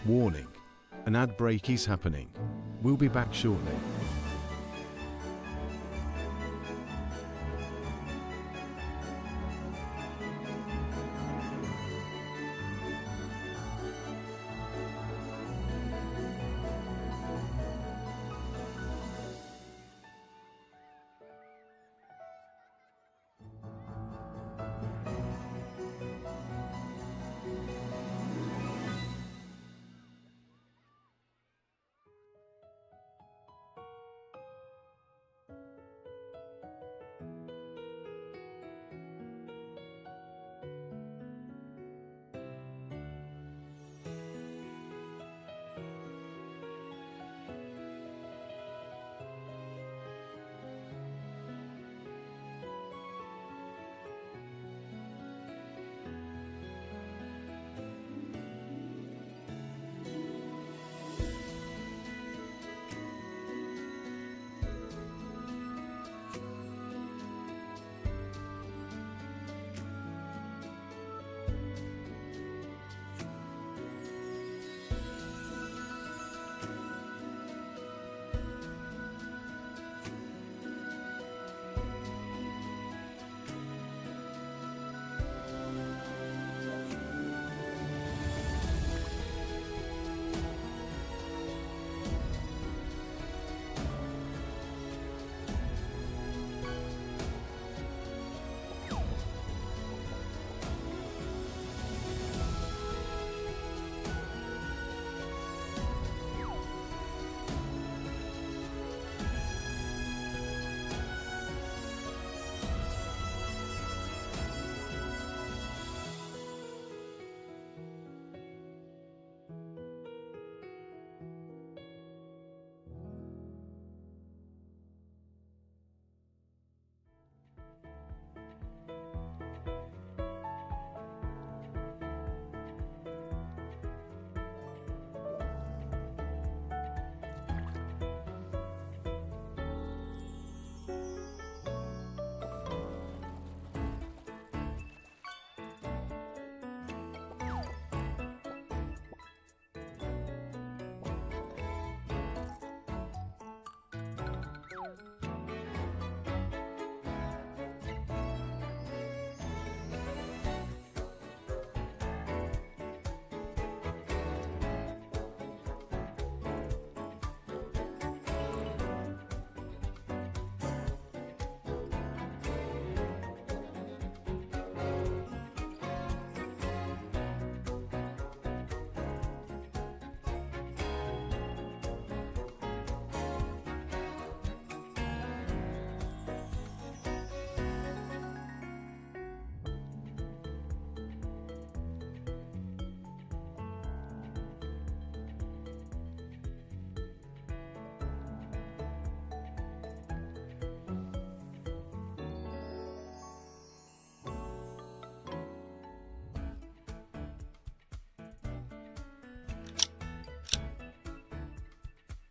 Warning. An ad break is happening. We'll be back shortly.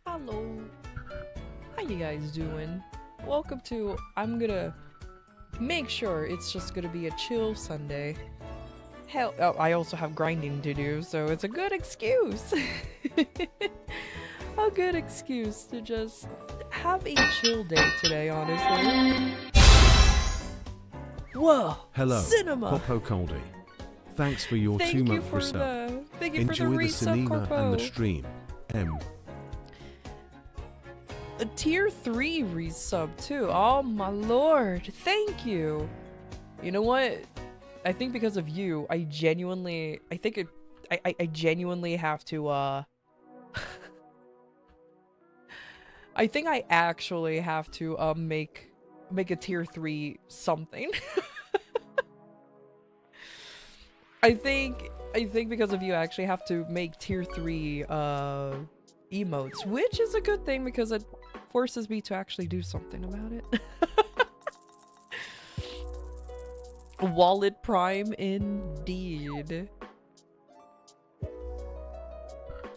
Hello. How you guys doing? Welcome to, I'm gonna make sure it's just gonna be a chill Sunday. Hell, oh, I also have grinding to do, so it's a good excuse. A good excuse to just have a chill day today, honestly. Whoa! Hello, Cinema! Popo Coldy. Thanks for your Thank 2 you month for resub. the, thank you for Enjoy the the resub, cinema and Corpo. the stream. A tier 3 resub too. Oh my lord. Thank you. You know what? I think because of you, I genuinely have to I think I actually have to make a tier 3 something. I think because of you I actually have to make tier 3 emotes, which is a good thing because it forces me to actually do something about it. Wallet Prime indeed.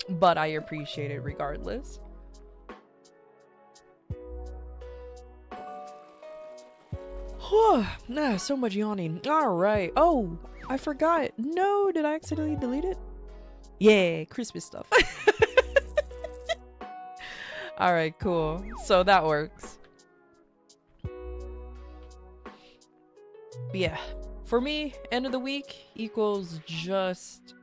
But I appreciate it regardless. Nah, so much yawning. Alright. Oh, I forgot. No, did I accidentally delete it? Yeah, Christmas stuff. Alright, cool. So that works. But yeah. For me, end of the week equals just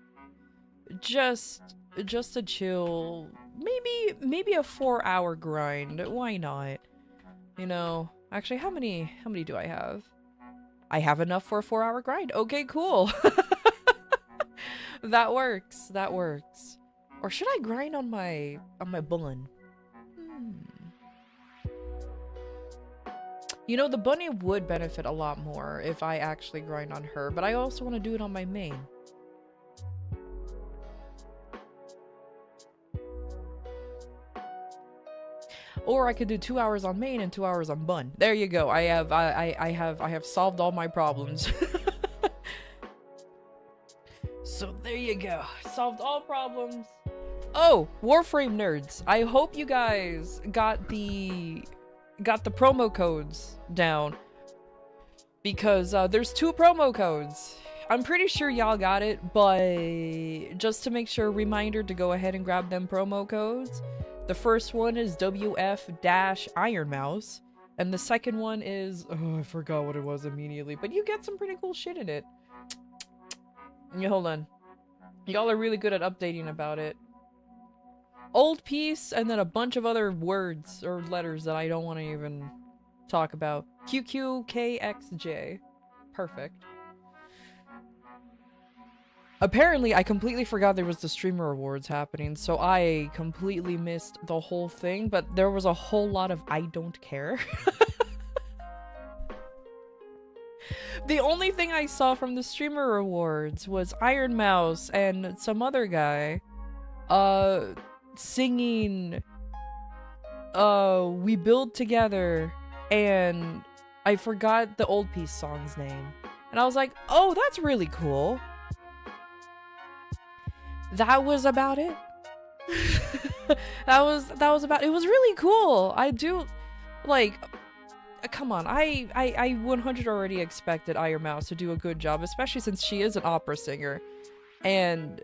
a chill, maybe a 4-hour grind. Why not? You know, actually, how many do I have? I have enough for a 4-hour grind. Okay, cool. That works. That works. Or should I grind on my bun? You know, the bunny would benefit a lot more if I actually grind on her, but I also want to do it on my main. Or I could do 2 hours on main and 2 hours on bun. There you go. I have solved all my problems. So there you go. Solved all problems. Oh, Warframe nerds. I hope you guys got the promo codes down. Because there's 2 promo codes. I'm pretty sure y'all got it, but just to make sure, reminder to go ahead and grab them promo codes. The first one is WF-Iron Mouse, and the second one is, oh, I forgot what it was immediately, but you get some pretty cool shit in it. Yeah, hold on. Y'all are really good at updating about it. Old piece, and then a bunch of other words or letters that I don't want to even talk about. QQKXJ. Perfect. Apparently, I completely forgot there was the streamer awards happening, so I completely missed the whole thing, but there was a whole lot of I don't care. The only thing I saw from the streamer awards was Iron Mouse and some other guy, singing, We Build Together, and I forgot the Old Piece song's name. And I was like, oh, that's really cool. That was about it. that was about it. Was really cool. I do, like, come on. I 100 already expected Iron Mouse to do a good job, especially since she is an opera singer. And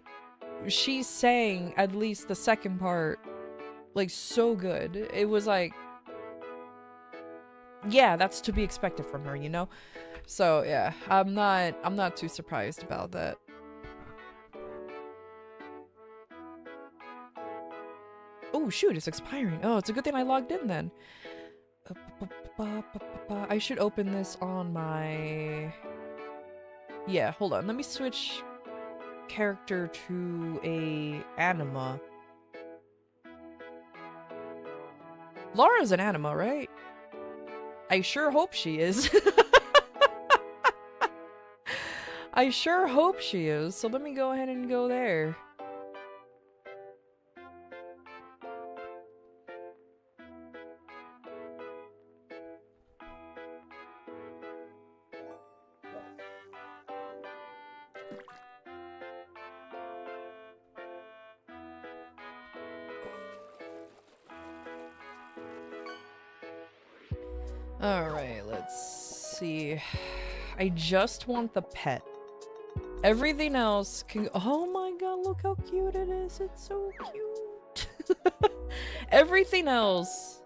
she sang at least the second part, like, so good. It was like, yeah, that's to be expected from her, you know? So yeah, I'm not too surprised about that. Oh shoot, it's expiring. Oh, it's a good thing I logged in then. I should open this on my... Yeah, hold on. Let me switch character to a anima. Laura's an anima, right? I sure hope she is. I sure hope she is. So let me go ahead and go there. Alright, let's see. I just want the pet. Everything else can... Oh my god, look how cute it is. It's so cute. Everything else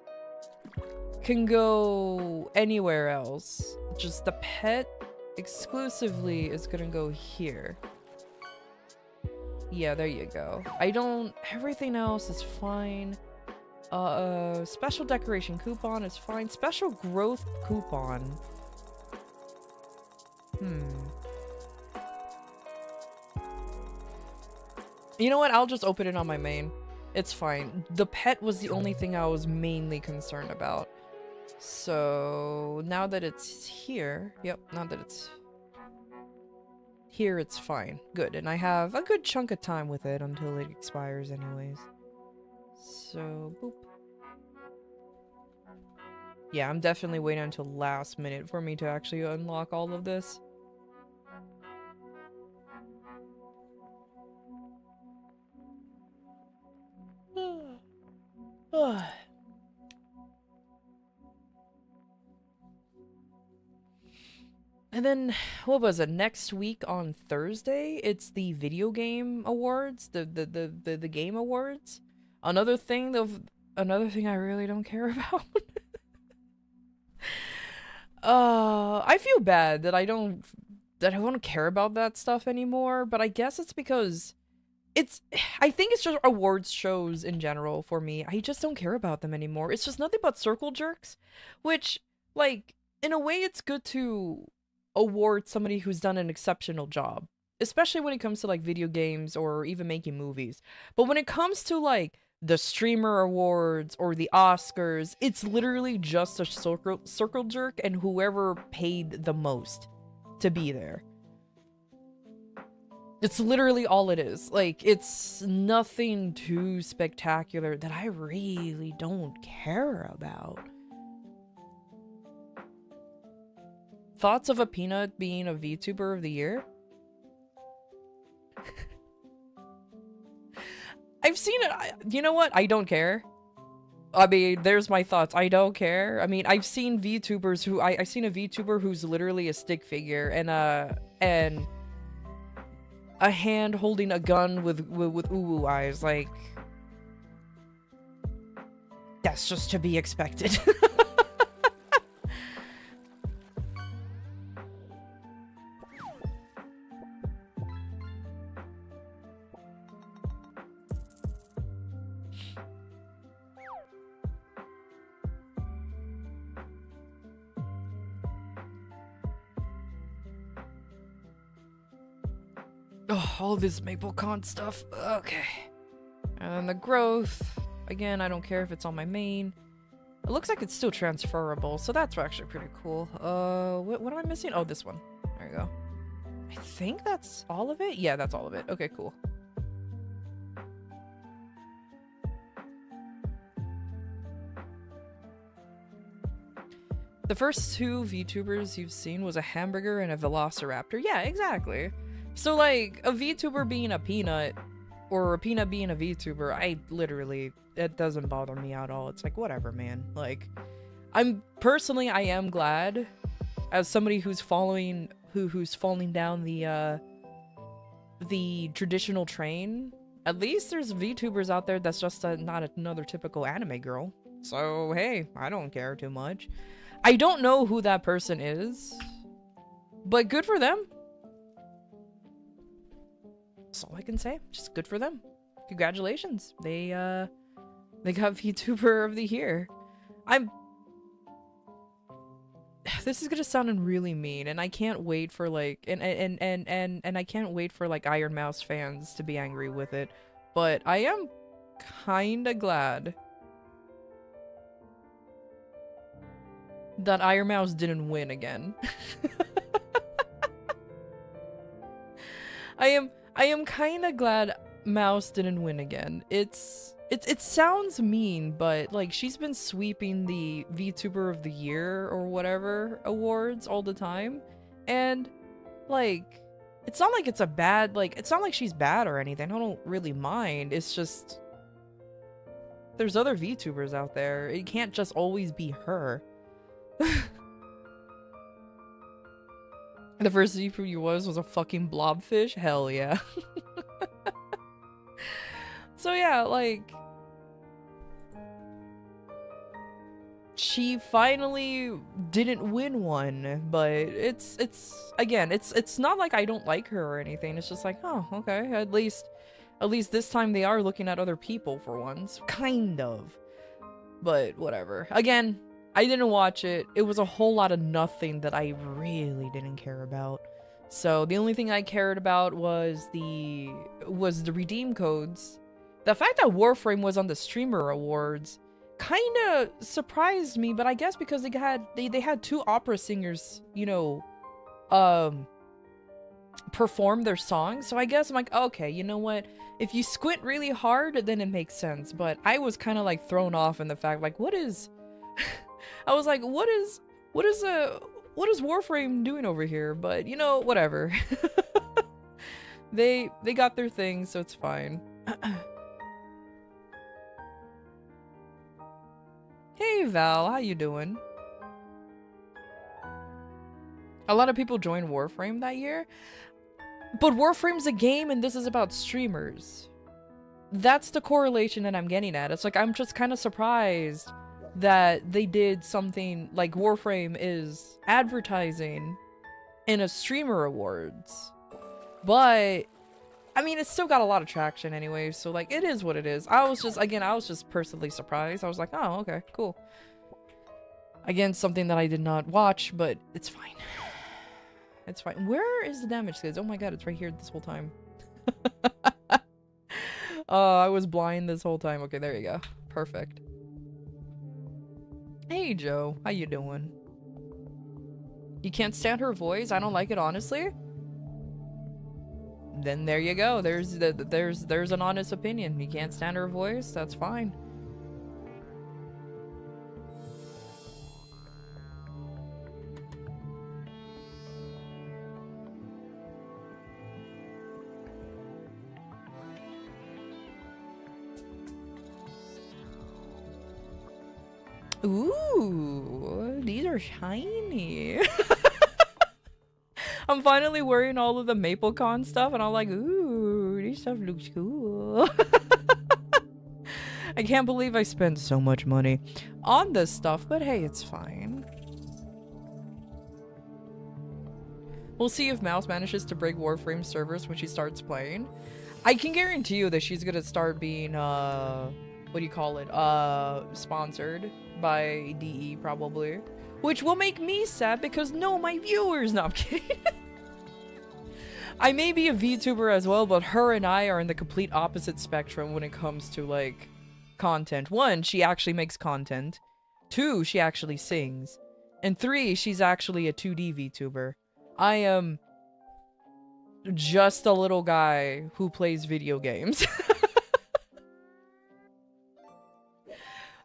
can go anywhere else. Just the pet exclusively is gonna go here. Yeah, there you go. Everything else is fine. Special decoration coupon is fine. Special growth coupon. You know what? I'll just open it on my main. It's fine. The pet was the only thing I was mainly concerned about. So now that it's here, yep, now that it's here, it's fine. Good. And I have a good chunk of time with it until it expires anyways. So, boop. Yeah, I'm definitely waiting until last minute for me to actually unlock all of this. And then, what was it? Next week on Thursday, it's the video game awards, the game awards. Another thing I really don't care about. I feel bad that I don't care about that stuff anymore, but I guess it's because I think it's just awards shows in general for me. I just don't care about them anymore. It's just nothing but circle jerks, which, like, in a way it's good to award somebody who's done an exceptional job, especially when it comes to like video games or even making movies. But when it comes to like the streamer awards or the Oscars, it's literally just a circle jerk and whoever paid the most to be there. It's literally all it is. Like, it's nothing too spectacular that I really don't care about. Thoughts of a peanut being a VTuber of the year? I've seen it. You know what? I don't care. I mean, there's my thoughts. I don't care. I mean, I've seen VTubers who I've seen a VTuber who's literally a stick figure and a hand holding a gun with ooh eyes. Like, that's just to be expected. Oh, all this MapleCon stuff. Okay. And then the growth. Again, I don't care if it's on my main. It looks like it's still transferable, so that's actually pretty cool. What am I missing? Oh, this one. There you go. I think that's all of it? Yeah, that's all of it. Okay, cool. The first two VTubers you've seen was a hamburger and a velociraptor. Yeah, exactly. So, like, a VTuber being a peanut, or a peanut being a VTuber, it doesn't bother me at all. It's like, whatever, man. Like, I am glad, as somebody who's falling down the traditional train, at least there's VTubers out there that's just not another typical anime girl. So, hey, I don't care too much. I don't know who that person is, but good for them. That's all I can say. Just good for them. Congratulations. They got VTuber of the year. This is gonna sound really mean, and I can't wait for like and I can't wait for like Iron Mouse fans to be angry with it. But I am kinda glad that Iron Mouse didn't win again. I am kinda glad Mouse didn't win again. It sounds mean, but like she's been sweeping the VTuber of the year or whatever awards all the time, and like it's not like it's not like she's bad or anything. I don't really mind. It's just there's other VTubers out there. It can't just always be her. The first VTuber you was a fucking blobfish? Hell yeah. So yeah, like she finally didn't win one, but it's not like I don't like her or anything. It's just like, oh, okay, at least this time they are looking at other people for once. Kind of. But whatever. Again, I didn't watch it. It was a whole lot of nothing that I really didn't care about. So the only thing I cared about was the redeem codes. The fact that Warframe was on the streamer awards kind of surprised me, but I guess because they had two opera singers, you know, perform their songs. So I guess I'm like, okay, you know what? If you squint really hard, then it makes sense. But I was kind of like thrown off in the fact, like, what is I was like, what is Warframe doing over here? But you know, whatever. They got their thing, so it's fine. Hey Val, how you doing? A lot of people joined Warframe that year. But Warframe's a game and this is about streamers. That's the correlation that I'm getting at. It's like, I'm just kind of surprised that they did something like Warframe is advertising in a streamer awards. But, I mean, it's still got a lot of traction anyway, so like, it is what it is. I was just personally surprised. I was like, oh, okay, cool. Again, something that I did not watch, but it's fine. It's fine. Where is the damage skids? Oh my god, it's right here this whole time. I was blind this whole time. Okay, there you go. Perfect. Hey, Joe. How you doing? You can't stand her voice? I don't like it, honestly. Then there you go. There's an honest opinion. You can't stand her voice? That's fine. Ooh, these are shiny. I'm finally wearing all of the MapleCon stuff and I'm like, ooh, this stuff looks cool. I can't believe I spent so much money on this stuff, but hey, it's fine. We'll see if Mouse manages to break Warframe servers when she starts playing. I can guarantee you that she's gonna start being, what do you call it? Sponsored by DE probably. Which will make me sad because no, my viewers. No, I'm kidding. I may be a VTuber as well, but her and I are in the complete opposite spectrum when it comes to, like, content. 1, she actually makes content. 2, she actually sings. And 3, she's actually a 2D VTuber. I am just a little guy who plays video games.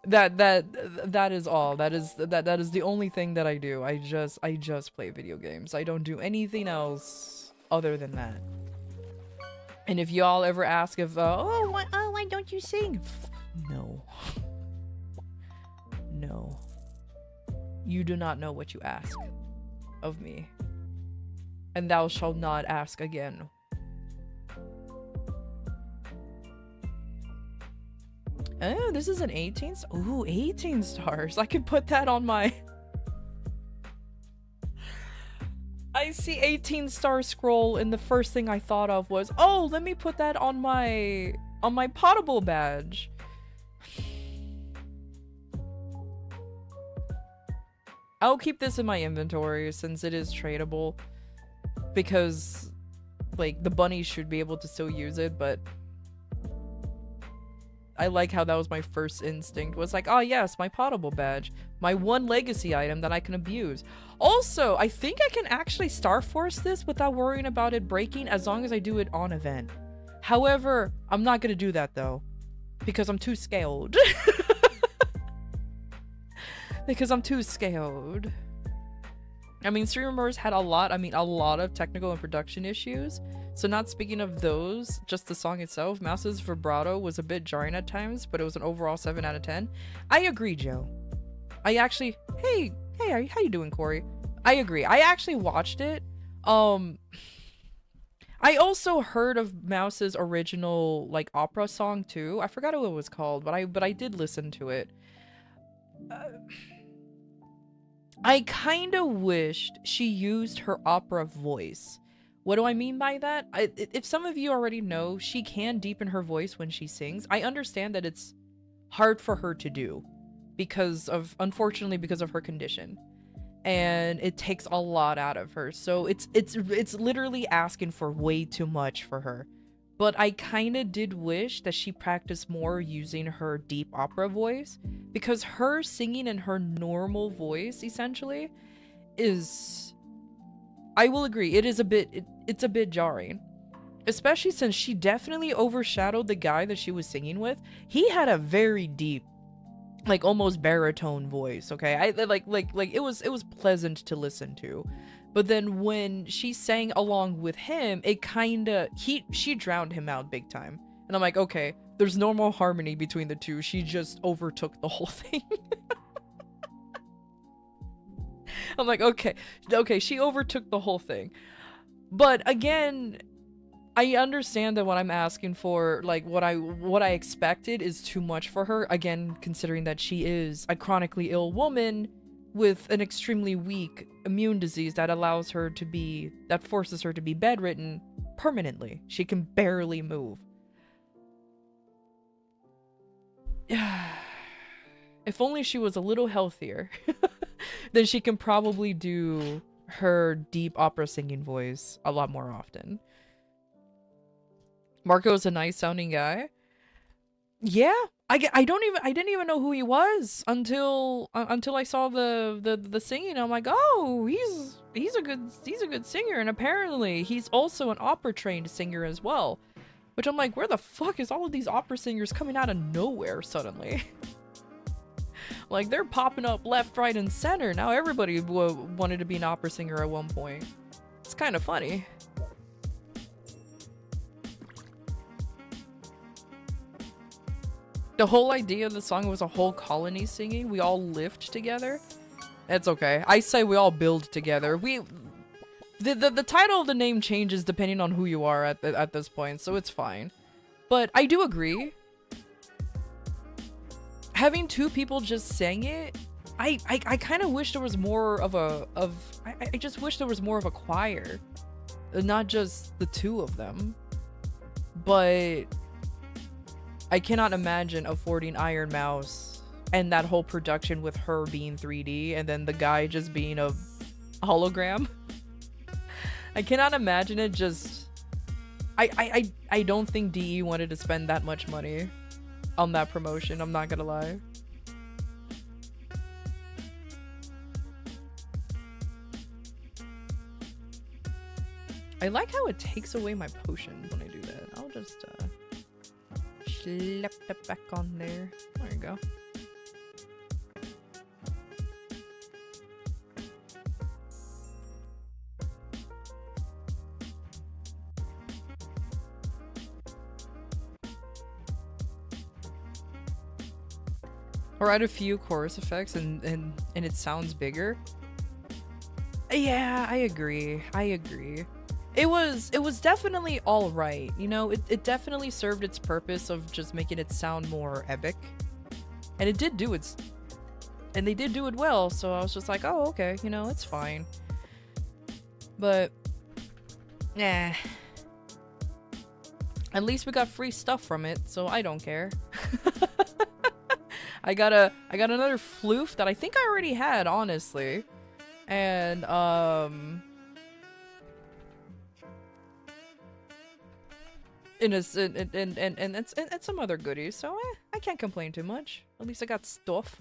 That is all. That is the only thing that I do. I just play video games. I don't do anything else other than that. And if y'all ever ask if why don't you sing? No. No. You do not know what you ask of me. And thou shalt not ask again. Oh, this is an 18. Ooh, 18 stars. I could put that on my... I see 18 star scroll and the first thing I thought of was, oh, let me put that on my potable badge. I'll keep this in my inventory since it is tradable. Because, like, the bunnies should be able to still use it, but... I like how that was my first instinct, was like, oh yes, my potable badge. My one legacy item that I can abuse. Also, I think I can actually Star Force this without worrying about it breaking as long as I do it on event. However, I'm not gonna do that though. Because I'm too scared. Because I'm too scared. I mean, streamers had a lot of technical and production issues. So not speaking of those, just the song itself, Mouse's vibrato was a bit jarring at times, but it was an overall 7 out of 10. I agree, Joe. I actually, hey, how you doing, Corey? I agree. I actually watched it. I also heard of Mouse's original, like, opera song too. I forgot what it was called, but I did listen to it. I kind of wished she used her opera voice. What do I mean by that? If some of you already know, she can deepen her voice when she sings. I understand that it's hard for her to do unfortunately, because of her condition. And it takes a lot out of her. So it's literally asking for way too much for her. But I kind of did wish that she practiced more using her deep opera voice, because her singing in her normal voice essentially is, I will agree, it's a bit jarring, especially since she definitely overshadowed the guy that she was singing with. He had a very deep, like, almost baritone voice. Okay, I like it was pleasant to listen to. But then when she sang along with him, it kinda, she drowned him out big time. And I'm like, okay, there's normal harmony between the two. She just overtook the whole thing. I'm like, okay, she overtook the whole thing. But again, I understand that what I'm asking for, like what I expected is too much for her. Again, considering that she is a chronically ill woman with an extremely weak immune disease that forces her to be bedridden permanently. She can barely move. If only she was a little healthier, then she can probably do her deep opera singing voice a lot more often. Marco's a nice sounding guy. Yeah, I didn't even know who he was until I saw the singing. I'm like, oh, he's a good singer, and apparently he's also an opera trained singer as well. Which I'm like, where the fuck is all of these opera singers coming out of nowhere suddenly? Like, they're popping up left, right, and center. Now everybody wanted to be an opera singer at one point. It's kind of funny. The whole idea of the song was a whole colony singing. We all lived together. It's okay. I say we all build together. The title of the name changes depending on who you are at this point, so it's fine. But I do agree. Having two people just sing it, I kind of wish there was more of I just wish there was more of a choir, not just the two of them. But I cannot imagine affording Iron Mouse and that whole production with her being 3D and then the guy just being a hologram. I cannot imagine it just... I don't think DE wanted to spend that much money on that promotion, I'm not gonna lie. I like how it takes away my potions when I do that. I'll just slap that back on there. There you go. Or add a few chorus effects and it sounds bigger. Yeah, I agree. It was definitely all right. You know, it definitely served its purpose of just making it sound more epic. And it did do its... And they did do it well, so I was just like, oh, okay, you know, it's fine. But... yeah. At least we got free stuff from it, so I don't care. I got another floof that I think I already had, honestly. And and some other goodies, so I can't complain too much. At least I got stuff.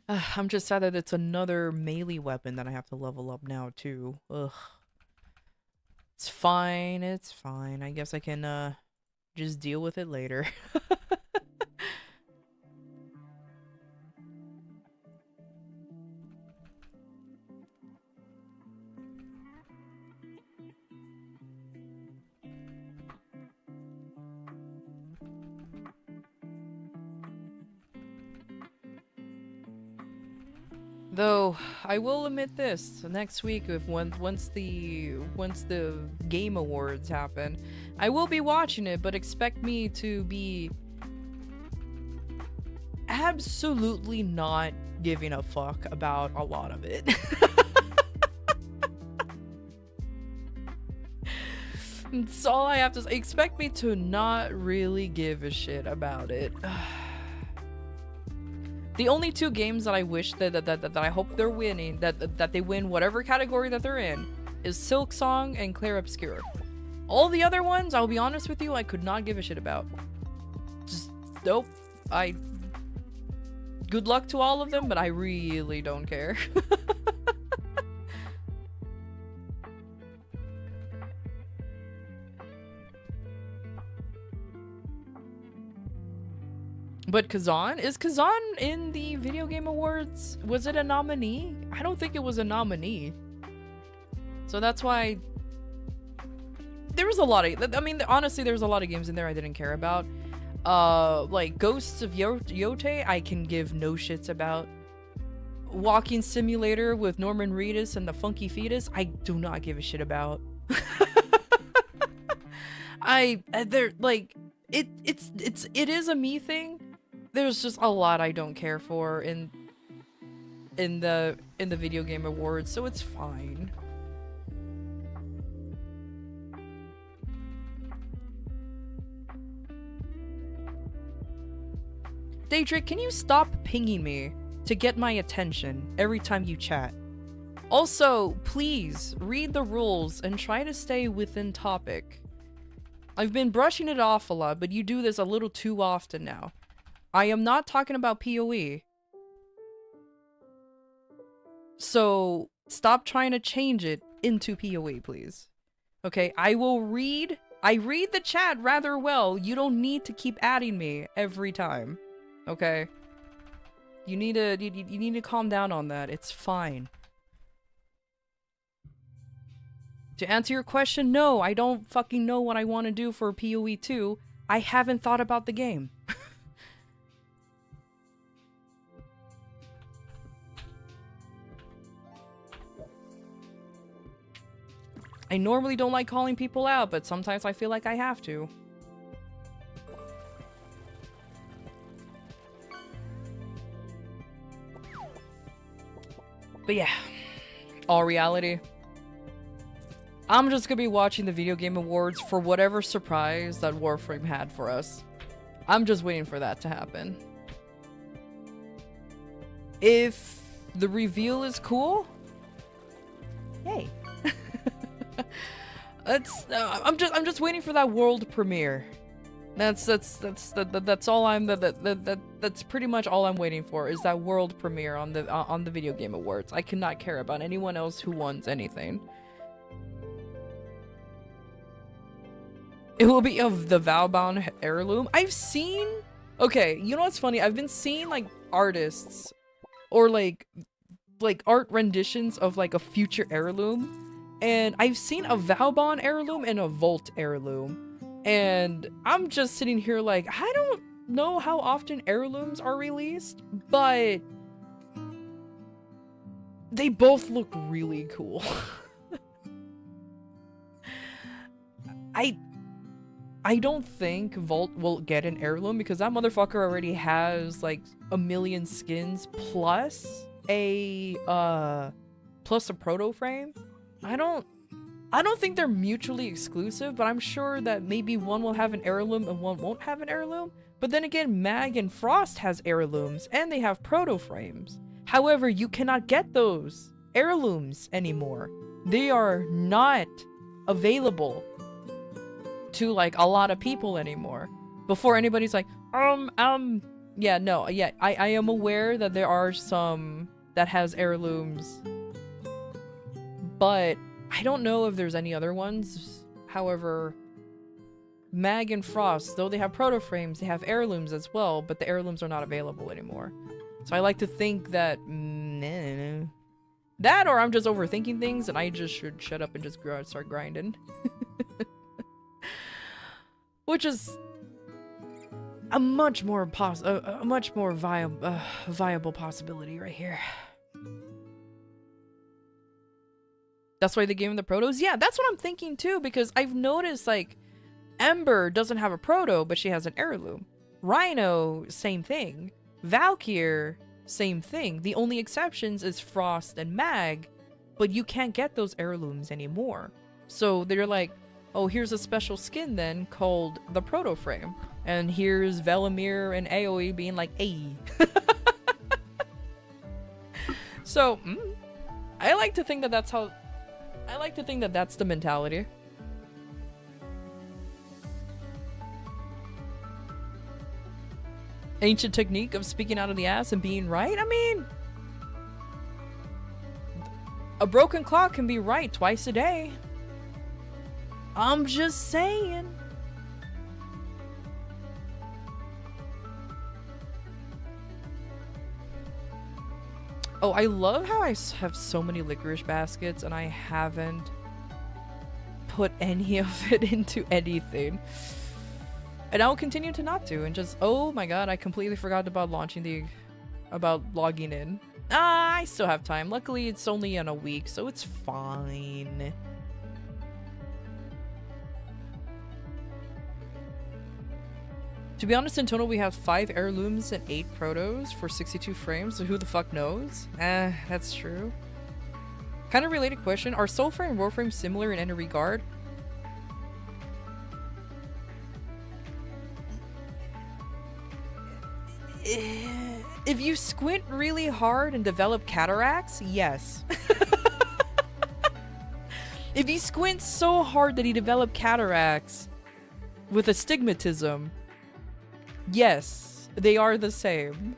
I'm just sad that it's another melee weapon that I have to level up now too. Ugh. It's fine, it's fine. I guess I can just deal with it later. Though I will admit this, next week, once the Game Awards happen, I will be watching it, but expect me to be absolutely not giving a fuck about a lot of it. That's all I have to say. Expect me to not really give a shit about it. The only two games that I wish that I hope they're winning, that they win whatever category that they're in, is Silk Song and Clair Obscur. All the other ones, I'll be honest with you, I could not give a shit about. Just, nope. Good luck to all of them, but I really don't care. But Kazan? Is Kazan in the Video Game Awards? Was it a nominee? I don't think it was a nominee. So that's why... There was a lot of... I mean, honestly, there was a lot of games in there I didn't care about. Like Ghosts of Yote, I can give no shits about. Walking Simulator with Norman Reedus and the Funky Fetus, I do not give a shit about. They're like, it is a me thing. There's just a lot I don't care for in the video game awards, so it's fine. Daedric, can you stop pinging me to get my attention every time you chat? Also, please read the rules and try to stay within topic. I've been brushing it off a lot, but you do this a little too often now. I am not talking about PoE. So stop trying to change it into PoE, please. Okay, I read the chat rather well. You don't need to keep adding me every time. Okay? You need to calm down on that. It's fine. To answer your question, no, I don't fucking know what I want to do for PoE 2. I haven't thought about the game. I normally don't like calling people out, but sometimes I feel like I have to. But yeah, all reality. I'm just gonna be watching the Video Game Awards for whatever surprise that Warframe had for us. I'm just waiting for that to happen. If the reveal is cool, yay. I'm just waiting for that world premiere. That's all that's pretty much all I'm waiting for, is that world premiere on the Video Game Awards. I cannot care about anyone else who wants anything. It will be of the Valbound heirloom. I've seen, okay, you know what's funny? I've been seeing like artists or like art renditions of like a future heirloom. And I've seen a Valbon heirloom and a Volt heirloom. And I'm just sitting here like, I don't know how often heirlooms are released, but they both look really cool. I don't think Volt will get an heirloom because that motherfucker already has like 1 million skins plus a proto frame. I don't think they're mutually exclusive, but I'm sure that maybe one will have an heirloom and one won't have an heirloom. But then again, Mag and Frost has heirlooms and they have proto frames. However, you cannot get those heirlooms anymore. They are not available to like a lot of people anymore. Before anybody's like, yeah, no, yeah, I am aware that there are some that has heirlooms, but I don't know if there's any other ones. However, Mag and Frost, though they have proto frames, they have heirlooms as well, but the heirlooms are not available anymore. So I like to think that that, or I'm just overthinking things and I just should shut up and just start grinding. Which is a much more viable possibility right here. That's why they gave him the protos? Yeah, that's what I'm thinking too, because I've noticed, like, Ember doesn't have a proto, but she has an heirloom. Rhino, same thing. Valkyr, same thing. The only exceptions is Frost and Mag, but you can't get those heirlooms anymore. So they're like, oh, here's a special skin then called the proto frame. And here's Velimir and AoE being like, ayy. So, I like to think that that's how... I like to think that that's the mentality. Ancient technique of speaking out of the ass and being right? I mean... a broken clock can be right twice a day. I'm just saying. Oh, I love how I have so many licorice baskets and I haven't put any of it into anything. And I'll continue to not do, and just, oh my god, I completely forgot about about logging in. I still have time. Luckily, it's only in a week, so it's fine. To be honest, in total, we have 5 heirlooms and 8 protos for 62 frames, so who the fuck knows? That's true. Kind of related question, are Soulframe and Warframe similar in any regard? If you squint really hard and develop cataracts, yes. If you squint so hard that you develop cataracts with astigmatism, yes, they are the same.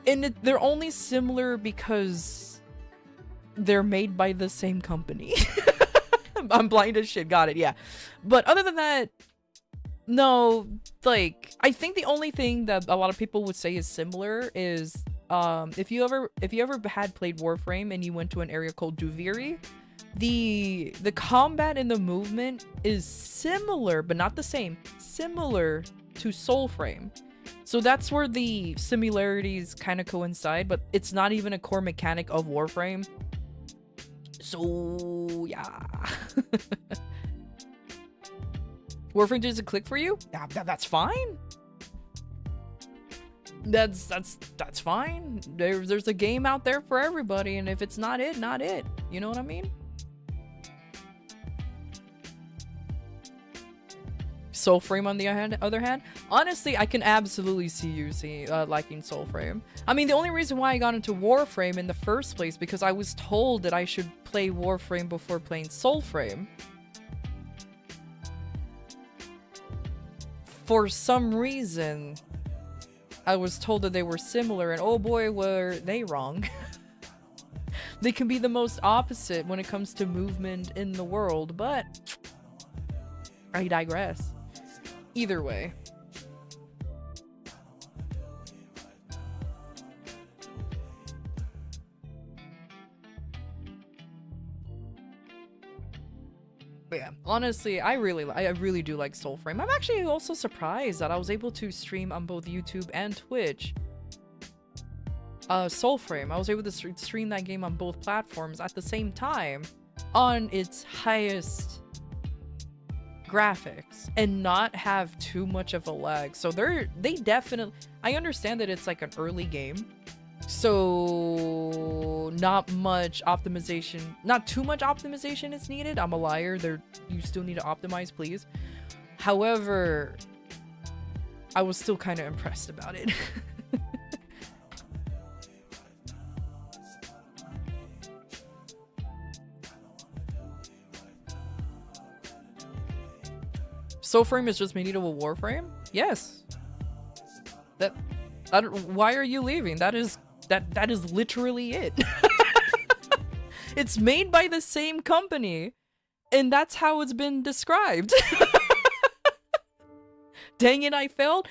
And they're only similar because they're made by the same company. I'm blind as shit, got it, yeah. But other than that, no, like, I think the only thing that a lot of people would say is similar is if you ever had played Warframe and you went to an area called Duviri, the combat and the movement is similar, but not the same, similar to Soulframe. So that's where the similarities kind of coincide, but it's not even a core mechanic of Warframe. So yeah. Warframe doesn't click for you? Yeah, that's fine. That's fine. There's a game out there for everybody, and if it's not it, not it. You know what I mean? Soulframe on the other hand, honestly, I can absolutely see you liking Soulframe. I mean, the only reason why I got into Warframe in the first place because I was told that I should play Warframe before playing Soulframe. For some reason, I was told that they were similar, and oh boy, were they wrong. They can be the most opposite when it comes to movement in the world, but I digress. Either way. But yeah, honestly, I really do like Soulframe. I'm actually also surprised that I was able to stream on both YouTube and Twitch. Soulframe, I was able to stream that game on both platforms at the same time on its highest graphics and not have too much of a lag. So they definitely, I understand that it's like an early game, so not much optimization, not too much optimization is needed. I'm a liar. You still need to optimize, please. However, I was still kind of impressed about it. Soulframe is just made into a Warframe? Yes. Why are you leaving? That is literally it. It's made by the same company, and that's how it's been described. Dang it, I failed.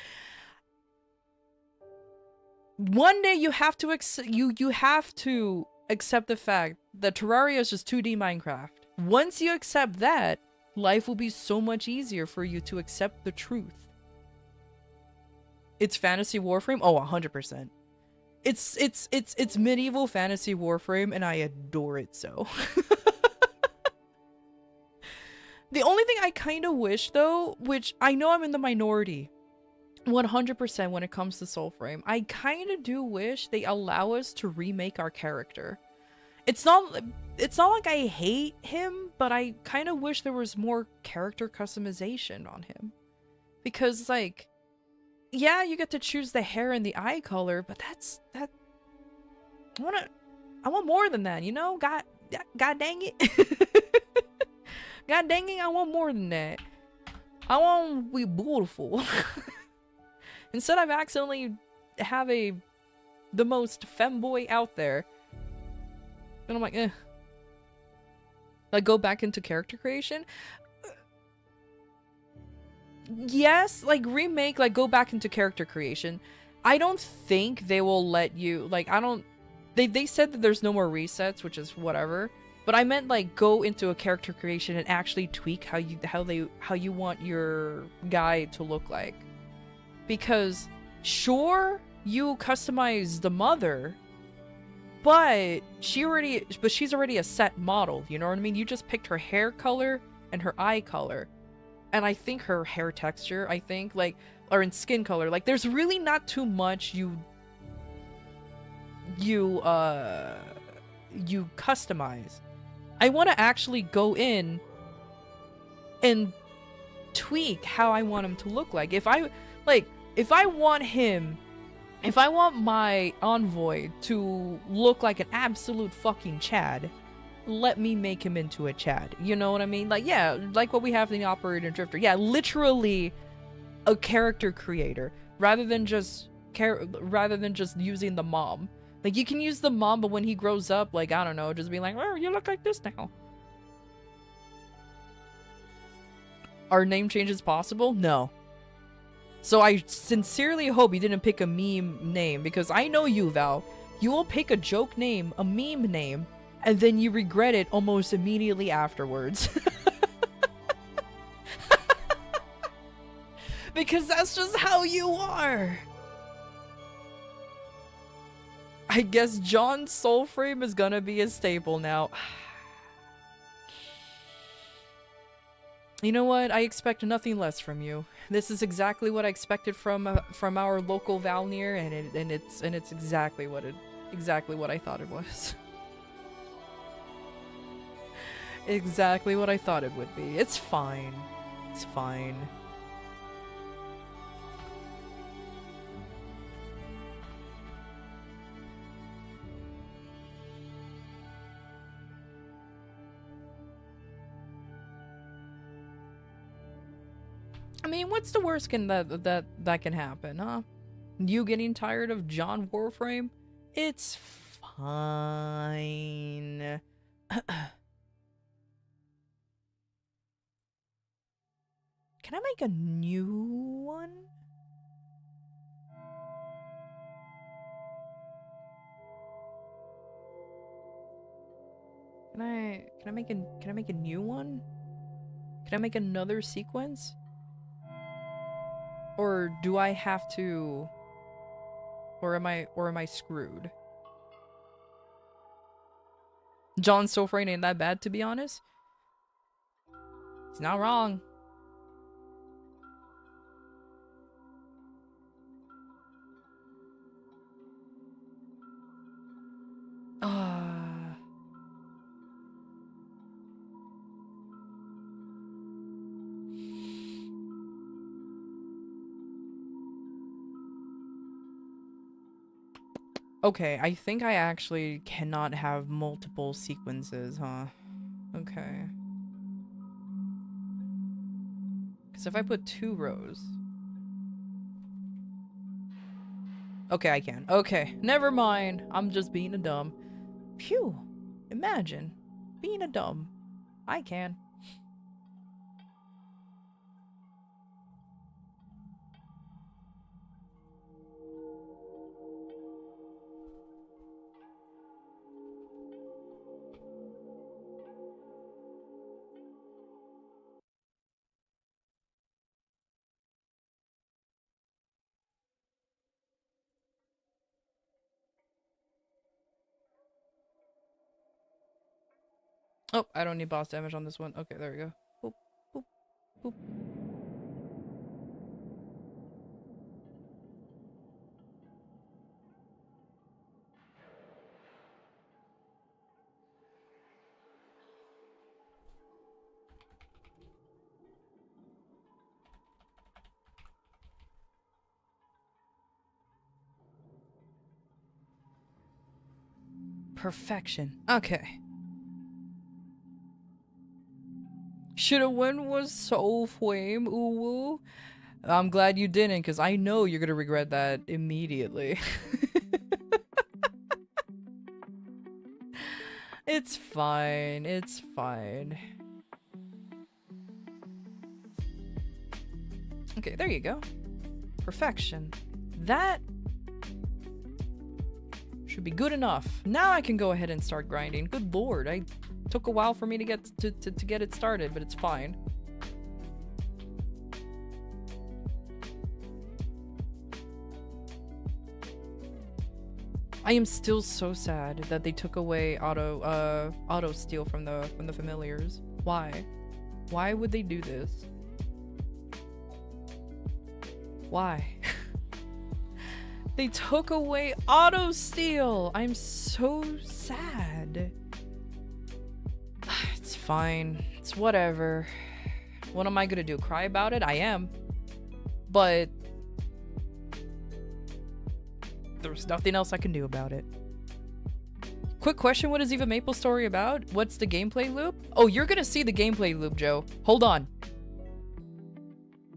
One day you have to you have to accept the fact that Terraria is just 2D Minecraft. Once you accept that, life will be so much easier for you to accept the truth. It's fantasy Warframe? Oh, 100%. It's medieval fantasy Warframe, and I adore it so. The only thing I kind of wish, though, which I know I'm in the minority, 100% when it comes to Soulframe, I kind of do wish they allow us to remake our character. It's not like I hate him, but I kind of wish there was more character customization on him. Because, like, yeah, you get to choose the hair and the eye color, but I want more than that, you know? God dang it. God dang it, I want more than that. I want to be beautiful. Instead, I've accidentally have the most femboy out there. And I'm like, eh. Like, go back into character creation? Yes, like, remake, like, go back into character creation. I don't think they will let you, like, they said that there's no more resets, which is whatever. But I meant like go into a character creation and actually tweak how you want your guy to look like. Because sure, you customize the mother, but she's already a set model, you know what I mean? You just picked her hair color and her eye color. And I think her hair texture, or in skin color. Like, there's really not too much you customize. I want to actually go in and tweak how I want him to look like. If I want my envoy to look like an absolute fucking Chad, let me make him into a Chad. You know what I mean? Like, yeah, like what we have in the Operator and Drifter. Yeah, literally a character creator rather than just using the mom. Like, you can use the mom, but when he grows up, like, I don't know, just be like, oh, you look like this now. Are name changes possible? No. So I sincerely hope you didn't pick a meme name, because I know you, Val. You will pick a joke name, a meme name, and then you regret it almost immediately afterwards. Because that's just how you are. I guess John's soul frame is gonna be a staple now. You know what? I expect nothing less from you. This is exactly what I expected from our local Valnir, and it's exactly what I thought it was. Exactly what I thought it would be. It's fine. It's fine. I mean, what's the worst that can happen, huh? You getting tired of John Warframe? It's fine. Can I make a new one? Can I make a new one? Can I make another sequence? Or do I have to, or am I screwed? John's Soulframe ain't that bad, to be honest. He's not wrong. Okay, I think I actually cannot have multiple sequences, huh? Okay. Because if I put 2 rows... Okay, I can. Okay, never mind. I'm just being a dumb. Phew. Imagine. Being a dumb. I can. Oh, I don't need boss damage on this one. Okay, there we go. Boop, boop, boop. Perfection. Okay. Shoulda went was Soul Flame, ooh. I'm glad you didn't, because I know you're gonna regret that immediately. It's fine. It's fine. Okay, there you go. Perfection. That should be good enough. Now I can go ahead and start grinding. Good lord, I Took a while for me to get to get it started, but it's fine. I am still so sad that they took away auto steal from the familiars. Why? Why would they do this? Why? They took away auto steal. I'm so sad. It's fine. It's whatever. What am I gonna do? Cry about it? I am. But there's nothing else I can do about it. Quick question, what is even Maple Story about? What's the gameplay loop? Oh, you're gonna see the gameplay loop, Joe. Hold on.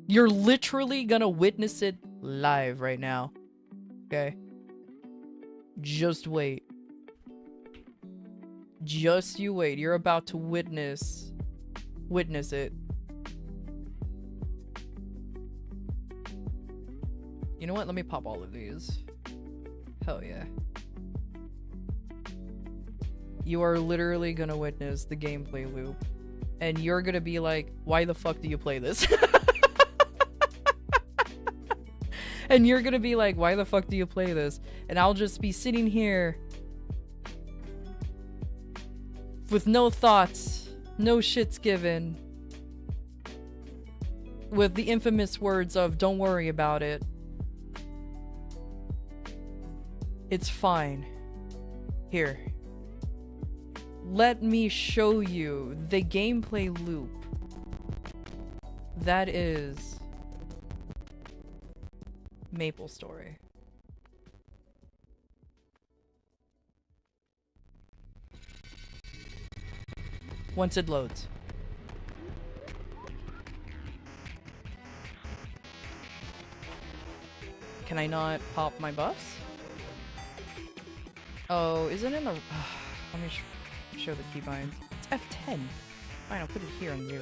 You're literally gonna witness it live right now. Okay? Just wait. Just you wait. You're about to witness it. You know what? Let me pop all of these. Hell yeah. You are literally gonna witness the gameplay loop. And you're gonna be like, why the fuck do you play this? And you're gonna be like, why the fuck do you play this? And I'll just be sitting here with no thoughts, no shits given, with the infamous words of, don't worry about it. It's fine. Here. Let me show you the gameplay loop. That is Maple Story. Once it loads. Can I not pop my buffs? Oh, is it in the... let me show the keybinds. It's F10. Fine, I'll put it here on 0.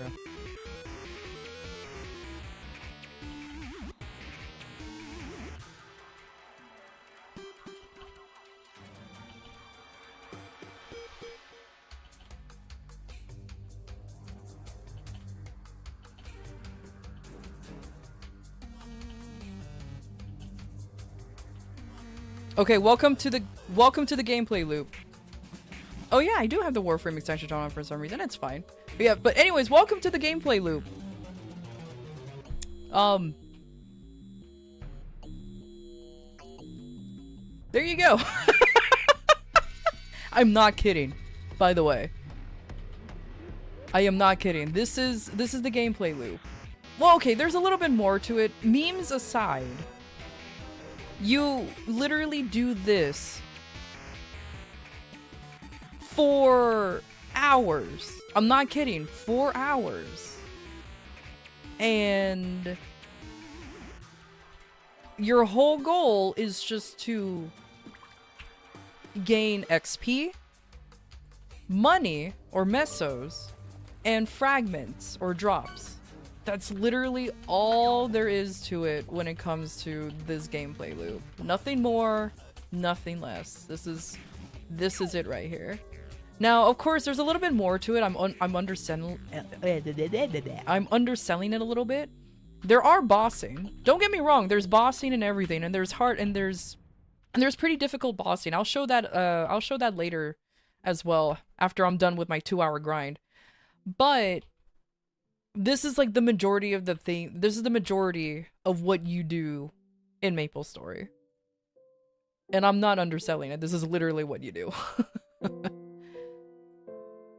Okay, welcome to the gameplay loop. Oh yeah, I do have the Warframe extension on for some reason. It's fine. But yeah, but anyways, welcome to the gameplay loop. There you go. I'm not kidding, by the way. I am not kidding. This is the gameplay loop. Well, okay, there's a little bit more to it. Memes aside, you literally do this for hours. I'm not kidding. 4 hours. And your whole goal is just to gain XP, money or mesos, and fragments or drops. That's literally all there is to it when it comes to this gameplay loop. Nothing more, nothing less. This is it right here. Now, of course, there's a little bit more to it. I'm underselling it a little bit. There are bossing. Don't get me wrong. There's bossing and everything, and there's hard and there's pretty difficult bossing. I'll show that later as well after I'm done with my 2-hour grind. But this is like the majority of the thing. This is the majority of what you do in Maple Story. And I'm not underselling it. This is literally what you do.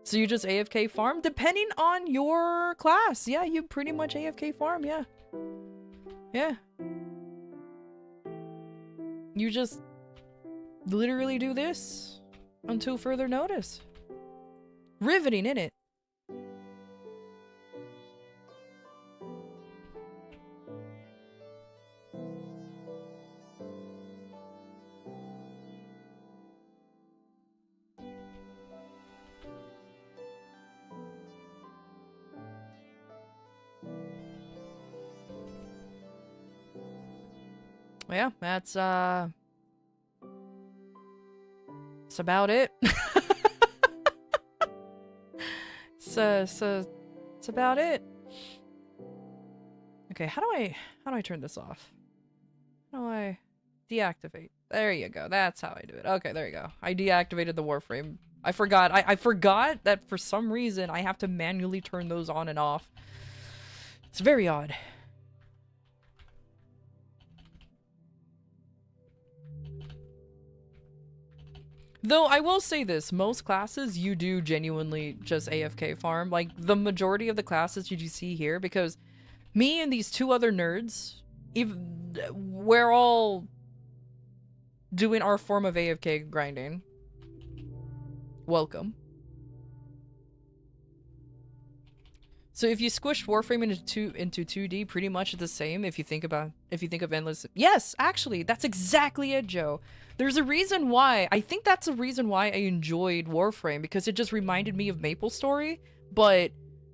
So you just AFK farm? Depending on your class. Yeah, you pretty much AFK farm, yeah. Yeah. You just literally do this until further notice. Riveting, innit? Yeah, that's about it. That's about it. Okay, how do I turn this off? How do I deactivate? There you go. That's how I do it. Okay, there you go. I deactivated the Warframe. I forgot. I forgot that for some reason I have to manually turn those on and off. It's very odd. Though I will say this, most classes you do genuinely just AFK farm. Like the majority of the classes you see here, because me and these two other nerds, we're all doing our form of AFK grinding. Welcome. So if you squish Warframe into 2D, pretty much the same. If you think of endless, yes, actually, that's exactly it, Joe. There's a reason why. I think that's a reason why I enjoyed Warframe, because it just reminded me of MapleStory, but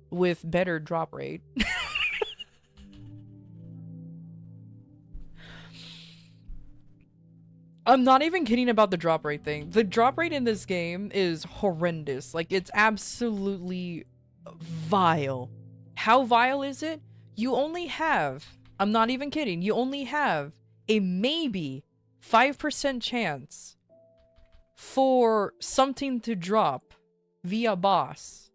with better drop rate. I'm not even kidding about the drop rate thing. The drop rate in this game is horrendous. Like, it's absolutely vile. How vile is it? You only have, I'm not even kidding, you only have a maybe 5% chance for something to drop via boss.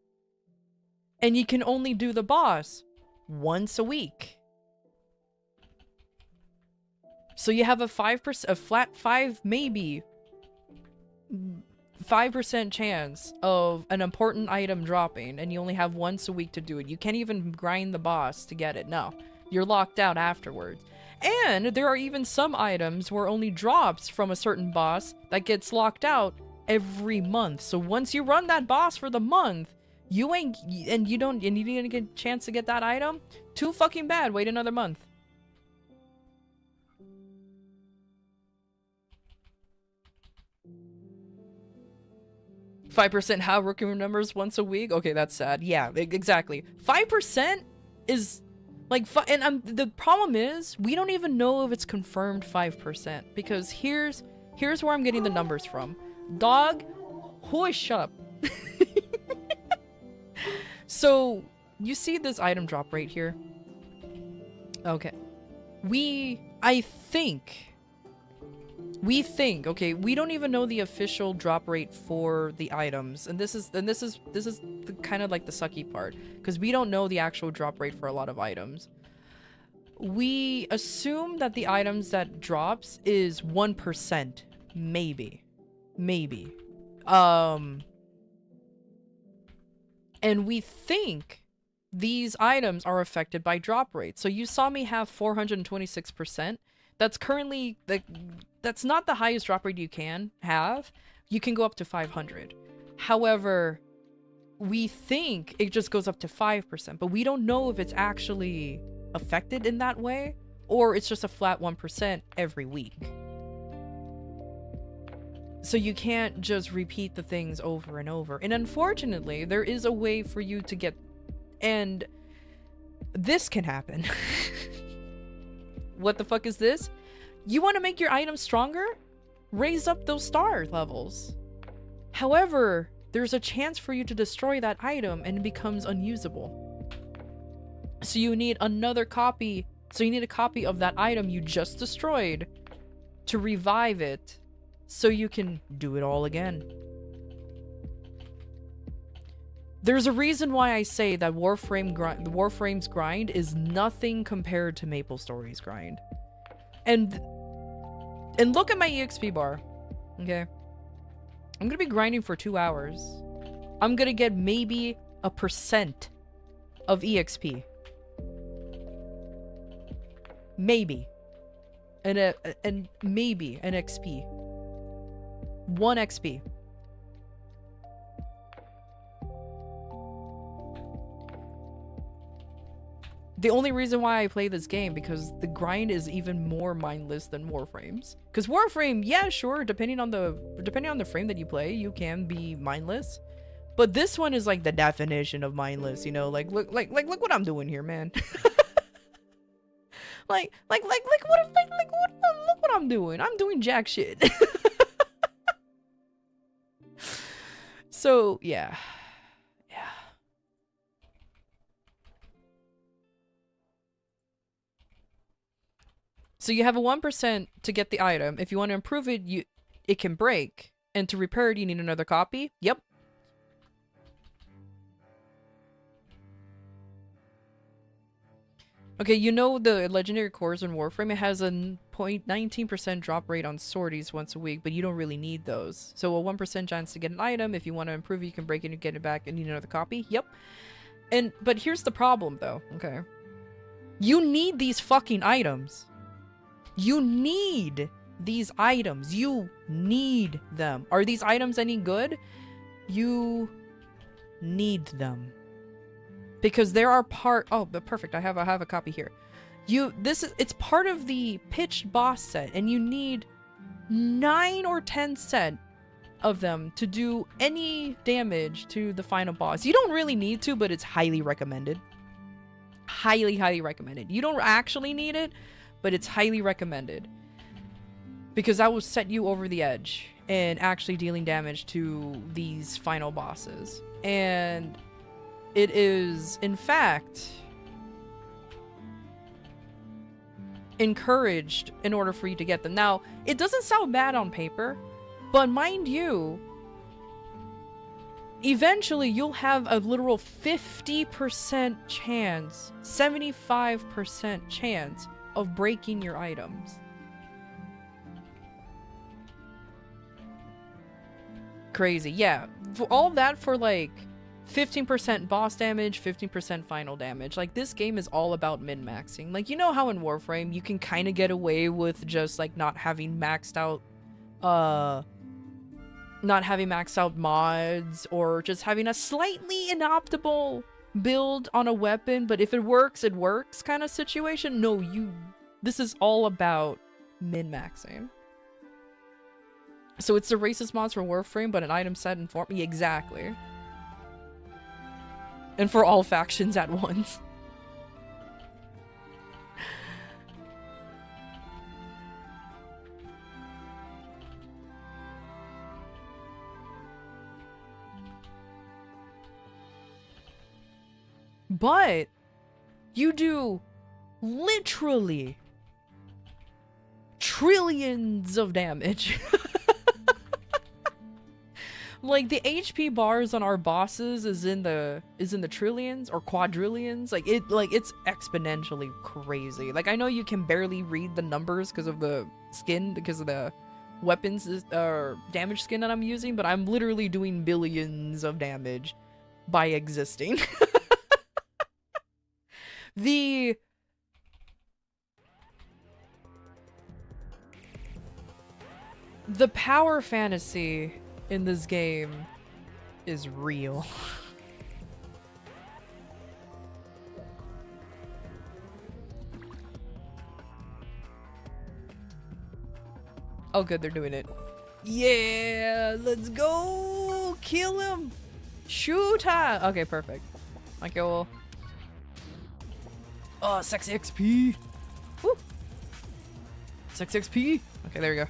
And you can only do the boss once a week. So you have a flat 5, maybe 5% chance of an important item dropping, and you only have once a week to do it. You can't even grind the boss to get it. No, you're locked out afterwards. And there are even some items where only drops from a certain boss that gets locked out every month. So once you run that boss for the month, you didn't get a chance to get that item, too fucking bad. Wait another month. %, how rookie remembers once a week? Okay, that's sad. Yeah, exactly. 5% is like, and the problem is we don't even know if it's confirmed 5%, because here's where I'm getting the numbers from. Dog, shut up. So you see this item drop rate here? Okay, we think, okay, we don't even know the official drop rate for the items, and this is kind of like the sucky part, because we don't know the actual drop rate for a lot of items. We assume that the items that drops is 1%, maybe. And we think these items are affected by drop rate. So you saw me have 426%. That's currently, that's not the highest drop rate you can have. You can go up to 500. However, we think it just goes up to 5%, but we don't know if it's actually affected in that way, or it's just a flat 1% every week. So you can't just repeat the things over and over. And unfortunately, there is a way for you to get, and this can happen. What the fuck is this? You want to make your items stronger? Raise up those star levels. However, there's a chance for you to destroy that item and it becomes unusable. So you need another copy. So you need a copy of that item you just destroyed to revive it so you can do it all again. There's a reason why I say that Warframe's grind is nothing compared to MapleStory's grind. And look at my EXP bar. Okay. I'm gonna be grinding for 2 hours. I'm gonna get maybe a % of EXP. Maybe. And maybe an XP. 1 XP. The only reason why I play this game, because the grind is even more mindless than Warframe's. Because Warframe, yeah, sure, depending on the frame that you play, you can be mindless. But this one is like the definition of mindless, you know, like look what I'm doing here, man. look what I'm doing. I'm doing jack shit. So, yeah. So you have a 1% to get the item. If you want to improve it, it can break. And to repair it, you need another copy. Yep. Okay, you know the legendary cores in Warframe, it has a 0.19% drop rate on sorties once a week, but you don't really need those. So a 1% chance to get an item. If you want to improve it, you can break it and get it back and need another copy. Yep. But here's the problem though, okay? You need these fucking items. You need these items. You need them. Are these items any good? You need them. Because there are oh, but perfect. I have a copy here. It's part of the pitched boss set, and you need 9 or 10 set of them to do any damage to the final boss. You don't really need to, but it's highly recommended. Highly, highly recommended. You don't actually need it, but it's highly recommended. Because that will set you over the edge and actually dealing damage to these final bosses. And it is, in fact, encouraged in order for you to get them. Now, it doesn't sound bad on paper, but mind you, eventually you'll have a literal 50% chance, 75% chance of breaking your items. Crazy. Yeah. For all that for like 15% boss damage, 15% final damage. Like, this game is all about min-maxing. Like, you know how in Warframe you can kind of get away with just like not having maxed out mods, or just having a slightly inoptimal build on a weapon, but if it works, it works kind of situation. No, this is all about min-maxing. So it's the racist mods for Warframe, but an item set in form. Yeah, exactly. And for all factions at once. But you do literally trillions of damage. Like, the HP bars on our bosses is in the trillions or quadrillions. Like, it's exponentially crazy. Like, I know you can barely read the numbers because of the skin, because of the weapons damage skin that I'm using, but I'm literally doing billions of damage by existing. The power fantasy in this game is real. Oh good, they're doing it. Yeah, let's go! Kill him! Shoot her! Okay, perfect. Okay, well... Oh, sexy XP! Woo! Sexy XP! Okay, there we go.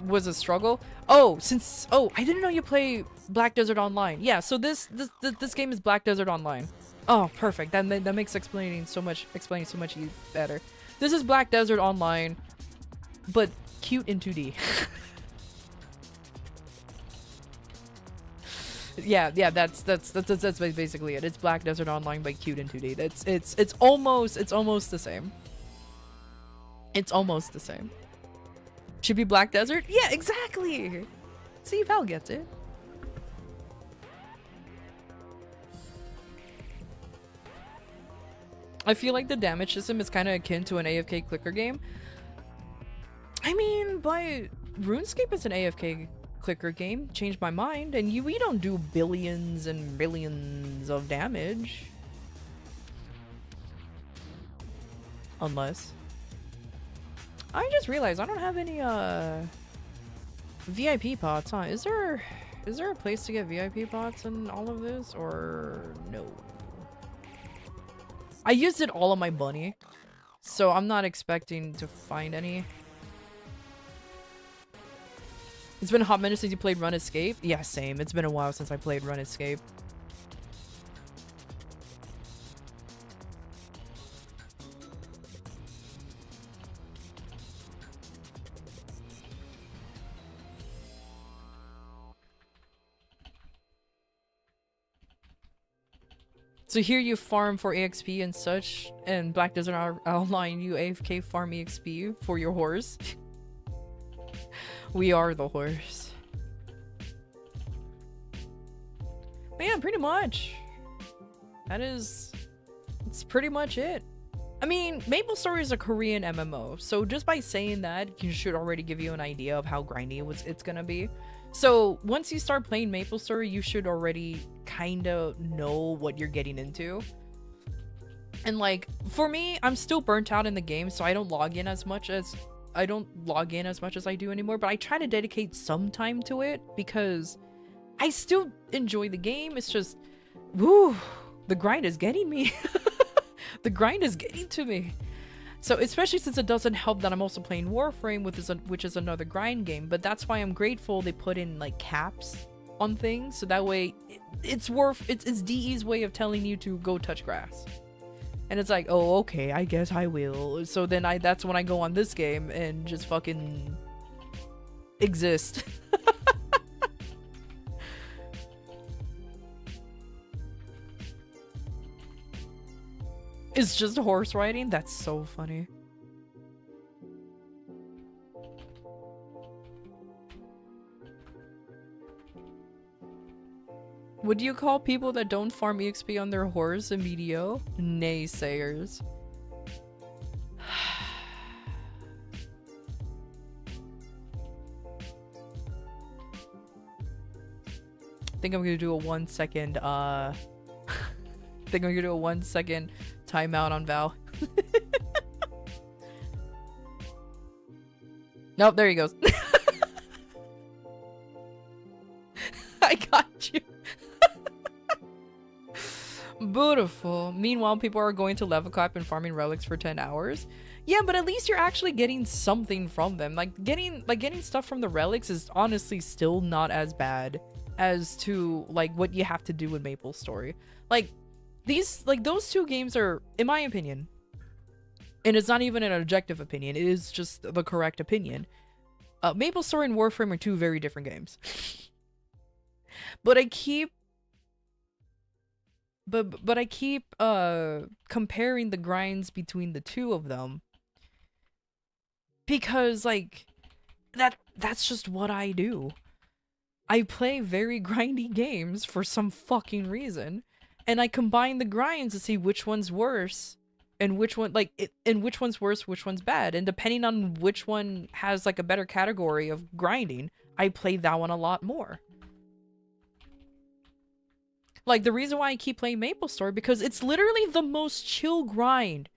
Was a struggle. Oh, I didn't know you play Black Desert Online. Yeah, so this game is Black Desert Online. Oh, perfect. That makes explaining so much better. This is Black Desert Online, but cute in 2D. yeah, that's basically it. It's Black Desert Online but cute in 2D. It's almost the same. It's almost the same. Should be Black Desert? Yeah, exactly! See if Val gets it. I feel like the damage system is kind of akin to an AFK clicker game. I mean, RuneScape is an AFK clicker game. Changed my mind, and we don't do billions and billions of damage. Unless... I just realized I don't have any VIP pots, huh? Is there a place to get VIP pots in all of this, or no? I used it all on my bunny, so I'm not expecting to find any. It's been a hot minute since you played Run Escape? Yeah, same. It's been a while since I played Run Escape. So here you farm for EXP and such, and Black Desert Outline you AFK farm EXP for your horse. We are the horse. But yeah, pretty much. It's pretty much it. I mean, MapleStory is a Korean MMO, so just by saying that, you should already give you an idea of how grindy it's gonna be. So once you start playing MapleStory, you should already kind of know what you're getting into. And like, for me, I'm still burnt out in the game, so I don't log in as much as I do anymore, but I try to dedicate some time to it because I still enjoy the game. It's just, woo, the grind is getting me. The grind is getting to me. So especially since it doesn't help that I'm also playing Warframe, which is another grind game, but that's why I'm grateful they put in like caps on things, so that way it's DE's way of telling you to go touch grass. And it's like, oh, okay, I guess I will. So then that's when I go on this game and just fucking exist. It's just horse riding? That's so funny. Would you call people that don't farm EXP on their horse a medio? Naysayers. I think I'm gonna do a 1 second, think I'm gonna do a 1 second timeout on Val. Nope, there he goes. I got you. Beautiful. Meanwhile, people are going to level cap and farming relics for 10 hours. Yeah, but at least you're actually getting something from them. Getting stuff from the relics is honestly still not as bad as to like what you have to do in MapleStory. Those two games are, in my opinion, and it's not even an objective opinion, it is just the correct opinion. MapleStory and Warframe are two very different games. But I keep comparing the grinds between the two of them because like that's just what I do. I play very grindy games for some fucking reason, and I combine the grinds to see which one's worse and which one and which one's worse, which one's bad, and depending on which one has like a better category of grinding, I play that one a lot more. Like, the reason why I keep playing MapleStory, because it's literally the most chill grind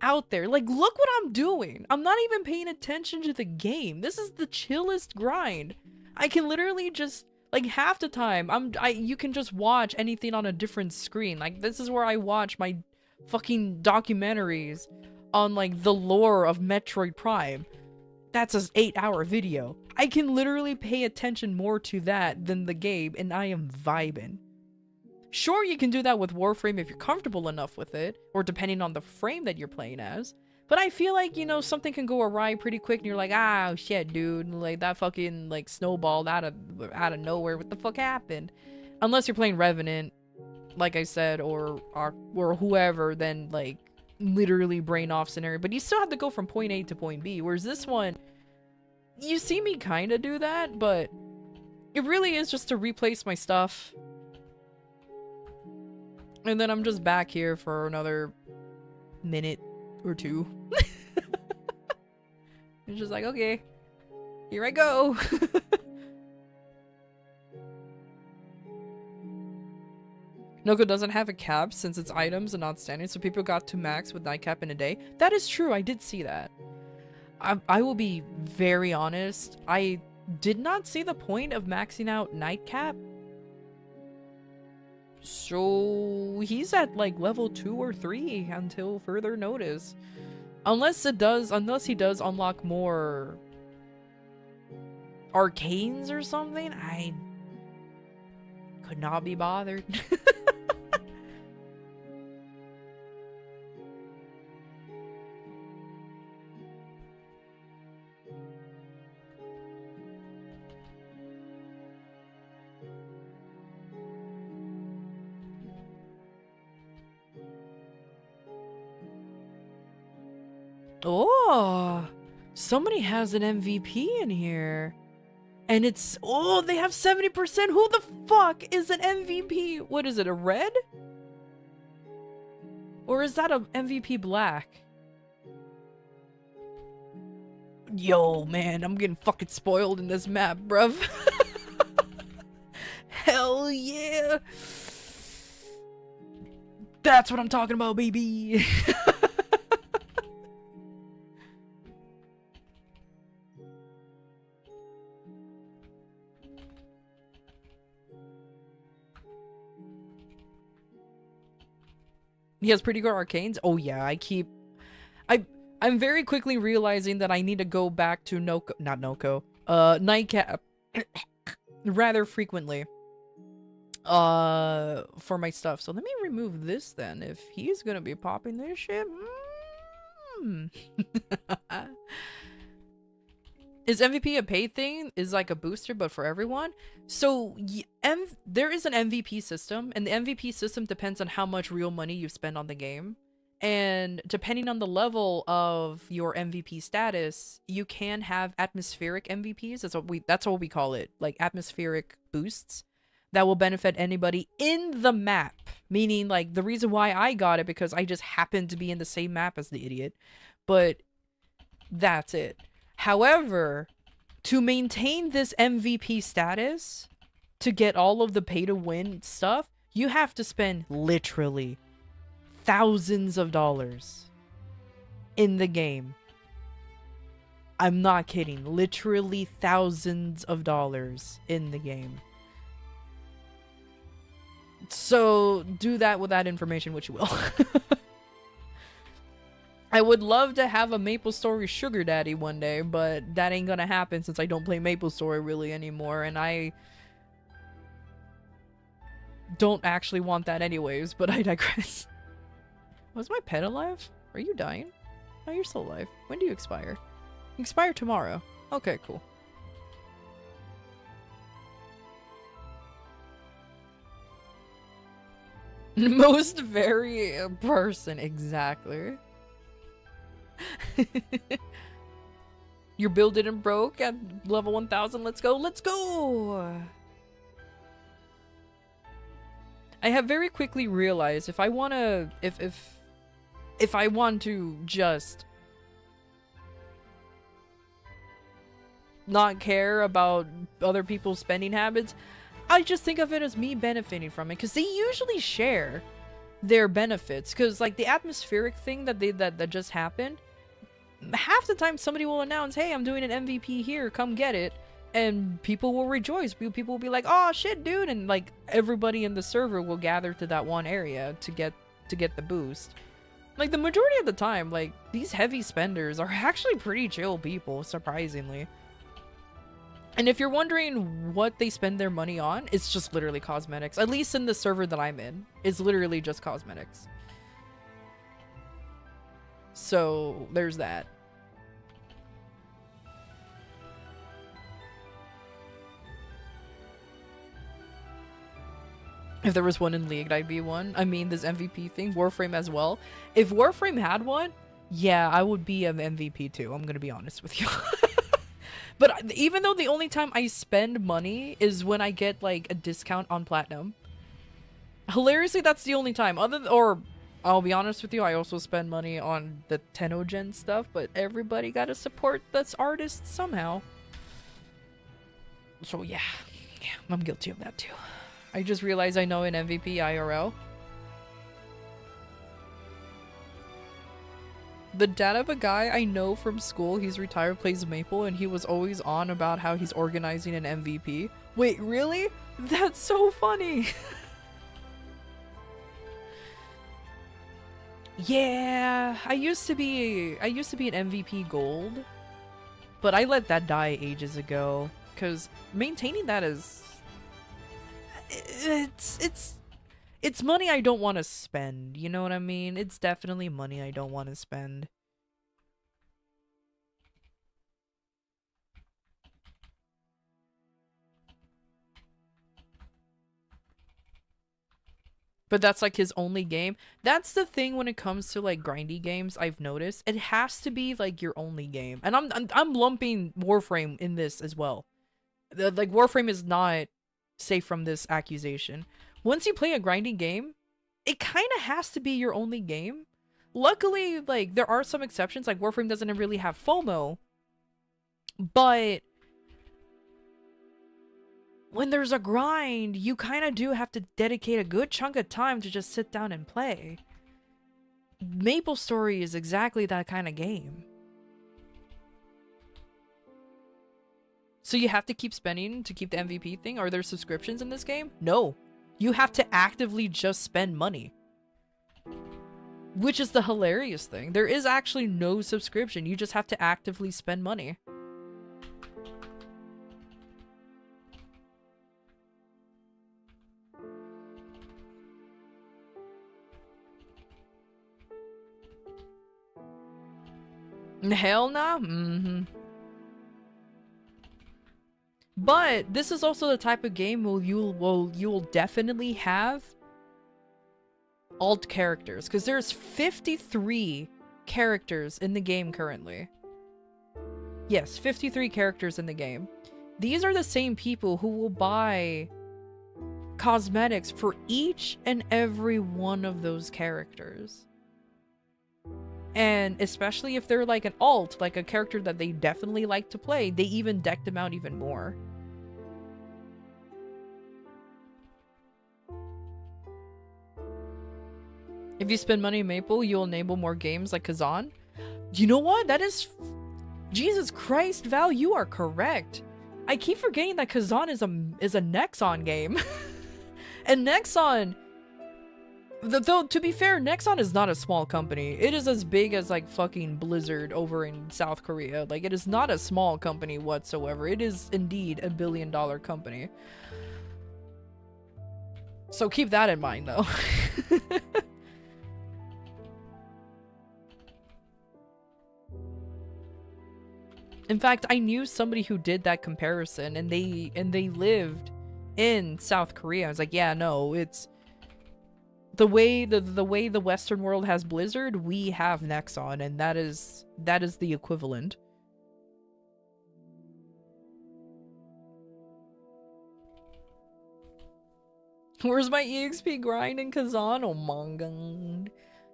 out there. Like, look what I'm doing. I'm not even paying attention to the game. This is the chillest grind. I can literally just, like, half the time, you can just watch anything on a different screen. Like, this is where I watch my fucking documentaries on, like, the lore of Metroid Prime. That's an 8-hour video. I can literally pay attention more to that than the game, and I am vibing. Sure, you can do that with Warframe if you're comfortable enough with it, or depending on the frame that you're playing as. But I feel like, you know, something can go awry pretty quick and you're like, ah, shit, dude. Like, that fucking, like, snowballed out of nowhere. What the fuck happened? Unless you're playing Revenant, like I said, or whoever, then, like, literally brain off scenario. But you still have to go from point A to point B. Whereas this one, you see me kind of do that, but it really is just to replace my stuff. And then I'm just back here for another minute or two. It's just like, okay, here I go. Noko doesn't have a cap since its items are not standard, so people got to max with nightcap in a day. That is true, I did see that. I will be very honest, I did not see the point of maxing out nightcap. So he's at like level 2 or 3 until further notice. Unless he does unlock more arcanes or something, I could not be bothered. Oh, somebody has an MVP in here. And it's, oh, they have 70%. Who the fuck is an MVP? What is it, a red? Or is that a MVP black? Yo, man, I'm getting fucking spoiled in this map, bruv. Hell yeah. That's what I'm talking about, baby. He has pretty good arcanes. Oh yeah, I'm very quickly realizing that I need to go back to Nightcap rather frequently for my stuff. So let me remove this then. If he's gonna be popping this shit. Is MVP a paid thing? Is like a booster but for everyone? So there is an MVP system, and the MVP system depends on how much real money you spend on the game. And depending on the level of your MVP status, you can have atmospheric MVPs. That's what we call it, like atmospheric boosts that will benefit anybody in the map. Meaning, like, the reason why I got it because I just happened to be in the same map as the idiot. But that's it. However, to maintain this MVP status, to get all of the pay-to-win stuff, you have to spend literally thousands of dollars in the game. I'm not kidding. Literally thousands of dollars in the game. So do that with that information, which you will. I would love to have a MapleStory sugar daddy one day, but that ain't gonna happen since I don't play MapleStory really anymore, and I don't actually want that anyways, but I digress. Was my pet alive? Are you dying? No, you're still alive. When do you expire? You expire tomorrow. Okay, cool. Most very person, exactly. Your build didn't broke at level 1000. Let's go. Let's go. I have very quickly realized if I want to if I want to just not care about other people's spending habits, I just think of it as me benefiting from it, because they usually share their benefits. Because like the atmospheric thing that just happened, half the time somebody will announce, hey, I'm doing an MVP here, come get it, and people will rejoice. People will be like, oh shit, dude, and like everybody in the server will gather to that one area to get the boost. Like the majority of the time, like these heavy spenders are actually pretty chill people, surprisingly. And if you're wondering what they spend their money on, it's just literally cosmetics. At least in the server that I'm in, it's literally just cosmetics. So there's that. If there was one in League, I'd be one. I mean, this MVP thing, Warframe as well. If Warframe had one, yeah, I would be an MVP too. I'm gonna be honest with you. But even though the only time I spend money is when I get like a discount on Platinum. Hilariously, that's the only time. Or I'll be honest with you, I also spend money on the Tenogen stuff, but everybody gotta support this artist somehow. So yeah, I'm guilty of that too. I just realized I know an MVP IRL. The dad of a guy I know from school, he's retired, plays Maple, and he was always on about how he's organizing an MVP. Wait, really? That's so funny. Yeah, I used to be an MVP gold, but I let that die ages ago because maintaining that is it's money I don't want to spend, you know what I mean? It's definitely money I don't want to spend. but that's like his only game. That's the thing when it comes to like grindy games. I've noticed it has to be like your only game, and I'm lumping Warframe in this as well. Like Warframe is not safe from this accusation. Once you play a grinding game, it kind of has to be your only game. Luckily, like there are some exceptions. Like Warframe doesn't really have FOMO, but when there's a grind, you kind of do have to dedicate a good chunk of time to just sit down and play. MapleStory is exactly that kind of game. So you have to keep spending to keep the MVP thing? Are there subscriptions in this game? No. You have to actively just spend money. Which is the hilarious thing. There is actually no subscription. You just have to actively spend money. Hell nah. But this is also the type of game where you'll definitely have alt characters, because there's 53 characters in the game currently. Yes, 53 characters in the game. These are the same people who will buy cosmetics for each and every one of those characters. And especially if they're like an alt, like a character that they definitely like to play, they even deck them out even more. If you spend money in Maple, you'll enable more games like Kazan. You know what? That is... Jesus Christ, Val, you are correct. I keep forgetting that Kazan is a Nexon game. And Nexon... Though, to be fair, Nexon is not a small company. It is as big as, like, fucking Blizzard over in South Korea. Like, it is not a small company whatsoever. It is, indeed, a billion-dollar company. So keep that in mind, though. In fact, I knew somebody who did that comparison, and they lived in South Korea. I was like, yeah, no, it's... The way the Western world has Blizzard, we have Nexon, and that is the equivalent. Where's my EXP grind in Kazan? Oh my god.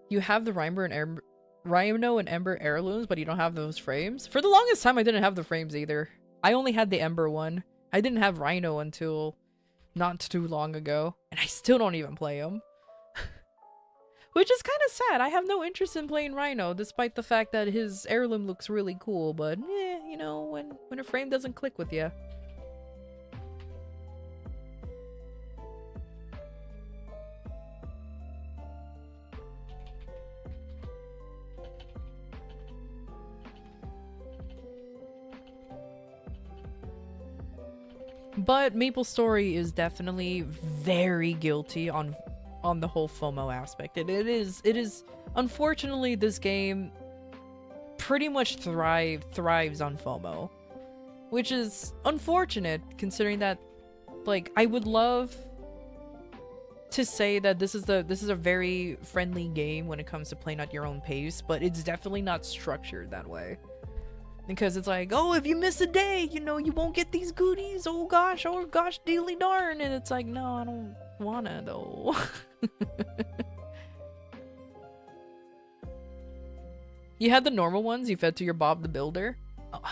You have the Rhino and Ember heirlooms, but you don't have those frames? For the longest time, I didn't have the frames either. I only had the Ember one. I didn't have Rhino until not too long ago, and I still don't even play him. Which is kind of sad. I have no interest in playing Rhino, despite the fact that his heirloom looks really cool, but you know, when a frame doesn't click with you. But MapleStory is definitely very guilty on the whole FOMO aspect. It is unfortunately, this game pretty much thrives on FOMO, which is unfortunate considering that, like, I would love to say that this is a very friendly game when it comes to playing at your own pace, but it's definitely not structured that way. Because it's like, oh, if you miss a day, you know, you won't get these goodies. Oh gosh, dealy darn. And it's like, no, I don't wanna though. You had the normal ones you fed to your Bob the Builder?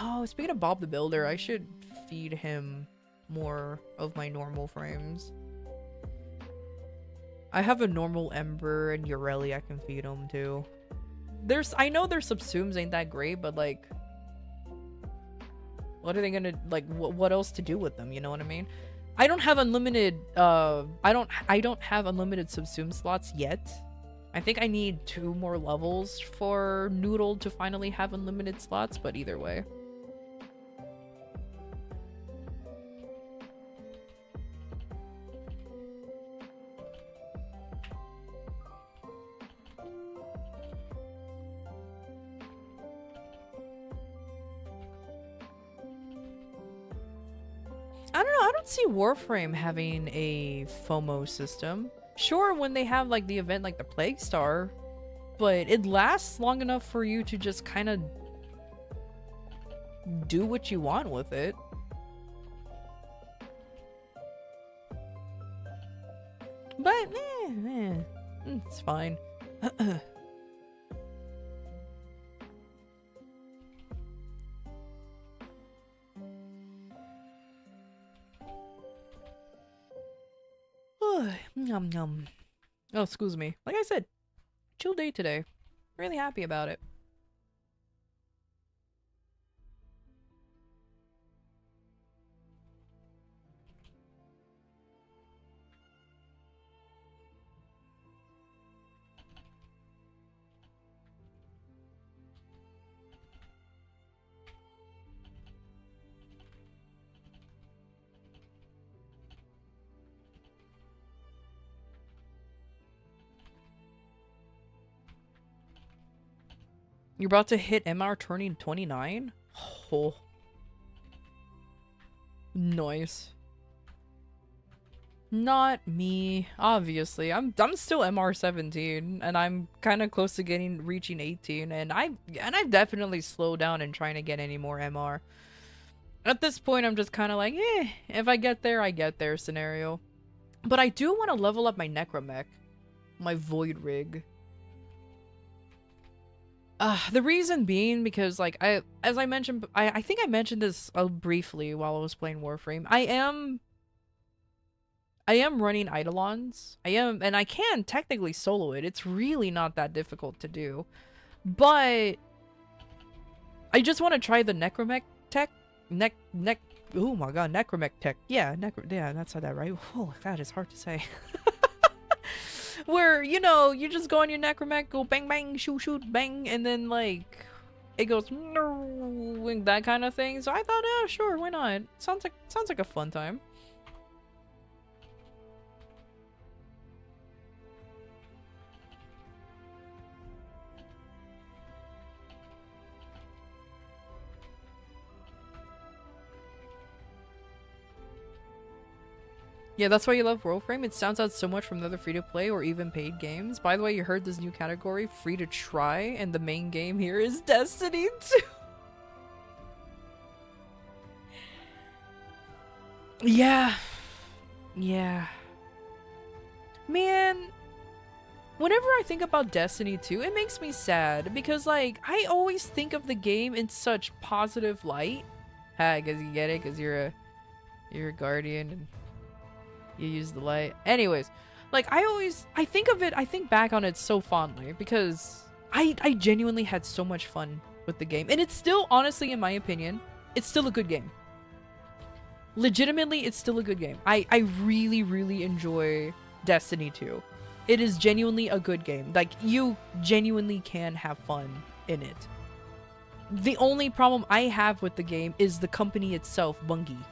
Oh, speaking of Bob the Builder, I should feed him more of my normal frames. I have a normal Ember and Ureli I can feed him too. I know their subsumes ain't that great, but like, what are they gonna, like, what else to do with them, you know what I mean? I don't have unlimited, I don't have unlimited subsume slots yet. I think I need 2 more levels for Noodle to finally have unlimited slots, but either way. I don't know, I don't see Warframe having a FOMO system. Sure, when they have like the event like the Plague Star, but it lasts long enough for you to just kind of do what you want with it. But it's fine. Yum yum. Oh, excuse me. Like I said, chill day today. Really happy about it. You're about to hit MR turning 29? Oh. Nice. Not me, obviously. I'm still MR 17, and I'm kind of close to reaching 18, and I've definitely slowed down in trying to get any more MR. At this point, I'm just kind of like, if I get there, I get there scenario. But I do want to level up my Necromech, my Void Rig. The reason being because, like, as I mentioned, I think I mentioned this briefly while I was playing Warframe. I am running Eidolons. And I can technically solo it. It's really not that difficult to do. But I just want to try the Necromech tech. Oh my god, Necromech tech. Yeah, that's how that right. Oh, that is hard to say. Where, you know, you just go on your Necromech, go bang bang, shoot shoot, bang, and then like it goes and that kind of thing. So I thought, oh sure, why not? Sounds like a fun time. Yeah, that's why you love Warframe. It stands out so much from the other free-to-play or even paid games. By the way, you heard this new category, free-to-try, and the main game here is Destiny 2. Yeah. Man, whenever I think about Destiny 2, it makes me sad because, like, I always think of the game in such positive light. Because you get it, because you're a guardian and you use the light. Anyways, like, I think back on it so fondly because I genuinely had so much fun with the game. And it's still, honestly, in my opinion, it's still a good game. Legitimately, it's still a good game. I really, really enjoy Destiny 2. It is genuinely a good game. Like, you genuinely can have fun in it. The only problem I have with the game is the company itself, Bungie.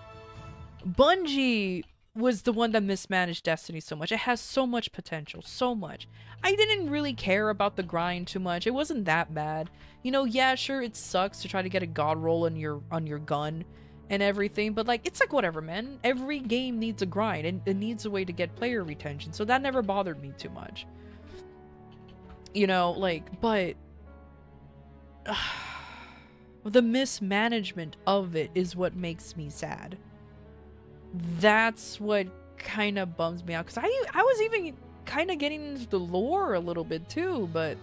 Bungie was the one that mismanaged Destiny so much. It has so much potential, so much. I didn't really care about the grind too much. It wasn't that bad. You know, yeah, sure, it sucks to try to get a god roll on your gun and everything, but like, it's like, whatever, man. Every game needs a grind, and it needs a way to get player retention, so that never bothered me too much. You know, like, but the mismanagement of it is what makes me sad. That's what kind of bums me out, because I was even kind of getting into the lore a little bit too, but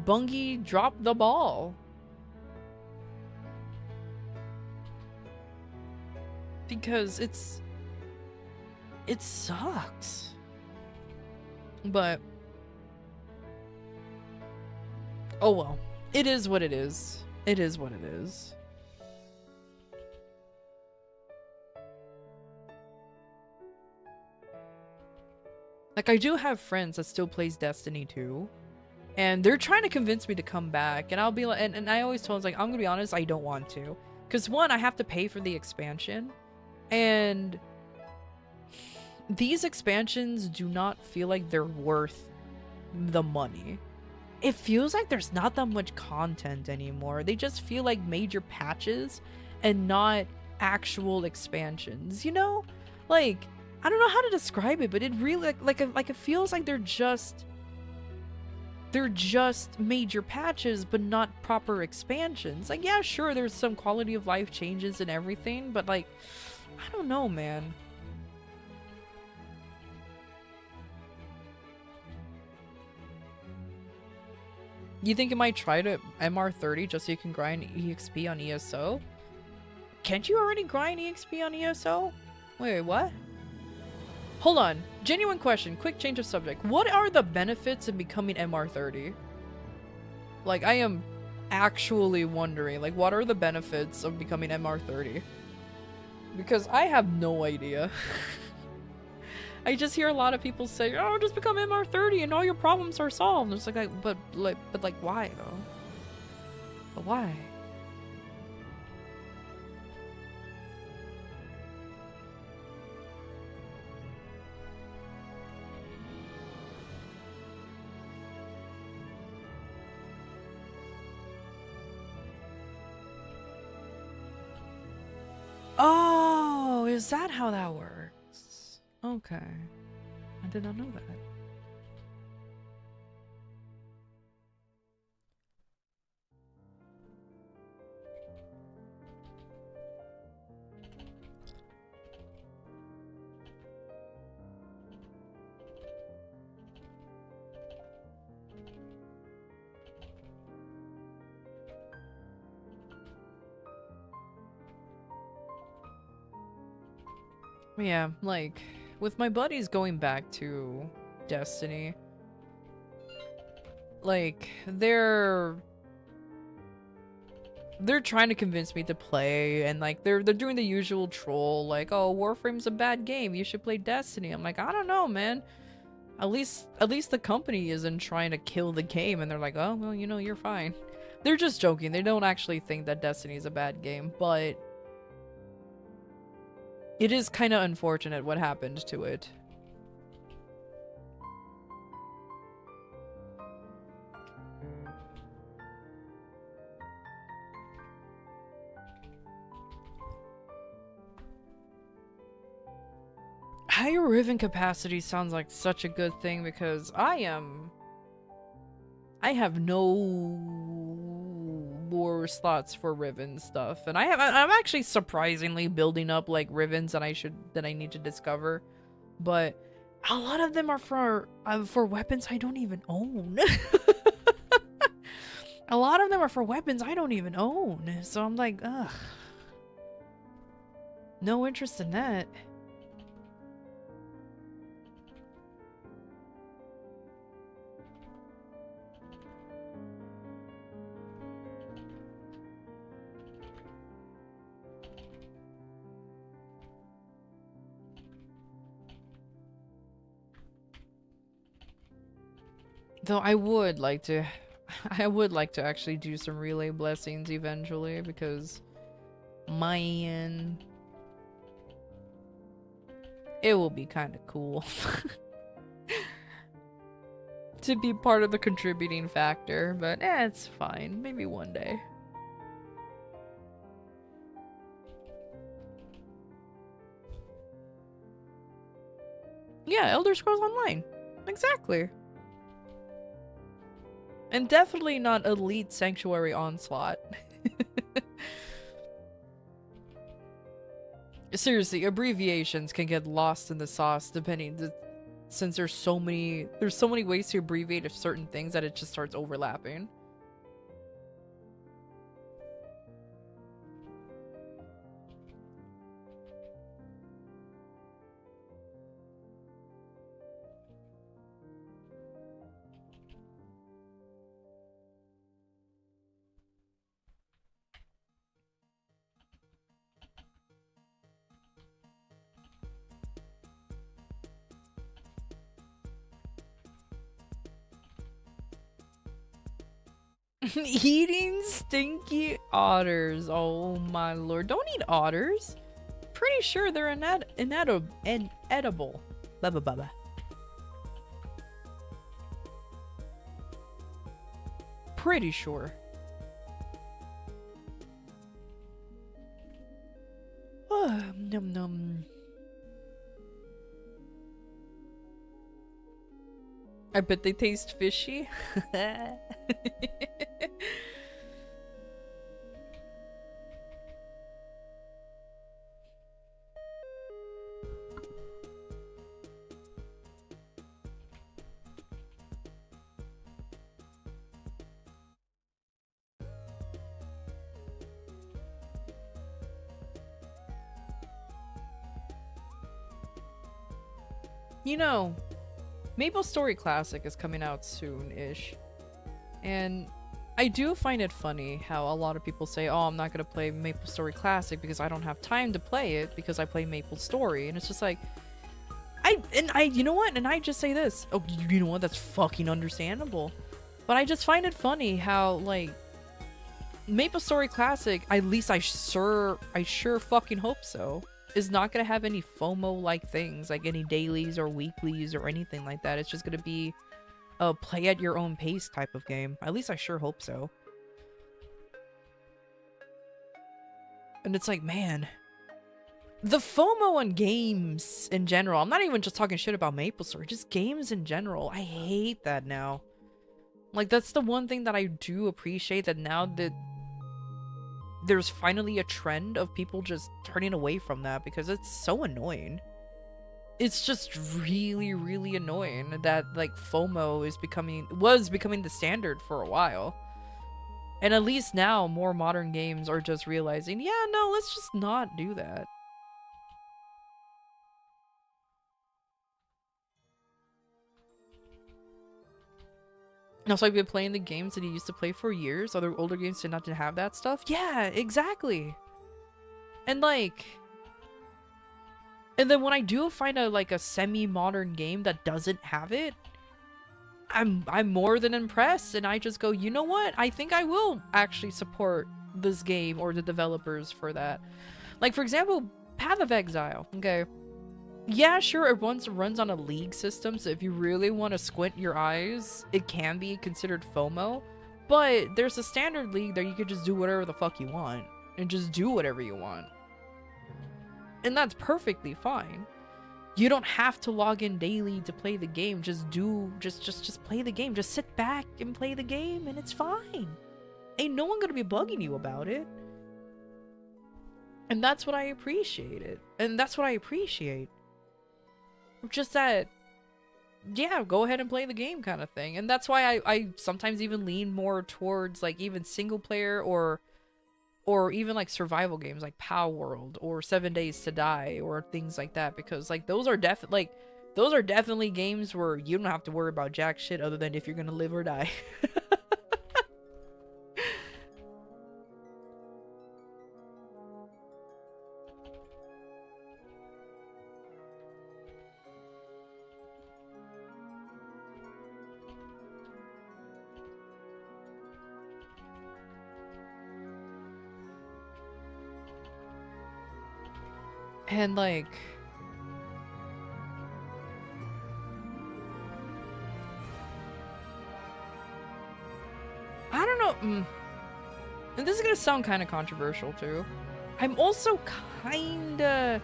Bungie dropped the ball. Because it sucks. But oh well. It is what it is. It is what it is. Like, I do have friends that still plays Destiny 2, and they're trying to convince me to come back, and I'll be like, and I always tell them, like, I'm gonna be honest, I don't want to, because one, I have to pay for the expansion, and these expansions do not feel like they're worth the money. It feels like there's not that much content anymore. They just feel like major patches and not actual expansions, you know? Like, I don't know how to describe it, but it really like it feels like they're just major patches, but not proper expansions. Like, yeah, sure, there's some quality of life changes and everything, but like, I don't know, man. You think it might try to MR30 just so you can grind EXP on ESO? Can't you already grind EXP on ESO? Wait, what? Hold on. Genuine question. Quick change of subject. What are the benefits of becoming MR30? Like, I am actually wondering, like, what are the benefits of becoming MR30? Because I have no idea. I just hear a lot of people say, "Oh, just become MR30 and all your problems are solved." And it's but why though? But why? Oh, is that how that works? Okay. I did not know that. Yeah, like, with my buddies going back to Destiny, like, they're trying to convince me to play, and like they're doing the usual troll, like, "Oh, Warframe's a bad game, you should play Destiny." I'm like, I don't know, man. At least the company isn't trying to kill the game, and they're like, "Oh, well, you know, you're fine." They're just joking. They don't actually think that Destiny is a bad game, but it is kind of unfortunate what happened to it. Higher Riven capacity sounds like such a good thing because I have no more slots for Riven stuff, and I'm actually surprisingly building up like Rivens that I need to discover, but a lot of them are for weapons I don't even own. A lot of them are for weapons I don't even own, so I'm like, ugh, no interest in that. Though I would like to actually do some relay blessings eventually, because man, it will be kind of cool to be part of the contributing factor, but it's fine. Maybe one day. Yeah, Elder Scrolls Online. Exactly. And definitely not Elite Sanctuary Onslaught. Seriously, abbreviations can get lost in the sauce since there's so many ways to abbreviate certain things that it just starts overlapping. Eating stinky otters. Oh my lord. Don't eat otters. Pretty sure they're inedible. Blah blah blah blah. Pretty sure. Num num. I bet they taste fishy. You know, MapleStory Classic is coming out soon-ish, and I do find it funny how a lot of people say, oh, I'm not gonna play MapleStory Classic because I don't have time to play it because I play MapleStory, and it's just like, you know what, and I just say this, oh, you know what, that's fucking understandable, but I just find it funny how, like, MapleStory Classic, at least I sure fucking hope so, is not gonna have any FOMO-like things, like any dailies or weeklies or anything like that. It's just gonna be a play at your own pace type of game. At least I sure hope so. And it's like, man, the FOMO on games in general, I'm not even just talking shit about MapleStory, just games in general, I hate that now. Like, that's the one thing that I do appreciate, that now that there's finally a trend of people just turning away from that, because it's so annoying. It's just really, really annoying that, like, FOMO was becoming the standard for a while. And at least now, more modern games are just realizing, yeah, no, let's just not do that. Also, I've been playing the games that he used to play for years. Other older games did not have that stuff. Yeah, exactly. And like, and then when I do find a semi-modern game that doesn't have it, I'm more than impressed, and I just go, you know what? I think I will actually support this game or the developers for that. Like, for example, Path of Exile. Okay. Yeah, sure, it runs on a league system, so if you really want to squint your eyes, it can be considered FOMO. But there's a standard league that you could just do whatever the fuck you want, and just do whatever you want. And that's perfectly fine. You don't have to log in daily to play the game. Just play the game. Just sit back and play the game, and it's fine. Ain't no one gonna be bugging you about it. And that's what I appreciate. Just that, yeah, go ahead and play the game kind of thing. And that's why I sometimes even lean more towards, like, even single player or even like survival games like Power World or 7 Days to Die or things like that, because like those are definitely games where you don't have to worry about jack shit other than if you're gonna live or die. And like, I don't know, and this is gonna sound kind of controversial too. I'm also kinda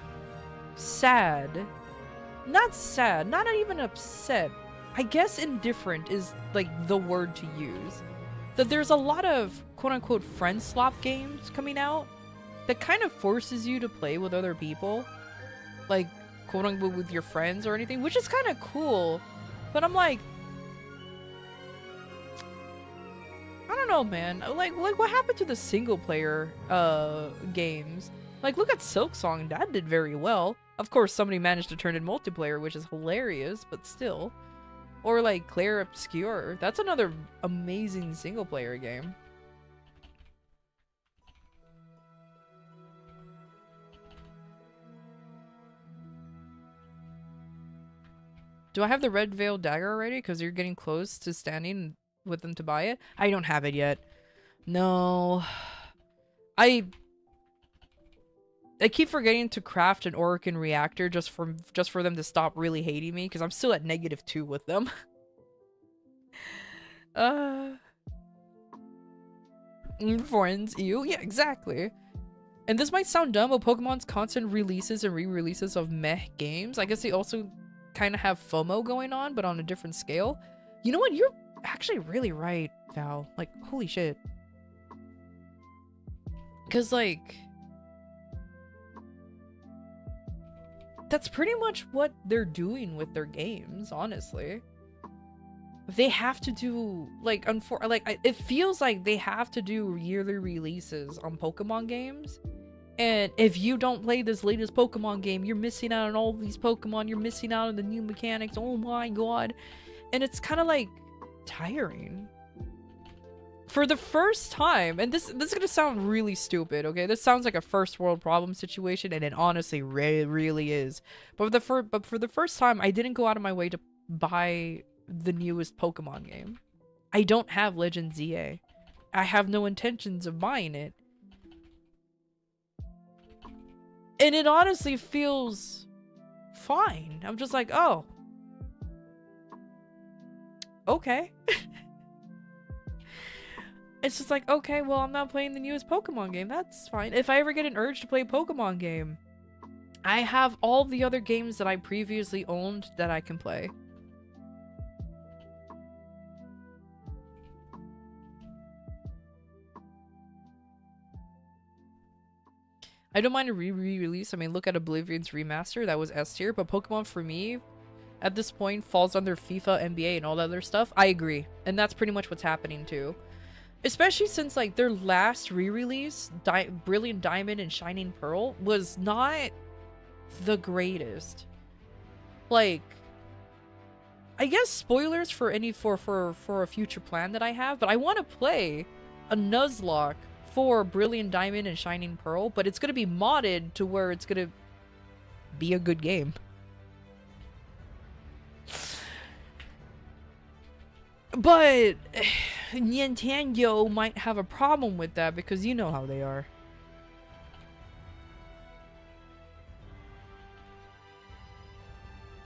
sad. Not even upset. I guess indifferent is like the word to use. That there's a lot of quote-unquote friend swap games coming out that kind of forces you to play with other people, like quote-unquote with your friends or anything, which is kind of cool. But I'm like, I don't know, man. Like what happened to the single player games? Like, look at Silksong, that did very well. Of course, somebody managed to turn in multiplayer, which is hilarious, but still. Or like Claire Obscure, that's another amazing single player game. Do I have the Red Veil Dagger already? Because you're getting close to standing with them to buy it? I don't have it yet. No. I keep forgetting to craft an Orokin reactor just for them to stop really hating me, because I'm still at -2 with them. Friends, you? Yeah, exactly. And this might sound dumb, but Pokemon's constant releases and re-releases of meh games, I guess they also kind of have FOMO going on, but on a different scale. You know what? You're actually really right, Val. Like, holy shit. Because, like, that's pretty much what they're doing with their games, honestly. They have to do, like, it feels like they have to do yearly releases on Pokemon games. And if you don't play this latest Pokemon game, you're missing out on all these Pokemon. You're missing out on the new mechanics. Oh my god. And it's kind of, like, tiring. For the first time, and this is gonna sound really stupid, okay? This sounds like a first world problem situation, and it honestly really is. But for the first time, I didn't go out of my way to buy the newest Pokemon game. I don't have Legend ZA. I have no intentions of buying it. And it honestly feels fine. I'm just like, oh. Okay. It's just like, okay, well, I'm not playing the newest Pokemon game. That's fine. If I ever get an urge to play a Pokemon game, I have all the other games that I previously owned that I can play. I don't mind a re-release. I mean, look at Oblivion's remaster. That was S tier. But Pokemon, for me, at this point, falls under FIFA, NBA, and all that other stuff. I agree. And that's pretty much what's happening, too. Especially since, like, their last re-release, Brilliant Diamond and Shining Pearl, was not the greatest. Like, I guess spoilers for any for a future plan that I have, but I want to play a Nuzlocke for Brilliant Diamond and Shining Pearl, but it's going to be modded to where it's going to be a good game. But Nintendo might have a problem with that because you know how they are.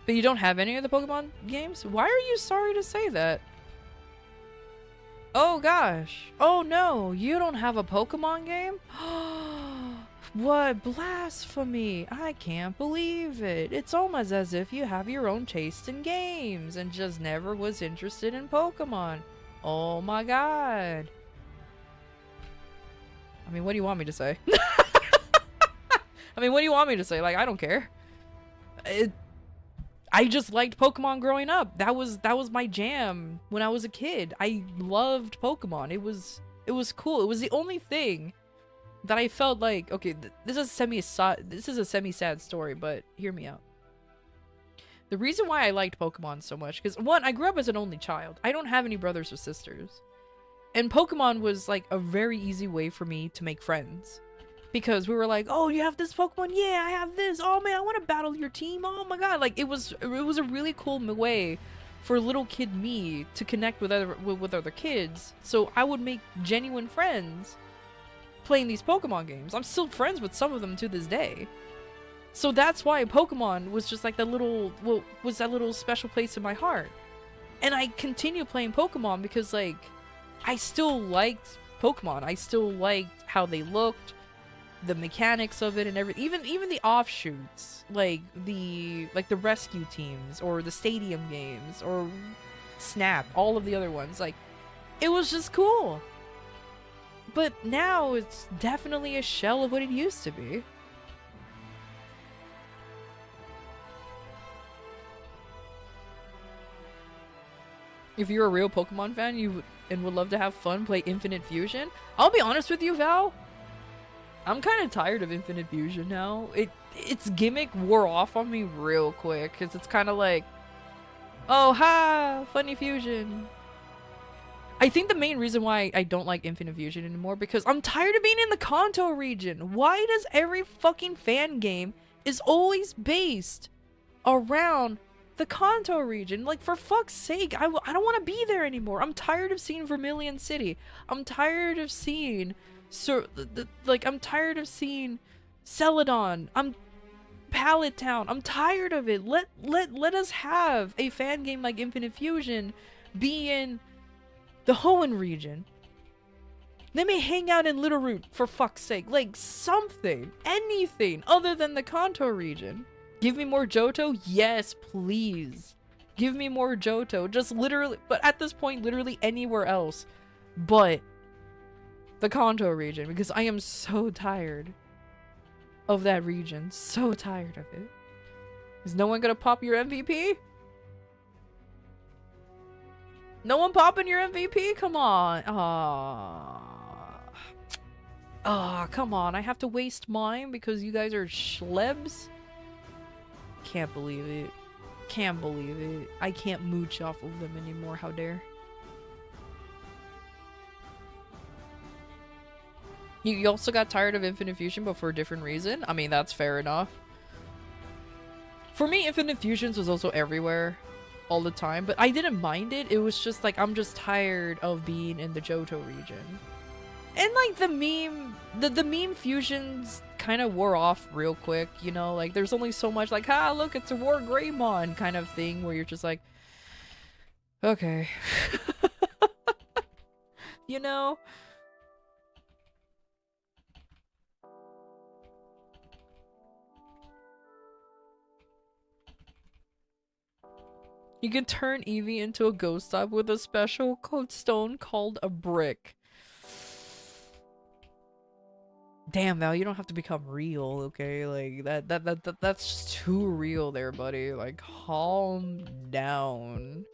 But you don't have any of the Pokemon games? Why are you sorry to say that? Oh gosh. Oh no, you don't have a Pokemon game? What blasphemy. I can't believe it. It's almost as if you have your own taste in games and just never was interested in Pokemon. Oh my god. I mean, what do you want me to say? I mean, what do you want me to say? Like, I don't care. I just liked Pokemon growing up. That was my jam when I was a kid. I loved Pokemon. It was cool. It was the only thing that I felt like, okay, this is a semi-sad story, but hear me out. The reason why I liked Pokemon so much, because one, I grew up as an only child. I don't have any brothers or sisters. And Pokemon was like a very easy way for me to make friends. Because we were like, oh, you have this Pokemon? Yeah, I have this. Oh man, I want to battle your team. Oh my god. Like, it was a really cool way for little kid me to connect with other kids. So I would make genuine friends playing these Pokemon games. I'm still friends with some of them to this day. So that's why Pokemon was just like that little special place in my heart. And I continue playing Pokemon because, like, I still liked Pokemon. I still liked how they looked, the mechanics of it, and everything. Even the offshoots, like the rescue teams or the stadium games or Snap, all of the other ones. Like, it was just cool. But now it's definitely a shell of what it used to be. If you're a real Pokemon fan, and would love to have fun, play Infinite Fusion. I'll be honest with you, Val. I'm kind of tired of Infinite Fusion now. Its gimmick wore off on me real quick, because it's kind of like, oh ha, funny fusion. I think the main reason why I don't like Infinite Fusion anymore, because I'm tired of being in the Kanto region. Why does every fucking fan game is always based around the Kanto region? Like, for fuck's sake, I don't want to be there anymore. I'm tired of seeing Vermilion City. I'm tired of seeing I'm tired of seeing Celadon. I'm Pallet Town. I'm tired of it. Let us have a fan game like Infinite Fusion be in the Hoenn region. Let me hang out in Littleroot, for fuck's sake. Like, something, anything other than the Kanto region. Give me more Johto? Yes, please. Give me more Johto. Just literally, but at this point, literally anywhere else but the Kanto region, because I am so tired of that region. So tired of it. Is no one gonna pop your MVP? No one popping your MVP? Come on. Come on. I have to waste mine because you guys are schlebs? Can't believe it. Can't believe it. I can't mooch off of them anymore. How dare. You also got tired of Infinite Fusion, but for a different reason? I mean, that's fair enough. For me, Infinite Fusions was also everywhere all the time, but I didn't mind it. It was just like, I'm just tired of being in the Johto region. And like the meme fusions kind of wore off real quick, you know? Like there's only so much like, ah, look, it's a War Greymon kind of thing where you're just like, okay. You know? You can turn Eevee into a ghost type with a special stone called a brick. Damn, Val, you don't have to become real, okay? Like that's just too real there, buddy. Like, calm down.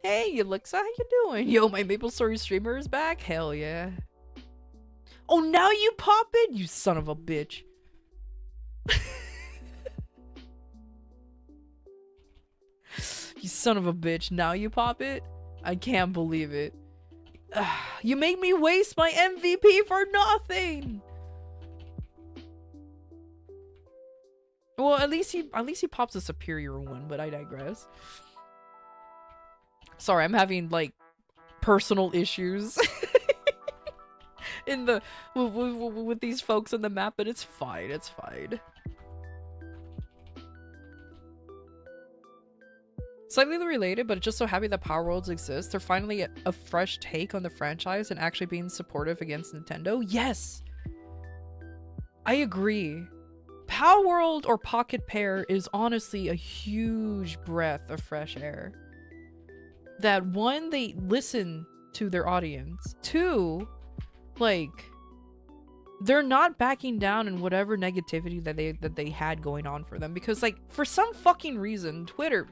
Hey, Alexa, how you doing? Yo, my Maple Story streamer is back? Hell yeah. Oh, now you pop it? You son of a bitch. You son of a bitch. Now you pop it? I can't believe it. You made me waste my MVP for nothing. Well, at least he pops a superior one, but I digress. Sorry, I'm having like personal issues in the with these folks on the map, but it's fine. It's fine. Slightly related, but just so happy that Power Worlds exist. They're finally a fresh take on the franchise and actually being supportive against Nintendo. Yes, I agree. Power World or Pocket Pair is honestly a huge breath of fresh air. That one, they listen to their audience. Two, like, they're not backing down in whatever negativity that they had going on for them, because like for some fucking reason Twitter,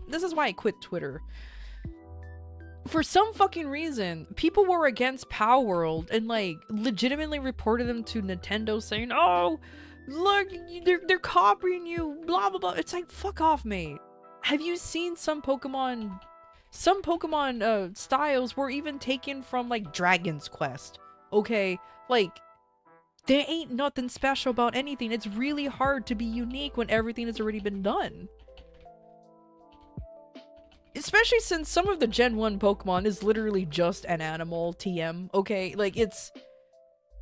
this is why I quit Twitter. For some fucking reason, people were against Power World and like legitimately reported them to Nintendo saying, "Oh, look, they're copying you, blah blah blah." It's like, fuck off, mate. Have you seen some Pokemon styles were even taken from like Dragon's Quest? Okay, like there ain't nothing special about anything. It's really hard to be unique when everything has already been done. Especially since some of the Gen 1 Pokemon is literally just an animal TM, okay? Like, it's...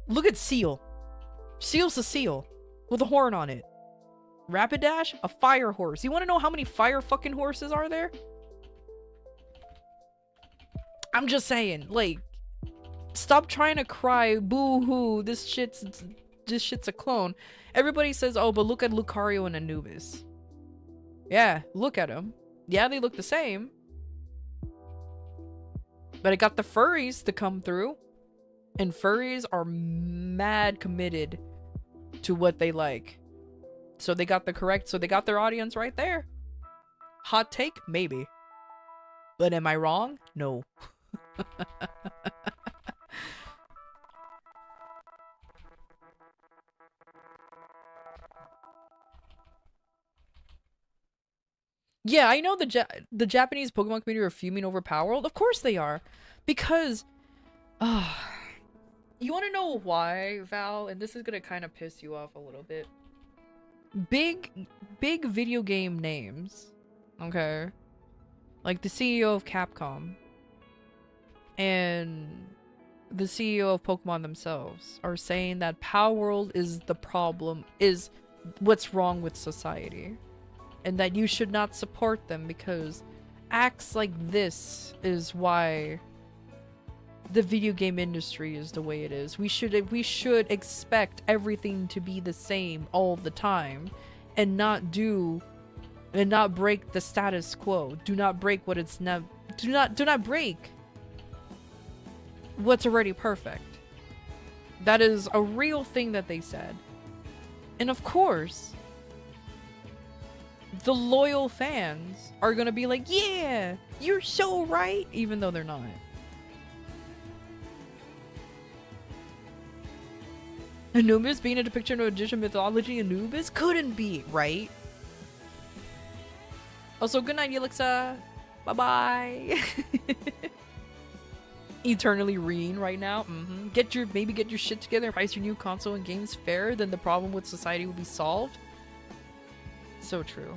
Look at Seal. Seal's a seal with a horn on it. Rapidash, a fire horse. You want to know how many fire fucking horses are there? I'm just saying, like, stop trying to cry, boo-hoo, this shit's a clone. Everybody says, oh, but look at Lucario and Anubis. Yeah, look at them. Yeah, they look the same. But I got the furries to come through. And furries are mad committed to what they like. So they got their audience right there. Hot take? Maybe. But am I wrong? No. Yeah, I know the Japanese Pokemon community are fuming over Power World. Of course they are. Because you want to know why, Val? And this is going to kind of piss you off a little bit. Big video game names, okay? Like the CEO of Capcom and the CEO of Pokemon themselves are saying that Power World is the problem, is what's wrong with society. and that you should not support them because acts like this is why the video game industry is the way it is. We should expect everything to be the same all the time and not break the status quo. Do not break what it's not do not break what's already perfect. That is a real thing that they said. And of course, the loyal fans are gonna be like, yeah, you're so right, even though they're not. Anubis being a depiction of Egyptian mythology, Anubis couldn't be, right? Also, good night, Elixa. Bye-bye. Eternally Reen right now. Maybe get your shit together and price your new console and games fair, then the problem with society will be solved. So true.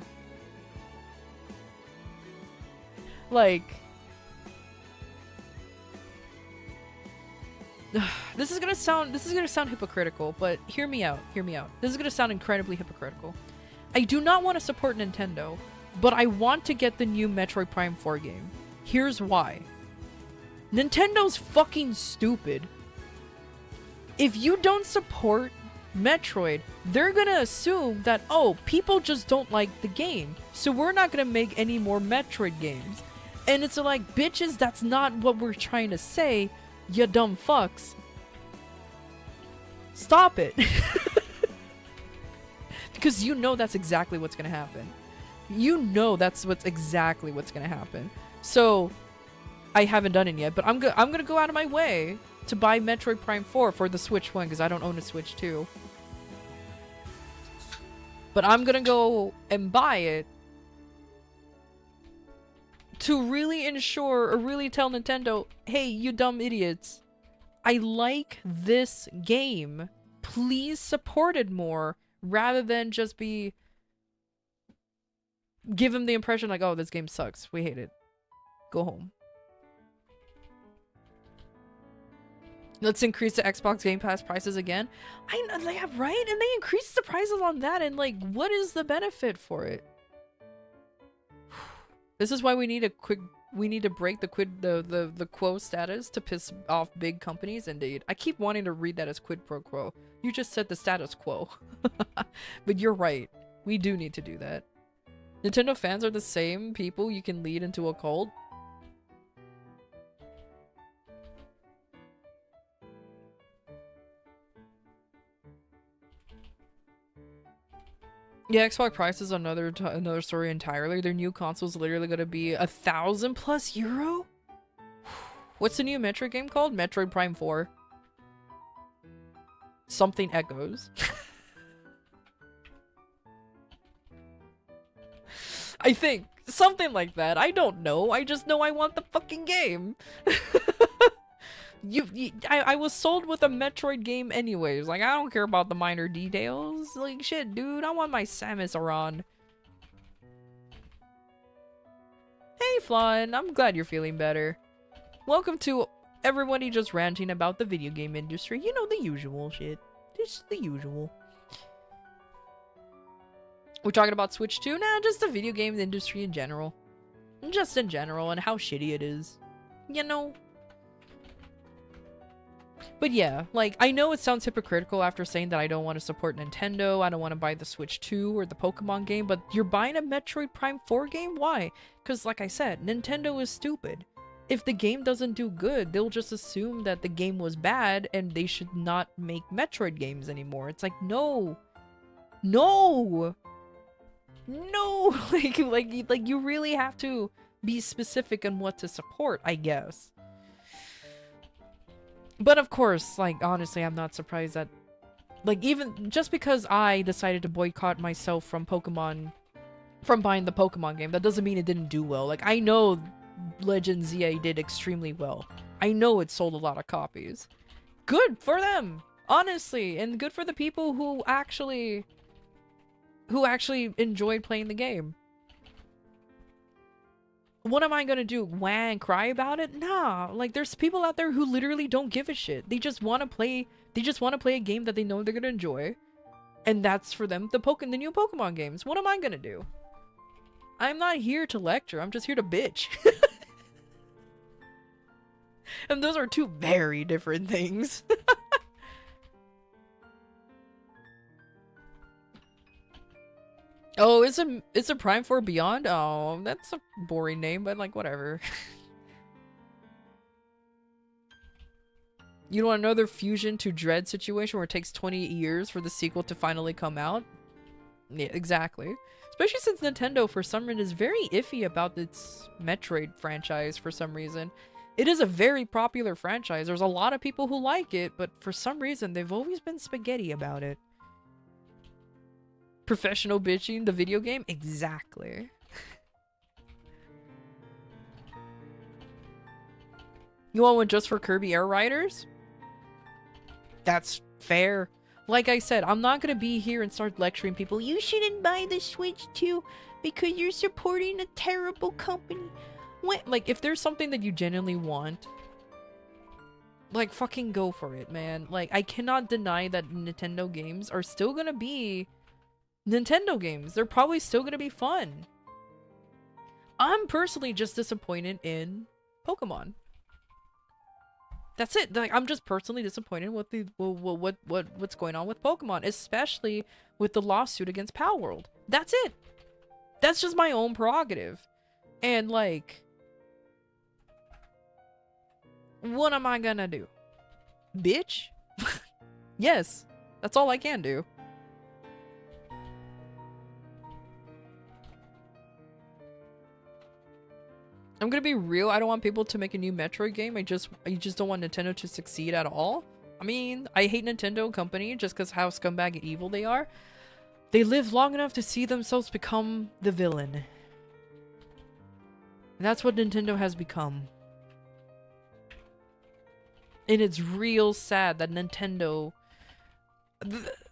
Like, this is gonna sound hypocritical, but hear me out. This is gonna sound incredibly hypocritical. I do not want to support Nintendo, but I want to get the new Metroid Prime 4 game. Here's why. Nintendo's fucking stupid. If you don't support Metroid, they're gonna assume that, oh, people just don't like the game, so we're not gonna make any more Metroid games. And it's like, bitches, that's not what we're trying to say, you dumb fucks. Stop it. Because you know that's exactly what's gonna happen. You know that's exactly what's gonna happen. So, I haven't done it yet, but I'm gonna go out of my way to buy Metroid Prime 4 for the Switch 1, because I don't own a Switch 2. But I'm gonna go and buy it to really ensure or really tell Nintendo, hey, you dumb idiots, I like this game. Please support it more, rather than just give them the impression like, oh, this game sucks, we hate it, go home. Let's increase the Xbox Game Pass prices again. Yeah, right? And they increased the prices on that, and like, what is the benefit for it? This is why we need to break the quo status to piss off big companies. Indeed. I keep wanting to read that as quid pro quo. You just said the status quo. But you're right. We do need to do that. Nintendo fans are the same people you can lead into a cult. Yeah, Xbox price is another story entirely. Their new console is literally going to be €1,000+? What's the new Metroid game called? Metroid Prime 4. Something Echoes. I think. Something like that. I don't know. I just know I want the fucking game. I was sold with a Metroid game anyways. Like, I don't care about the minor details. Like, shit, dude, I want my Samus Aran. Hey, Flan, I'm glad you're feeling better. Welcome to everybody just ranting about the video game industry. You know, the usual shit. Just the usual. We're talking about Switch 2? Nah, just the video game industry in general. Just in general, and how shitty it is. You know? But yeah, like, I know it sounds hypocritical after saying that I don't want to support Nintendo, I don't want to buy the Switch 2 or the Pokemon game, but you're buying a Metroid Prime 4 game? Why? Because, like I said, Nintendo is stupid. If the game doesn't do good, they'll just assume that the game was bad and they should not make Metroid games anymore. It's like, no! No! No! Like, you really have to be specific on what to support, I guess. But of course, like, honestly, I'm not surprised that, like, even just because I decided to boycott myself from buying the Pokemon game, that doesn't mean it didn't do well. Like, I know Legend ZA did extremely well. I know it sold a lot of copies. Good for them, honestly, and good for the people who actually enjoyed playing the game. What am I gonna do? Wah and cry about it? Nah. Like, there's people out there who literally don't give a shit. They just want to play a game that they know they're gonna enjoy. And that's for them the new Pokemon games. What am I gonna do? I'm not here to lecture. I'm just here to bitch. And those are two very different things. Oh, it's a Prime 4 Beyond? Oh, that's a boring name, but like whatever. You want another Fusion to Dread situation where it takes 20 years for the sequel to finally come out? Yeah, exactly. Especially since Nintendo, for some reason, is very iffy about its Metroid franchise for some reason. It is a very popular franchise. There's a lot of people who like it, but for some reason, they've always been spaghetti about it. Professional bitching, the video game? Exactly. You want one just for Kirby Air Riders? That's fair. Like I said, I'm not gonna be here and start lecturing people. You shouldn't buy the Switch 2 because you're supporting a terrible company. What? Like, if there's something that you genuinely want, like, fucking go for it, man. Like, I cannot deny that Nintendo games are still gonna be Nintendo games. They're probably still gonna be fun. I'm personally just disappointed in Pokemon. That's it. Like, I'm just personally disappointed with the what's going on with Pokemon, especially with the lawsuit against Palworld. That's it. That's just my own prerogative. And like, what am I gonna do? Bitch? Yes, that's all I can do. I'm gonna be real, I don't want people to make a new Metroid game. I just don't want Nintendo to succeed at all. I mean, I hate Nintendo company just because how scumbag and evil they are. They live long enough to see themselves become the villain. And that's what Nintendo has become. And it's real sad that Nintendo...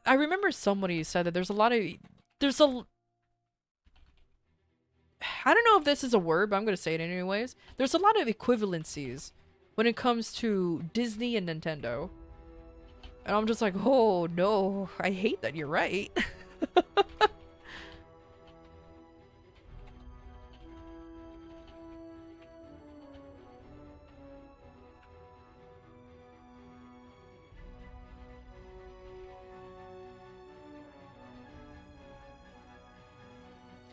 I remember somebody said that there's a lot of... I don't know if this is a word, but I'm going to say it anyways. There's a lot of equivalencies when it comes to Disney and Nintendo. And I'm just like, oh no, I hate that you're right.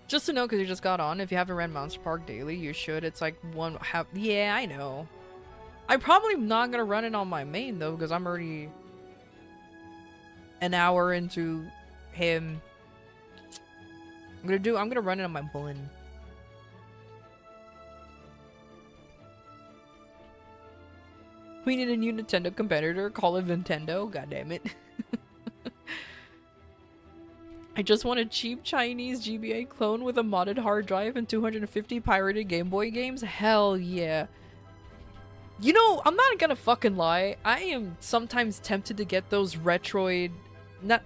Just to know, because you just got on, if you haven't ran Monster Park daily, you should. It's like yeah, I know. I'm probably not gonna run it on my main though, because I'm already an hour into him. I'm gonna run it on my bun. We need a new Nintendo competitor. Call it Nintendo. God damn it. I just want a cheap Chinese GBA clone with a modded hard drive and 250 pirated Game Boy games? Hell yeah. You know, I'm not gonna fucking lie. I am sometimes tempted to get those Retroid... Not...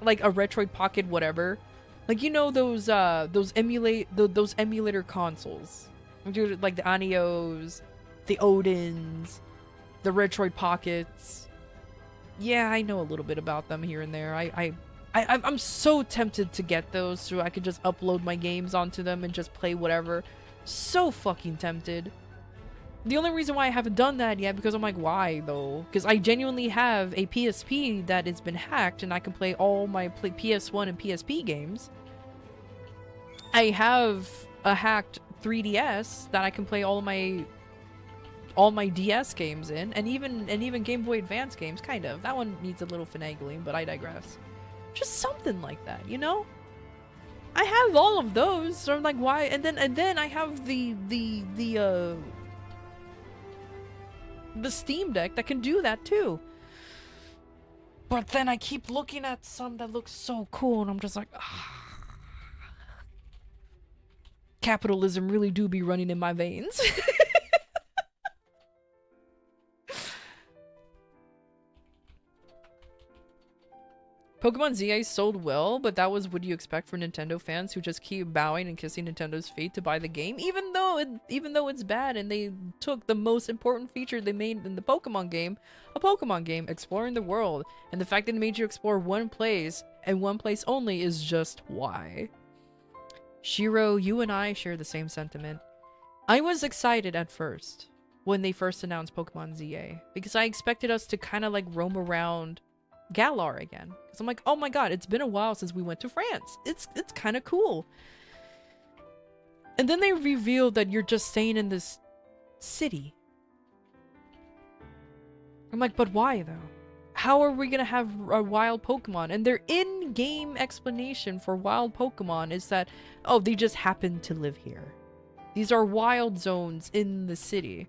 Like a Retroid Pocket whatever. Like, you know those emulator consoles. Like the Anios, the Odins, the Retroid Pockets. Yeah, I know a little bit about them here and there. I'm so tempted to get those so I could just upload my games onto them and just play whatever. So fucking tempted. The only reason why I haven't done that yet, because I'm like, why though? Because I genuinely have a PSP that has been hacked and I can play all my PS1 and PSP games. I have a hacked 3DS that I can play all my DS games in, and even Game Boy Advance games, kind of. That one needs a little finagling, but I digress. Just something like that, you know? I have all of those, so I'm like, why? And then I have the Steam Deck that can do that too. But then I keep looking at some that look so cool, and I'm just like, ah. Capitalism really do be running in my veins. Pokemon ZA sold well, but that was what you expect for Nintendo fans who just keep bowing and kissing Nintendo's fate to buy the game, even though it's bad and they took the most important feature they made in the Pokemon game, a Pokemon game, exploring the world, and the fact that it made you explore one place and one place only is just why. Shiro, you and I share the same sentiment. I was excited at first when they first announced Pokemon ZA because I expected us to kind of like roam around Galar again. Because I'm like, oh my god, it's been a while since we went to France. It's kind of cool. And then they revealed that you're just staying in this city. I'm like, but why though? How are we gonna have a wild Pokemon? And their in-game explanation for wild Pokemon is that, oh, they just happen to live here. These are wild zones in the city.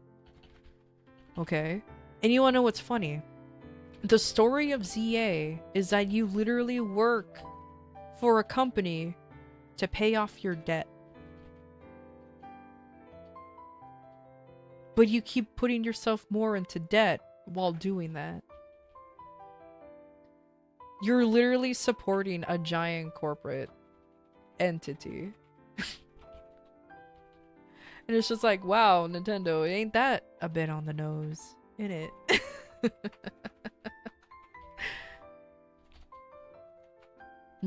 Okay. And you wanna know what's funny? The story of ZA is that you literally work for a company to pay off your debt. But you keep putting yourself more into debt while doing that. You're literally supporting a giant corporate entity. And it's just like, wow, Nintendo, ain't that a bit on the nose, innit?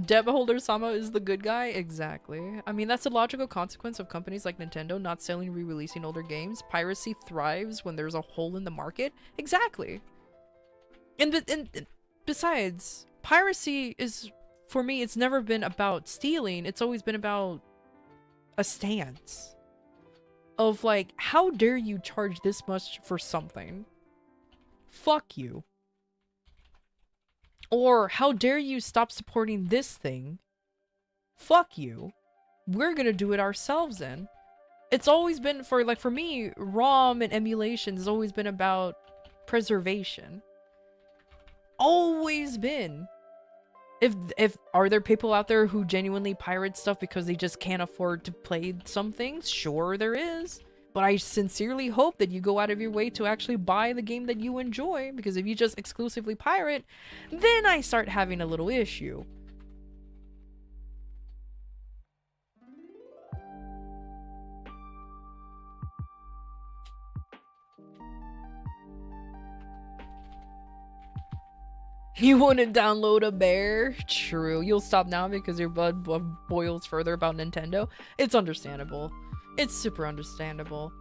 Debt holder Sama is the good guy? Exactly. I mean, that's a logical consequence of companies like Nintendo not selling re-releasing older games. Piracy thrives when there's a hole in the market. Exactly. And besides, piracy is, for me, it's never been about stealing. It's always been about a stance. Of like, how dare you charge this much for something? Fuck you. Or, how dare you stop supporting this thing? Fuck you. We're gonna do it ourselves then. It's always been, for me, ROM and emulation has always been about preservation. Always been. If are there people out there who genuinely pirate stuff because they just can't afford to play some things? Sure there is. But I sincerely hope that you go out of your way to actually buy the game that you enjoy, because if you just exclusively pirate, then I start having a little issue. You wouldn't download a bear? True. You'll stop now because your blood boils further about Nintendo. It's understandable. It's super understandable.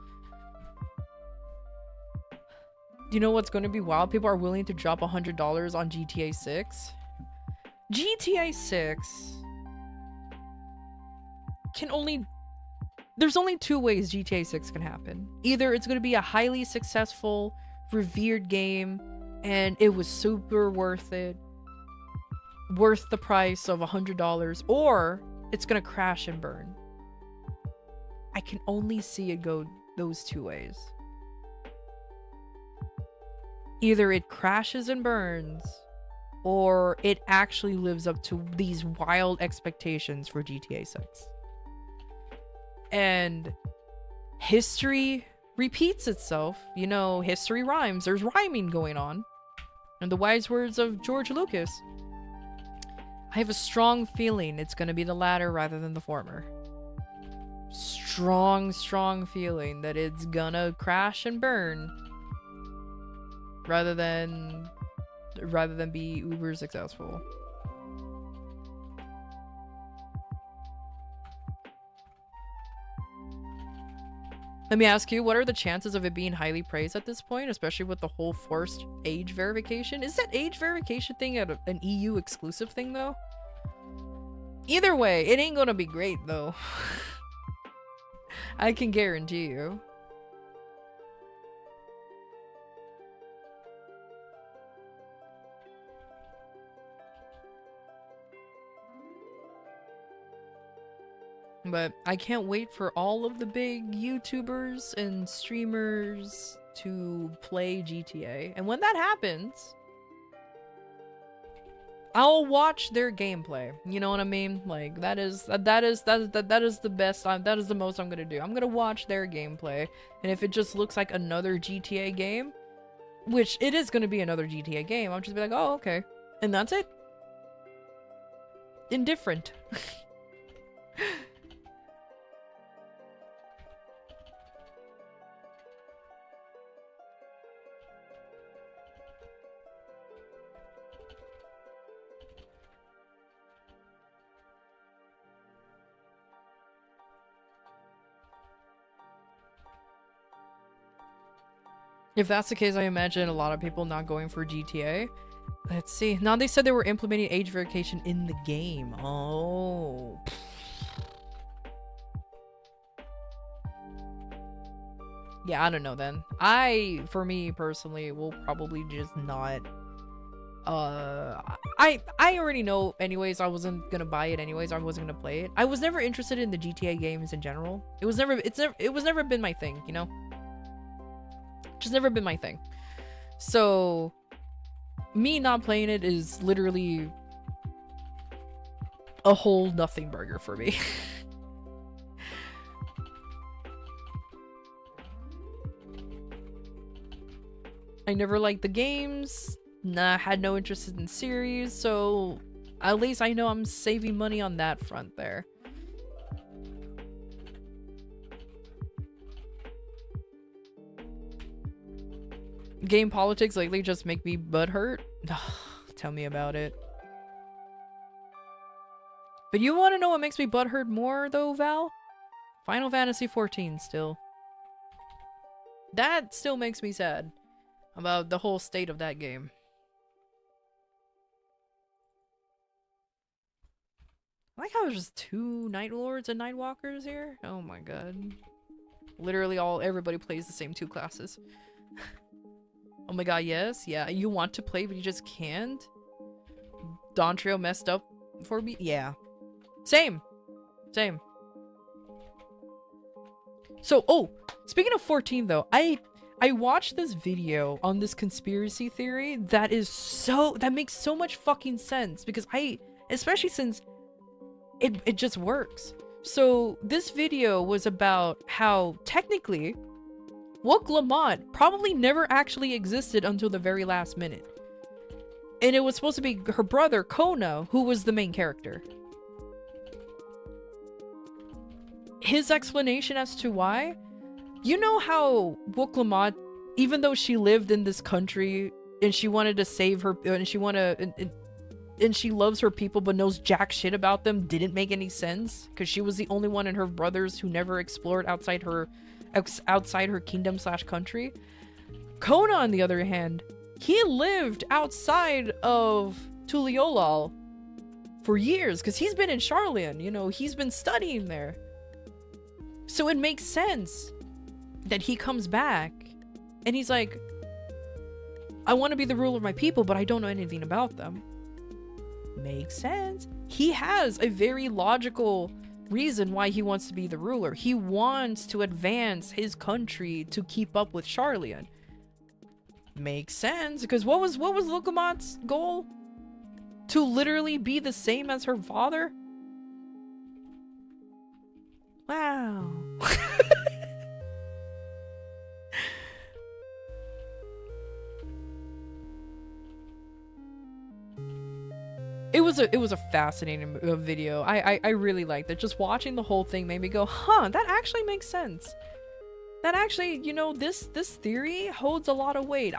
You know what's going to be wild? People are willing to drop $100 on GTA 6. GTA 6 can only... There's only two ways GTA 6 can happen. Either it's going to be a highly successful, revered game, and it was super worth it. Worth the price of $100. Or it's going to crash and burn. I can only see it go those two ways. Either it crashes and burns, or it actually lives up to these wild expectations for GTA 6. And history repeats itself. You know, history rhymes. There's rhyming going on. In the wise words of George Lucas, I have a strong feeling it's going to be the latter rather than the former. Strong feeling that it's gonna crash and burn rather than be uber successful. Let me ask you, what are the chances of it being highly praised at this point, especially with the whole forced age verification? Is that age verification thing an EU exclusive thing though? Either way, it ain't gonna be great though. I can guarantee you. But I can't wait for all of the big YouTubers and streamers to play GTA. And when that happens, I'll watch their gameplay. You know what I mean? Like that is the best. That is the most I'm gonna do. I'm gonna watch their gameplay, and if it just looks like another GTA game, which it is gonna be another GTA game, I'll just be like, oh okay, and that's it. Indifferent. If that's the case, I imagine a lot of people not going for GTA. Let's see. Now they said they were implementing age verification in the game. Oh. Yeah, I don't know then. For me personally, will probably just not. I already know anyways. I wasn't gonna buy it anyways. I wasn't gonna play it. I was never interested in the GTA games in general. It was never been my thing, you know? Just never been my thing. So me not playing it is literally a whole nothing burger for me. I never liked the games. Nah, had no interest in the series, so at least I know I'm saving money on that front there. Game politics lately just make me butthurt. Tell me about it. But you want to know what makes me butthurt more though, Val? Final Fantasy XIV still. That still makes me sad about the whole state of that game. I like how there's just 2 Night Lords and Night Walkers here. Oh my god. Literally everybody plays the same 2 classes. Oh my god, yes. Yeah, you want to play but you just can't. Dawn Trio messed up for me. Yeah. Same. Same. So, oh, speaking of 14 though, I watched this video on this conspiracy theory that makes so much fucking sense because especially since it just works. So this video was about how technically Wook Lamont probably never actually existed until the very last minute. And it was supposed to be her brother, Kona, who was the main character. His explanation as to why? You know how Wook Lamont, even though she lived in this country and she wanted to save her, and she loves her people but knows jack shit about them, didn't make any sense because she was the only one in her brothers who never explored outside her kingdom / country. Kona, on the other hand, he lived outside of Tuliolal for years because he's been in Charlian, you know, he's been studying there. So it makes sense that he comes back and he's like, I want to be the ruler of my people, but I don't know anything about them. Makes sense. He has a very logical reason why he wants to be the ruler. He wants to advance his country to keep up with Charlian. Makes sense, because what was Lucamont's goal? To literally be the same as her father? Wow. It was a fascinating video. I really liked it. Just watching the whole thing made me go, huh, that actually makes sense. That actually, you know, this theory holds a lot of weight.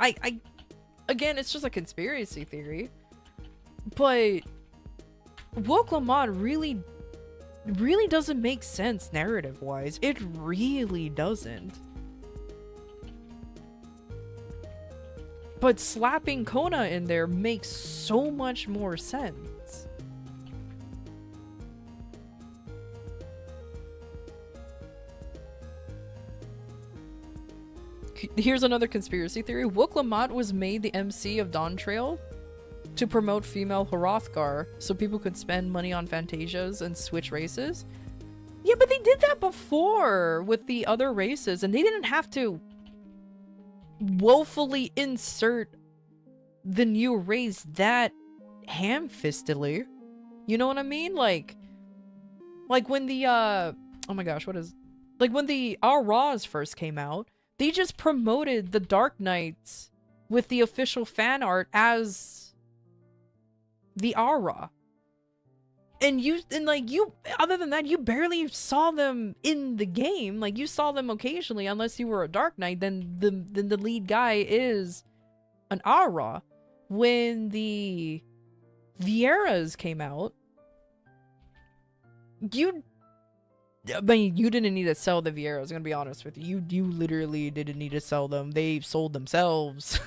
Again, it's just a conspiracy theory. But Woke Lamont really doesn't make sense narrative-wise. It really doesn't. But slapping Kona in there makes so much more sense. Here's another conspiracy theory. Wook Lamont was made the MC of Dawn Trail to promote female Hrothgar so people could spend money on Fantasias and switch races. Yeah, but they did that before with the other races and they didn't have to woefully insert the new race that ham-fistedly. You know what I mean? Like when the oh my gosh, like when the Raws first came out, they just promoted the Dark Knights with the official fan art as the Aura. And other than that, you barely saw them in the game. Like, you saw them occasionally, unless you were a Dark Knight, then the lead guy is an Aura. When the Vieras came out, you I mean, you didn't need to sell the Vieras, gonna be honest with you. You literally didn't need to sell them. They sold themselves.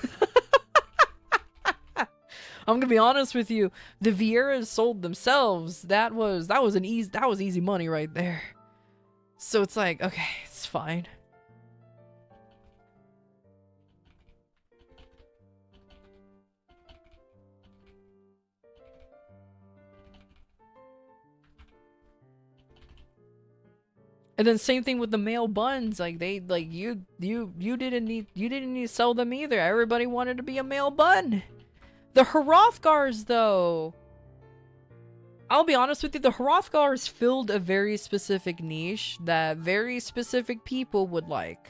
I'm gonna be honest with you. The Vieras sold themselves. That was easy money right there. So it's like, okay, it's fine. And then same thing with the male buns. Like you didn't need to sell them either. Everybody wanted to be a male bun. The Hrothgars though, I'll be honest with you, the Hrothgars filled a very specific niche that very specific people would like.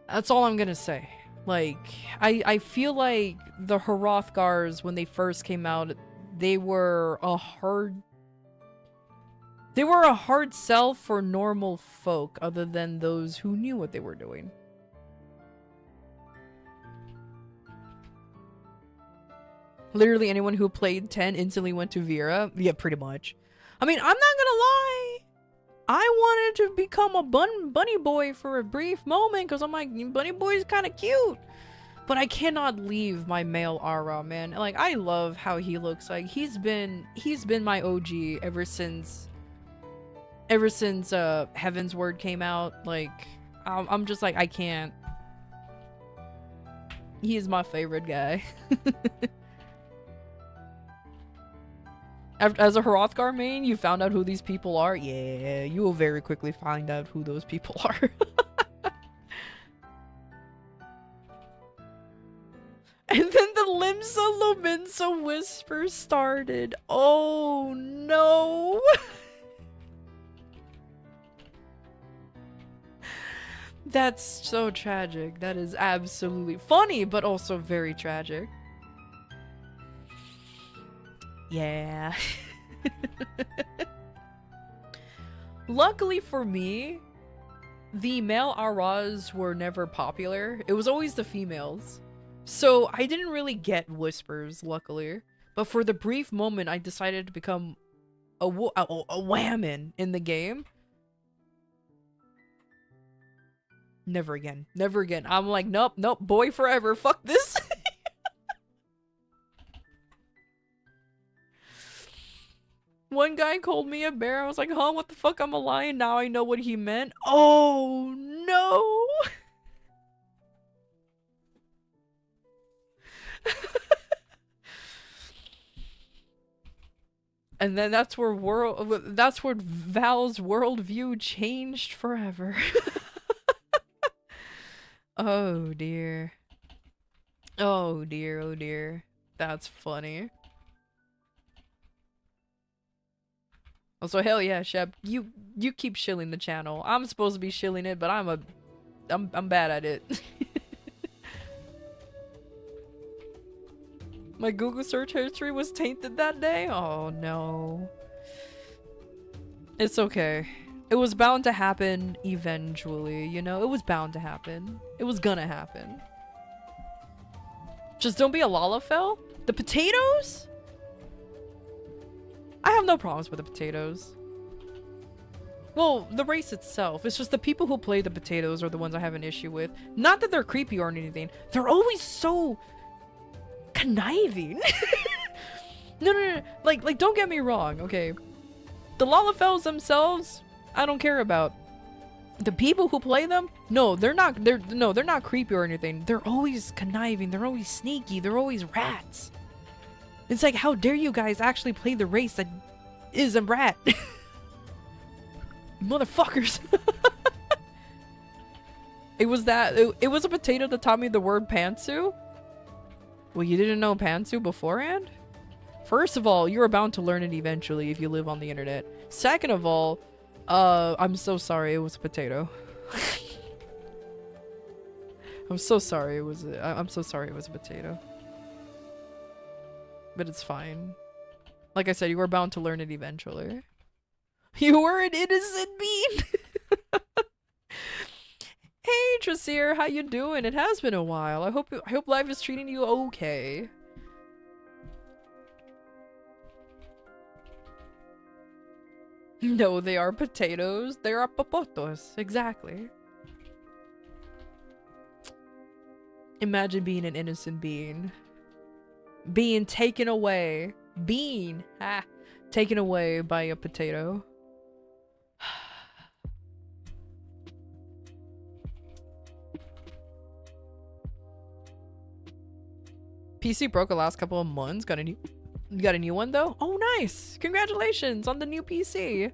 That's all I'm gonna say. Like, I feel like the Hrothgars, when they first came out, they were a hard sell for normal folk other than those who knew what they were doing. Literally anyone who played 10 instantly went to Vera. Yeah, pretty much. I mean, I'm not gonna lie. I wanted to become a bunny boy for a brief moment because I'm like, bunny boy is kind of cute. But I cannot leave my male aura, man. Like, I love how he looks. Like, he's been my OG ever since Heaven's Word came out. Like, I'm just like, I can't. He is my favorite guy. As a Hrothgar main, you found out who these people are? Yeah, you will very quickly find out who those people are. And then the Limsa Lominsa whisper started. Oh no! That's so tragic. That is absolutely funny, but also very tragic. Yeah. Luckily for me, the male auras were never popular. It was always the females. So I didn't really get whispers, luckily. But for the brief moment I decided to become a whammon in the game. Never again. Never again. I'm like, nope, boy forever. Fuck this. One guy called me a bear. I was like, huh, what the fuck? I'm a lion. Now I know what he meant. Oh, no. And then that's where Val's worldview changed forever. Oh, dear. Oh, dear. Oh, dear. That's funny. Also, hell yeah, Shep. You keep shilling the channel. I'm supposed to be shilling it, but I'm bad at it. My Google search history was tainted that day? Oh no. It's okay. It was bound to happen eventually, you know? It was bound to happen. It was gonna happen. Just don't be a Lalafell? The potatoes? I have no problems with the potatoes. Well, the race itself. It's just the people who play the potatoes are the ones I have an issue with. Not that they're creepy or anything. They're always so conniving. No. Like, don't get me wrong, okay? The Lalafells themselves, I don't care about. The people who play them, no, they're not creepy or anything. They're always conniving. They're always sneaky. They're always rats. It's like, how dare you guys actually play the race that is a rat? Motherfuckers. It was a potato that taught me the word pantsu. Well, you didn't know pantsu beforehand? First of all, you're bound to learn it eventually if you live on the internet. Second of all, I'm so sorry it was a potato. I'm so sorry it was a potato. But it's fine. Like I said, you were bound to learn it eventually. You were an innocent bean! Hey Trasir, how you doing? It has been a while. I hope life is treating you okay. No, they are potatoes. They are popotos. Exactly. Imagine being an innocent being. Being taken away. Taken away by a potato. PC broke the last couple of months. Got a new one though? Oh, nice! Congratulations on the new PC.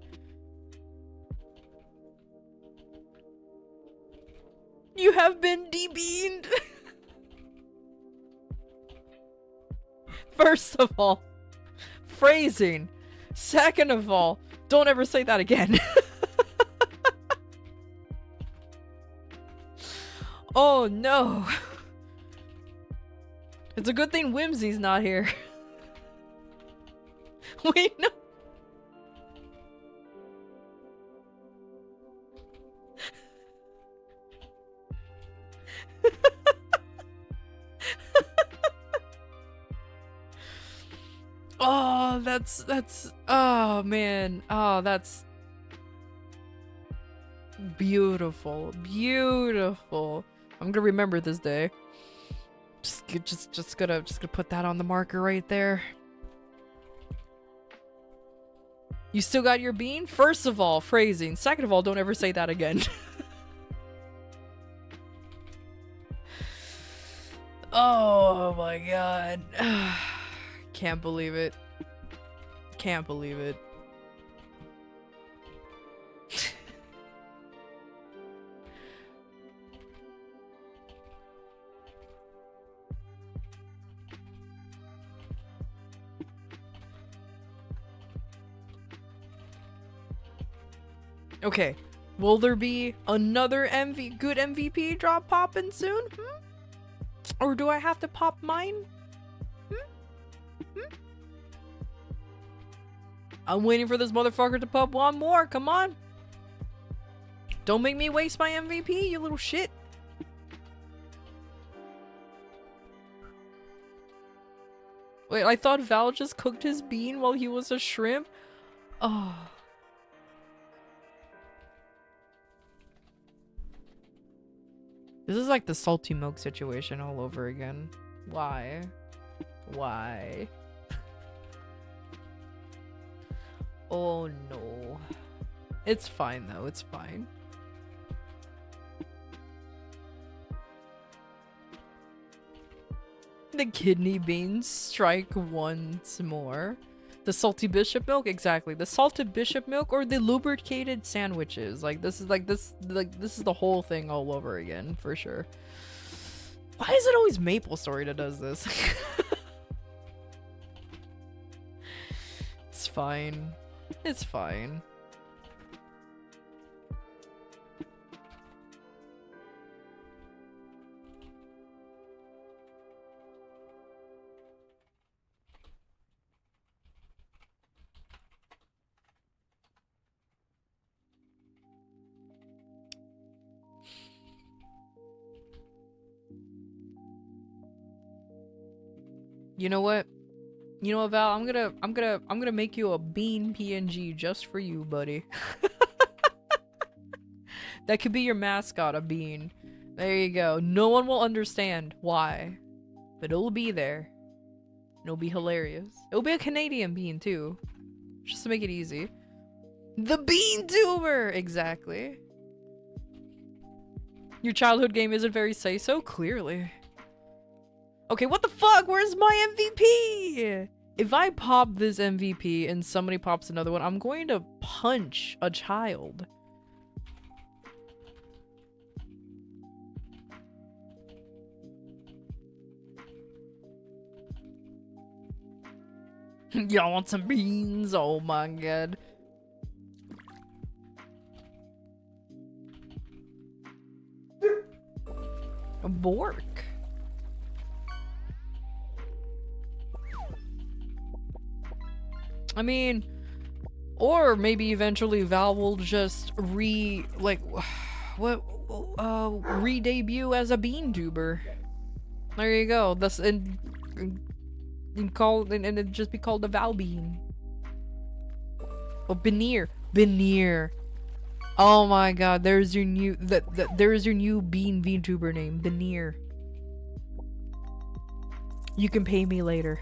You have been debeaned. First of all, phrasing. Second of all, don't ever say that again. Oh no. It's a good thing Whimsy's not here. We know. Oh, that's oh man. Oh, that's beautiful. Beautiful. I'm gonna remember this day. Just gonna put that on the marker right there. You still got your bean? First of all, phrasing. Second of all, don't ever say that again. Oh my god. Can't believe it. Can't believe it. Okay, will there be another good MVP drop popping soon? Or do I have to pop mine? I'm waiting for this motherfucker to pop one more, come on! Don't make me waste my MVP, you little shit! Wait, I thought Val just cooked his bean while he was a shrimp? Oh... This is like the salty milk situation all over again. Why? Why? Oh no. It's fine though, it's fine. The kidney beans strike once more. The salty bishop milk? Exactly. The salted bishop milk or the lubricated sandwiches. This is the whole thing all over again, for sure. Why is it always Maple Story that does this? It's fine. It's fine. You know what? You know what, Val? I'm gonna make you a bean PNG just for you, buddy. That could be your mascot, a bean. There you go. No one will understand why, but it'll be there. It'll be hilarious. It'll be a Canadian bean too, just to make it easy. The Bean Tuber! Exactly. Your childhood game isn't very say-so? Clearly. Okay, what the fuck? Where's my MVP? If I pop this MVP and somebody pops another one, I'm going to punch a child. Y'all want some beans? Oh my god. A Bork. I mean, or maybe eventually Val will just re-debut as a bean tuber. There you go. That's and it'd just be called the Val Bean. Or Beanier. Veneer. Oh my god, there's your new there's your new bean VTuber name, Veneer. You can pay me later.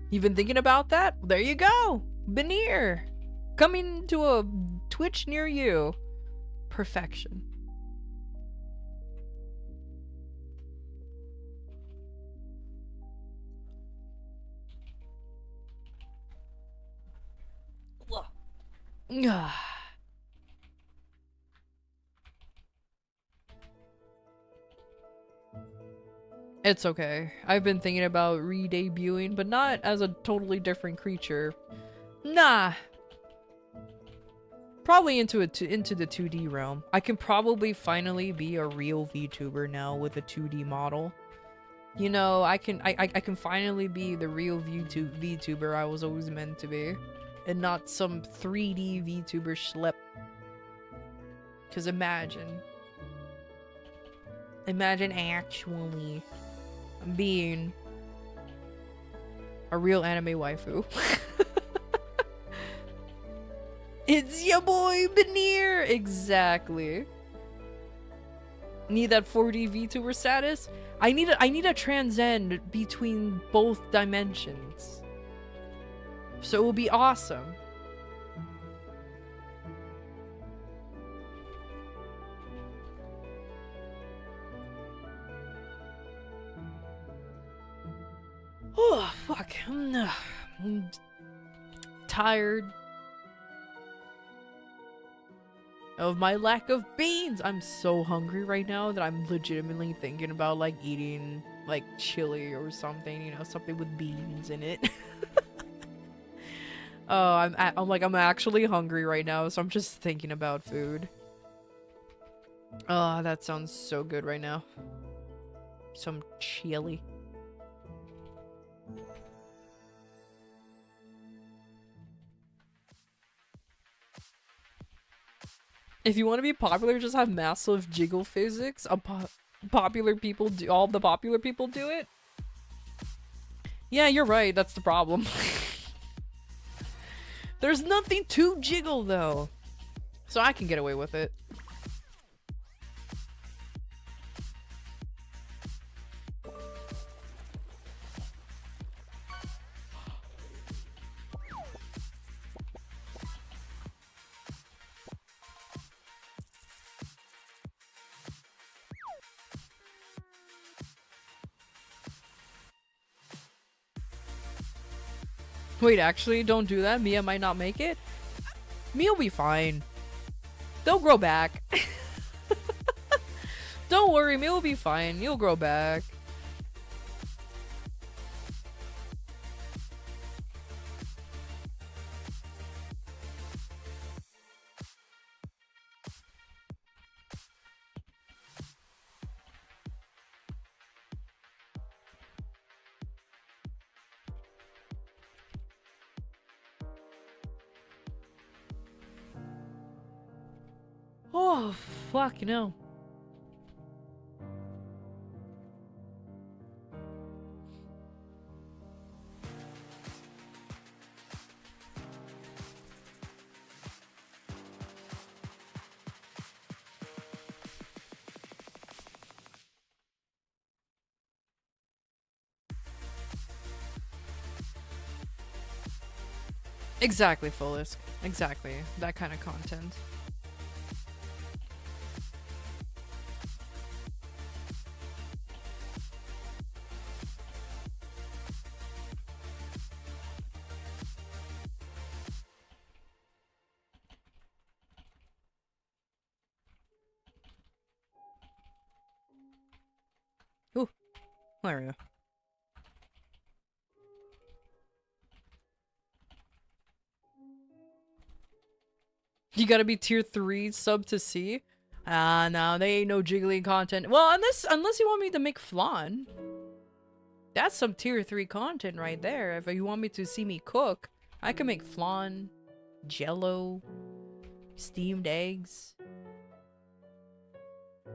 You've been thinking about that? There you go. Veneer. Coming to a Twitch near you. Perfection. It's okay. I've been thinking about re-debuting, but not as a totally different creature. Nah. Probably into the 2D realm. I can probably finally be a real VTuber now with a 2D model. You know, I can finally be the real VTuber I was always meant to be, and not some 3D VTuber schlep. Cause imagine actually being a real anime waifu. It's your boy Veneer! Exactly. Need that 4D VTuber status? I need to transcend between both dimensions. So it will be awesome. Oh, fuck. I'm tired of my lack of beans. I'm so hungry right now that I'm legitimately thinking about like eating like chili or something, you know, something with beans in it. Oh, I'm actually hungry right now, so I'm just thinking about food. Oh, that sounds so good right now. Some chili. If you want to be popular, just have massive jiggle physics. Popular people do, all the popular people do it. Yeah, you're right. That's the problem. There's nothing to jiggle though, so I can get away with it. Wait, actually, don't do that. Mia might not make it. Mia will be fine. They'll grow back. Don't worry, Mia will be fine. You'll grow back. Oh, fuck, no. Exactly, Fullest. Exactly. That kind of content. Ooh, there we go. You gotta be tier 3 sub to see? Ah, no, they ain't no jiggly content. Well, unless you want me to make flan. That's some tier 3 content right there. If you want me to see me cook, I can make flan, jello, steamed eggs.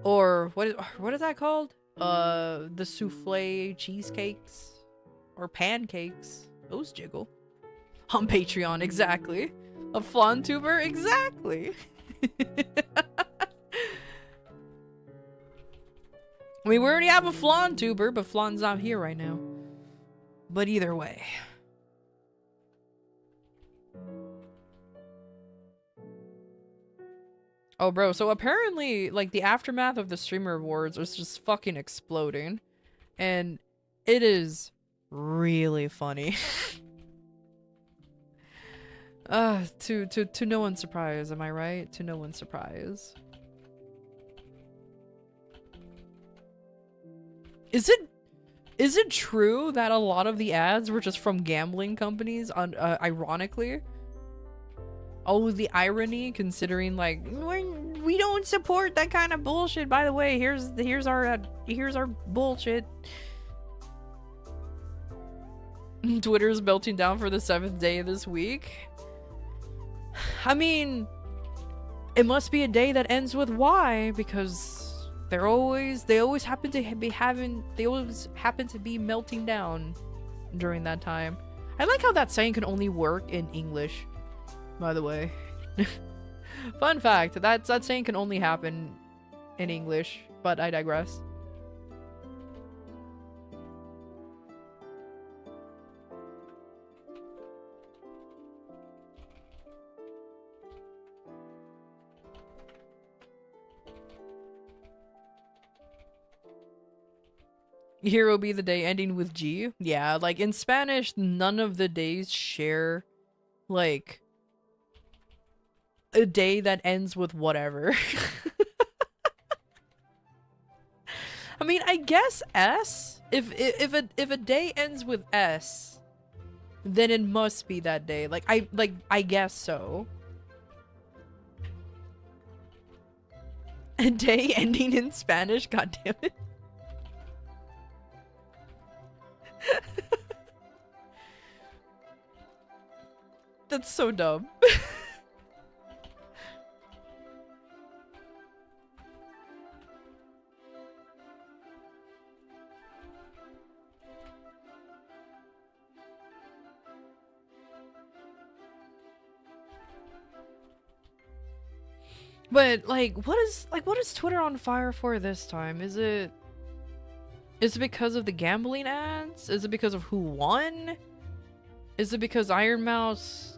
Or what is that called? The souffle cheesecakes. Or pancakes. Those jiggle. On Patreon, exactly. A flan tuber, exactly. I mean, we already have a flan tuber, but flan's not here right now. But either way. Oh, bro, so apparently, like, the aftermath of the Streamer Awards is just fucking exploding. And it is really funny. To no one's surprise, am I right? To no one's surprise. Is it true that a lot of the ads were just from gambling companies, ironically? Oh, the irony, considering, like, we don't support that kind of bullshit. By the way, here's our bullshit. Twitter's melting down for the 7th day of this week. I mean, it must be a day that ends with Y, because they always happen to be melting down during that time. I like how that saying can only work in English, by the way. Fun fact, that saying can only happen in English, but I digress. Hero be the day ending with G. Yeah, like in Spanish, none of the days share, like, a day that ends with whatever. I mean, I guess S. If a day ends with S, then it must be that day. I guess so. A day ending in Spanish, goddammit. That's so dumb. But what is Twitter on fire for this time? Is it because of the gambling ads? Is it because of who won? Is it because Iron Mouse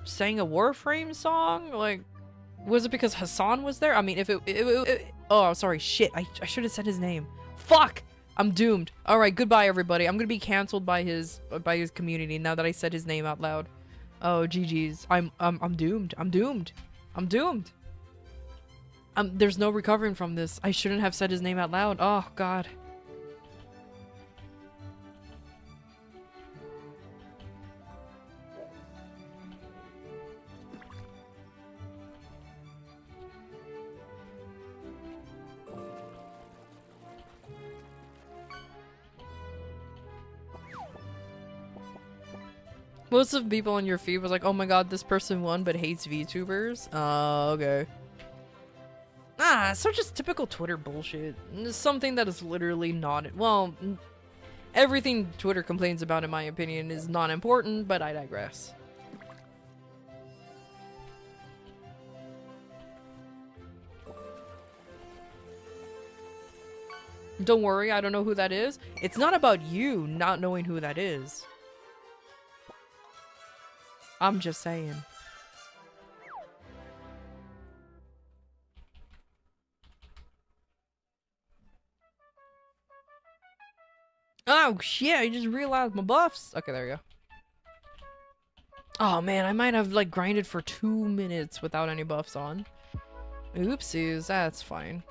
sang a Warframe song? Like, was it because Hassan was there? I mean, oh, sorry, shit. I should have said his name. Fuck! I'm doomed. All right, goodbye, everybody. I'm gonna be canceled by his community now that I said his name out loud. Oh, GG's. I'm doomed. I'm doomed. I'm doomed. There's no recovering from this. I shouldn't have said his name out loud. Oh, God. Most of the people on your feed was like, oh my god, this person won but hates VTubers. Oh, okay. Ah, so just typical Twitter bullshit. It's something that is literally not... Well, everything Twitter complains about, in my opinion, is not important, but I digress. Don't worry, I don't know who that is. It's not about you not knowing who that is. I'm just saying. Oh shit, I just realized my buffs. Okay, there you go. Oh man, I might have like grinded for 2 minutes without any buffs on. Oopsies, that's fine.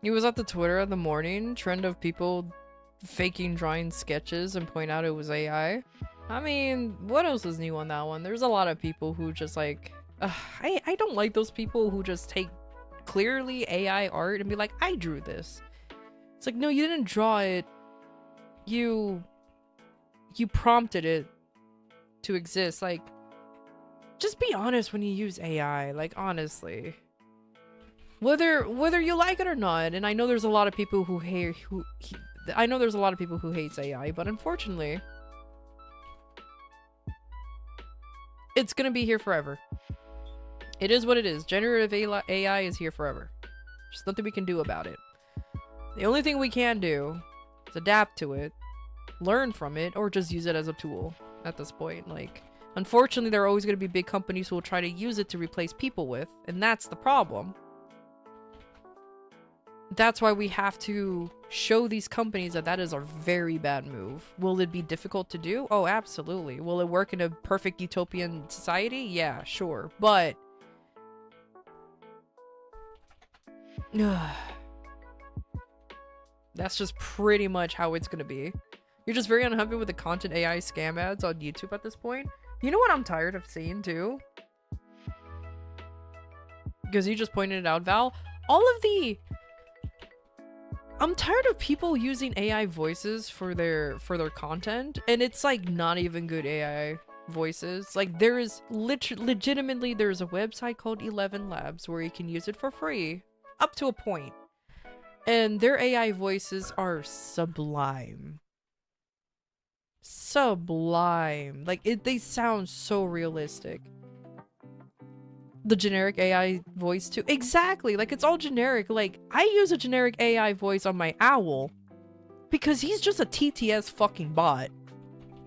He was at the Twitter in the morning trend of people faking drawing sketches and point out it was AI. I mean, what else is new on that one? There's a lot of people who just like, I don't like those people who just take clearly AI art and be like, I drew this. It's like, no, you didn't draw it. You prompted it to exist. Like, just be honest when you use AI. Like, honestly, whether you like it or not. And I know there's a lot of people who I know there's a lot of people who hates AI, but unfortunately, it's gonna be here forever. It is what it is. Generative AI is here forever. There's nothing we can do about it. The only thing we can do is adapt to it, learn from it, or just use it as a tool at this point. Like, unfortunately, there are always going to be big companies who will try to use it to replace people with, and that's the problem. That's why we have to show these companies that that is a very bad move. Will it be difficult to do? Oh, absolutely. Will it work in a perfect utopian society? Yeah, sure. But that's just pretty much how it's gonna be. You're just very unhappy with the content AI scam ads on YouTube at this point. You know what I'm tired of seeing too? Because you just pointed it out, Val. I'm tired of people using AI voices for their content, and it's like not even good AI voices. Like, there is legitimately there's a website called 11 Labs where you can use it for free up to a point. And their AI voices are sublime. Sublime. Like, they sound so realistic. The generic AI voice too. Exactly. Like, it's all generic. Like, I use a generic AI voice on my owl because he's just a TTS fucking bot.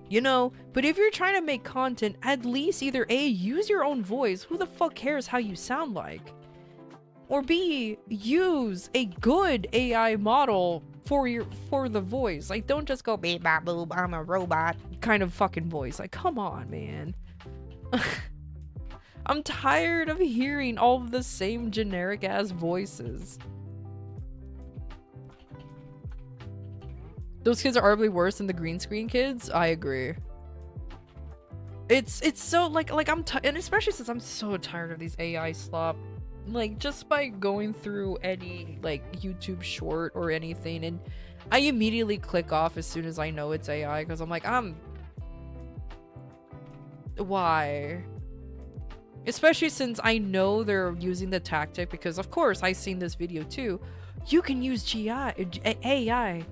You know? But if you're trying to make content, at least either A, use your own voice. Who the fuck cares how you sound like? Or B, use a good AI model for the voice. Like, don't just go beep bop boop, I'm a robot kind of fucking voice. Like, come on, man. I'm tired of hearing all of the same generic ass voices. Those kids are arguably worse than the green screen kids. I agree. It's so like and especially since I'm so tired of these AI slop. Like, just by going through any like YouTube short or anything, and I immediately click off as soon as I know it's AI, because I'm like, why? Especially since I know they're using the tactic, because of course I've seen this video too. You can use AI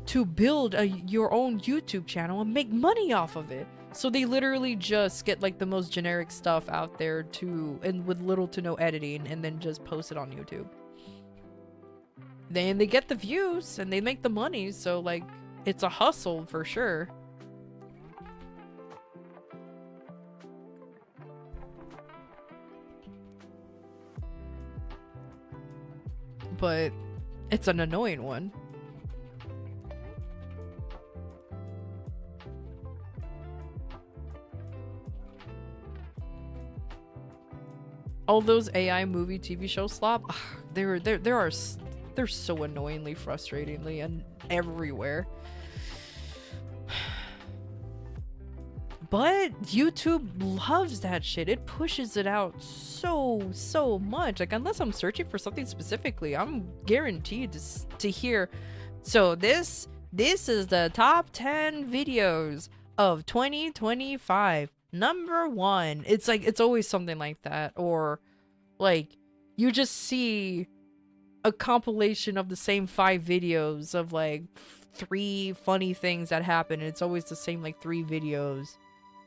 to build your own YouTube channel and make money off of it. So they literally just get like the most generic stuff out there and with little to no editing, and then just post it on YouTube. Then they get the views and they make the money, so like, it's a hustle for sure. But it's an annoying one. All those AI movie TV show slop, they're so annoyingly frustratingly and everywhere. But YouTube loves that shit. It pushes it out so much. Like, unless I'm searching for something specifically, I'm guaranteed to hear, so this is the top 10 videos of 2025. Number 1. It's like, it's always something like that. Or like, you just see a compilation of the same 5 videos of like 3 funny things that happen, and it's always the same like 3 videos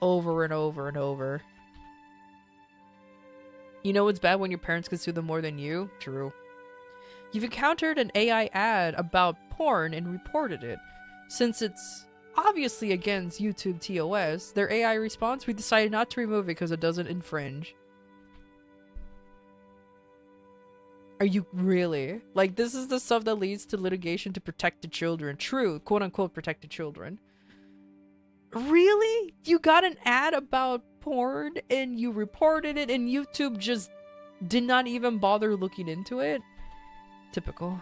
over and over and over. You know what's bad? When your parents consume them more than you. True. You've encountered an AI ad about porn and reported it. Since it's obviously against YouTube TOS, their AI response, we decided not to remove it because it doesn't infringe. Are you really? Like, this is the stuff that leads to litigation to protect the children. True, quote unquote protect the children. Really? You got an ad about porn and you reported it, and YouTube just did not even bother looking into it? Typical.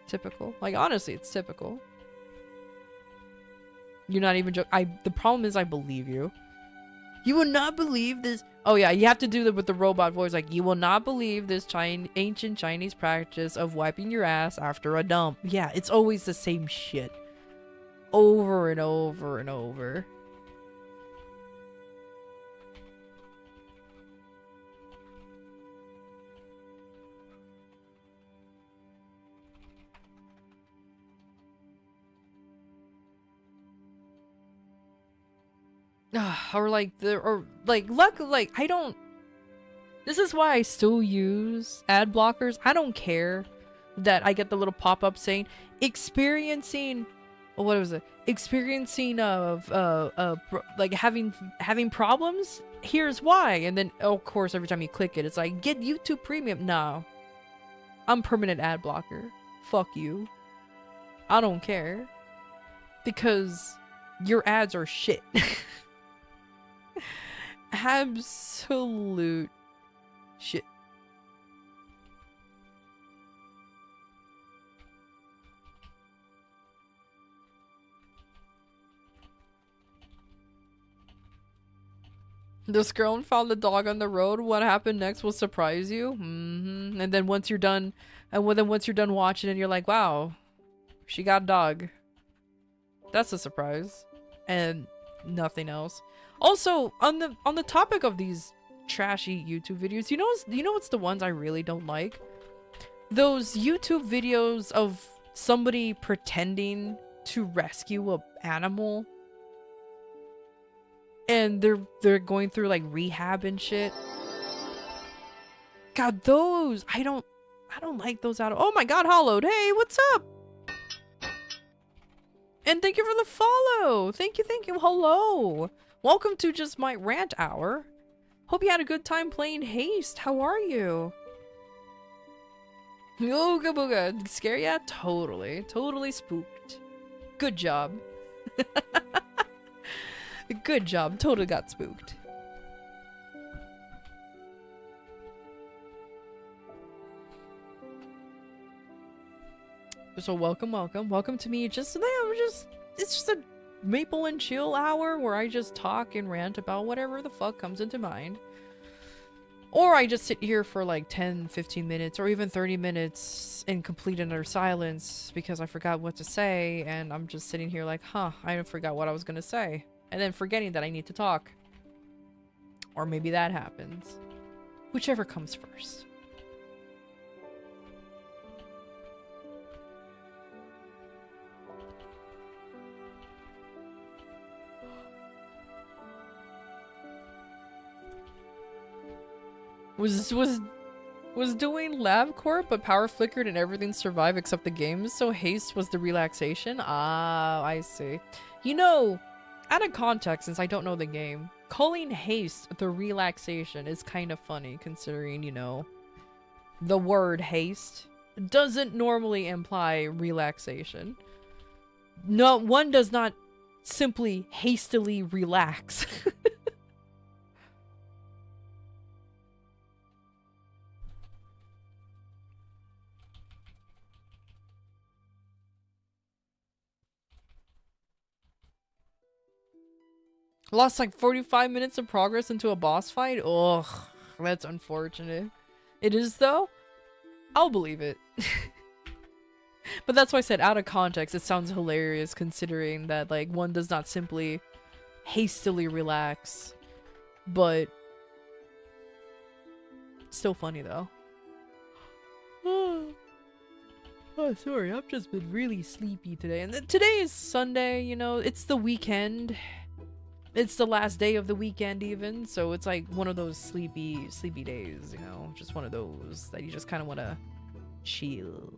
Typical. Like, honestly, it's typical. You're not even joking. The problem is, I believe you. You would not believe this. Oh yeah, you have to do that with the robot voice. Like, you will not believe this ancient Chinese practice of wiping your ass after a dump. Yeah, it's always the same shit. Over and over and over. Or like luckily, like, I don't. This is why I still use ad blockers. I don't care that I get the little pop-up saying experiencing, what was it? Experiencing like having problems. Here's why, and then of course every time you click it, it's like get YouTube Premium. No, I'm permanent ad blocker. Fuck you. I don't care because your ads are shit. Absolute shit. This girl found the dog on the road. What happened next will surprise you. And then once you're done, once you're done watching it, you're like, wow, she got a dog. That's a surprise. And nothing else. Also, on the topic of these trashy YouTube videos, you know what's the ones I really don't like? Those YouTube videos of somebody pretending to rescue an animal, and they're going through like rehab and shit. God, those I don't like those out of. Oh my God, Hollowed. Hey, what's up? And thank you for the follow. Thank you. Hello. Welcome to just my rant hour. Hope you had a good time playing Haste. How are you? Ooga booga. Scare ya? Totally. Totally spooked. Good job. Good job. Totally got spooked. So welcome to me. It's just a maple and chill hour where I just talk and rant about whatever the fuck comes into mind. Or I just sit here for like 10, 15 minutes or even 30 minutes in complete and utter silence because I forgot what to say, and I'm just sitting here like, I forgot what I was gonna say. And then forgetting that I need to talk. Or maybe that happens. Whichever comes first. Was doing LabCorp, but power flickered and everything survived except the games, so haste was the relaxation? Ah, I see. You know, out of context, since I don't know the game, calling haste the relaxation is kind of funny, considering, you know, the word haste doesn't normally imply relaxation. No, one does not simply hastily relax. Lost like 45 minutes of progress into a boss fight? Ugh, that's unfortunate. It is though? I'll believe it. But that's why I said out of context, it sounds hilarious considering that like one does not simply hastily relax. But still funny though. Oh, sorry, I've just been really sleepy today. And today is Sunday, you know, it's the weekend. It's the last day of the weekend even, so it's like one of those sleepy days, you know? Just one of those that you just kind of want to chill.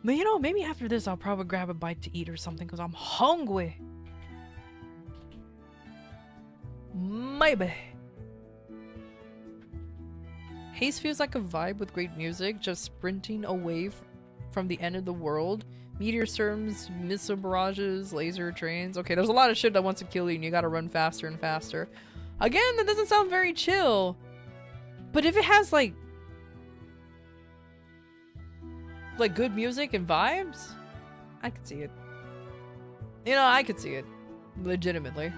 But you know, maybe after this I'll probably grab a bite to eat or something because I'm hungry. Maybe. Haze feels like a vibe with great music, just sprinting away from the end of the world. Meteor storms, missile barrages, laser trains. Okay, there's a lot of shit that wants to kill you and you gotta run faster and faster. Again, that doesn't sound very chill. But if it has like good music and vibes, I could see it. You know, I could see it. Legitimately.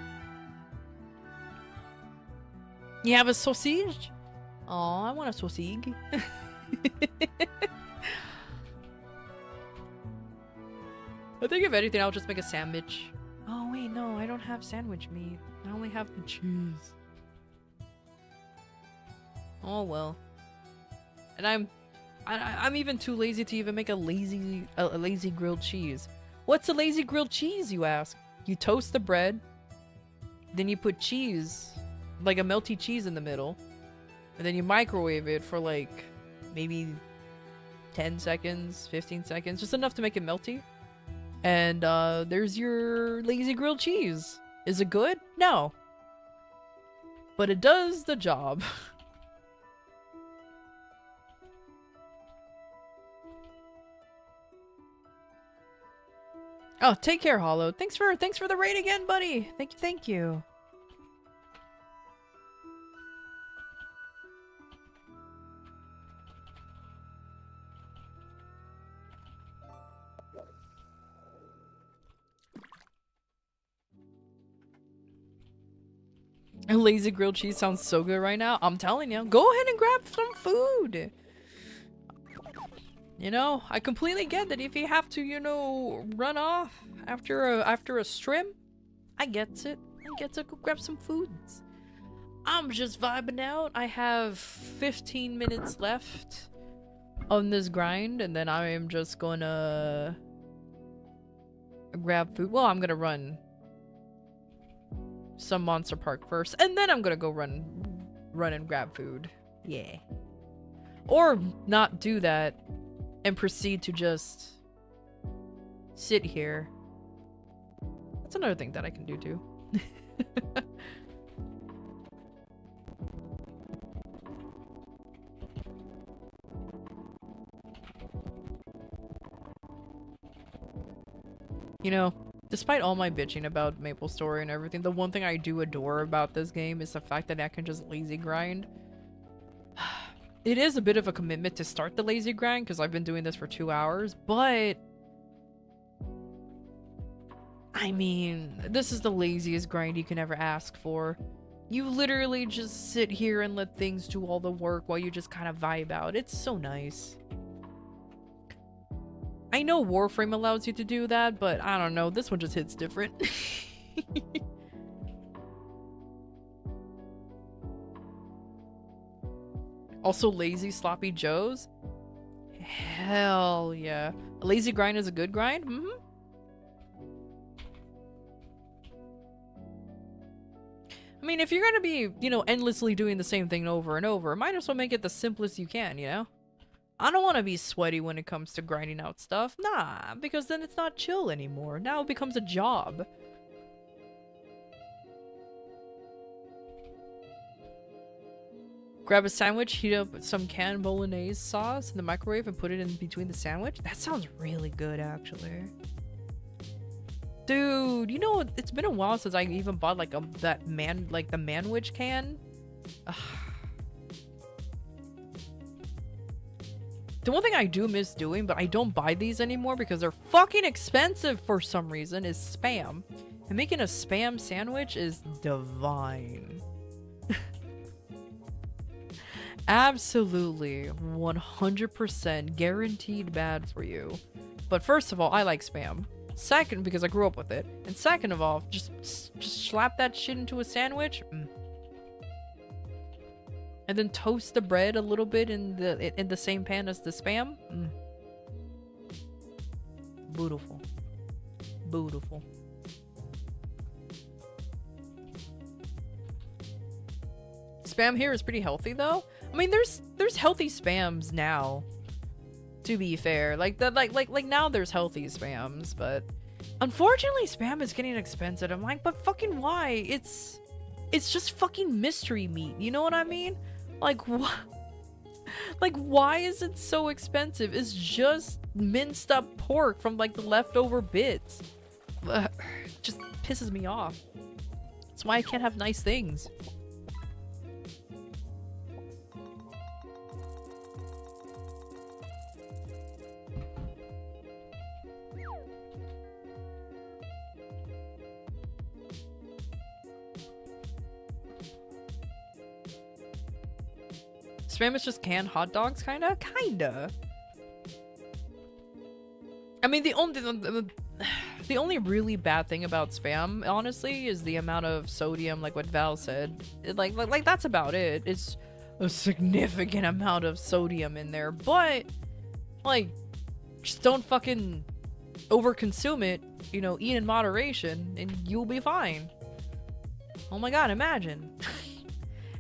You have a sausage? Oh, I want a sausage. I think if anything, I'll just make a sandwich. Oh wait, no, I don't have sandwich meat. I only have the cheese. Oh well. And I'm even too lazy to even make a lazy grilled cheese. What's a lazy grilled cheese, you ask? You toast the bread, then you put cheese, like a melty cheese in the middle, and then you microwave it for like maybe 10 seconds, 15 seconds, just enough to make it melty. And there's your lazy grilled cheese. Is it good? No. But it does the job. Oh, take care, Hollow. Thanks for the raid again, buddy. Thank you. A lazy grilled cheese sounds so good right now. I'm telling you, go ahead and grab some food. You know, I completely get that if you have to, you know, run off after a stream. I get it. I get to go grab some foods. I'm just vibing out. I have 15 minutes left on this grind, and then I am just gonna grab food. Well, I'm gonna run some Monster Park first, and then I'm gonna go run and grab food. Yeah. Or not do that and proceed to just sit here. That's another thing that I can do too. You know, despite all my bitching about MapleStory and everything, the one thing I do adore about this game is the fact that I can just lazy grind. It is a bit of a commitment to start the lazy grind because I've been doing this for 2 hours, but I mean, this is the laziest grind you can ever ask for. You literally just sit here and let things do all the work while you just kind of vibe out. It's so nice. I know Warframe allows you to do that, but I don't know. This one just hits different. Also, lazy sloppy joes? Hell yeah. A lazy grind is a good grind? Mm-hmm. I mean, if you're gonna be, you know, endlessly doing the same thing over and over, might as well make it the simplest you can, you know? I don't want to be sweaty when it comes to grinding out stuff. Nah, because then it's not chill anymore. Now it becomes a job. Grab a sandwich, heat up some canned bolognese sauce in the microwave and put it in between the sandwich. That sounds really good, actually. Dude, you know, it's been a while since I even bought like the manwich can. Ugh. The one thing I do miss doing, but I don't buy these anymore because they're fucking expensive for some reason, is Spam. And making a Spam sandwich is divine. Absolutely 100% guaranteed bad for you. But first of all, I like Spam. Second, because I grew up with it. And second of all, just slap that shit into a sandwich. And then toast the bread a little bit in the same pan as the Spam. Beautiful. Beautiful. Spam here is pretty healthy though. I mean, there's healthy Spams now. To be fair, like now there's healthy Spams, but unfortunately Spam is getting expensive. I'm like, but fucking why? It's just fucking mystery meat. You know what I mean? Like what? Like why is it so expensive? It's just minced up pork from like the leftover bits. Just pisses me off. That's why I can't have nice things. Spam is just canned hot dogs, kinda? Kinda. I mean, the only really bad thing about Spam, honestly, is the amount of sodium, like what Val said. Like that's about it. It's a significant amount of sodium in there, but, like, just don't fucking overconsume it, you know, eat in moderation, and you'll be fine. Oh my god, imagine.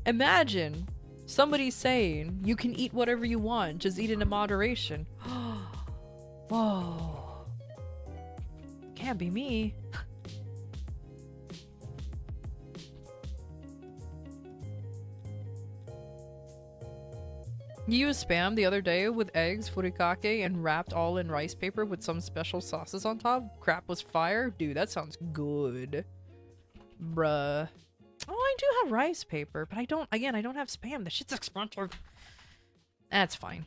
Imagine somebody saying, you can eat whatever you want, just eat it in moderation. Whoa. Can't be me. You used Spam the other day with eggs, furikake, and wrapped all in rice paper with some special sauces on top. Crap was fire. Dude, that sounds good. Bruh. Oh, I do have rice paper, but I don't have Spam. The shit's expensive. That's fine.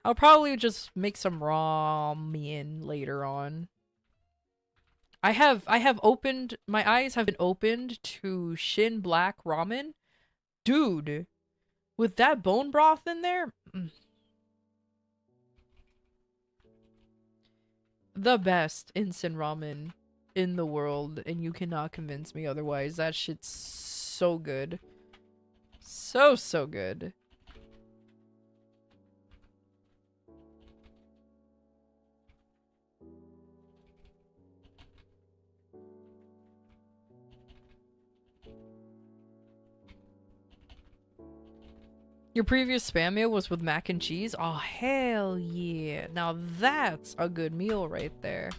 I'll probably just make some ramen later on. My eyes have been opened to Shin Black Ramen. Dude. With that bone broth in there? The best instant ramen in the world, and you cannot convince me otherwise. That shit's so good. So good. Your previous Spam meal was with mac and cheese? Oh, hell yeah. Now that's a good meal right there.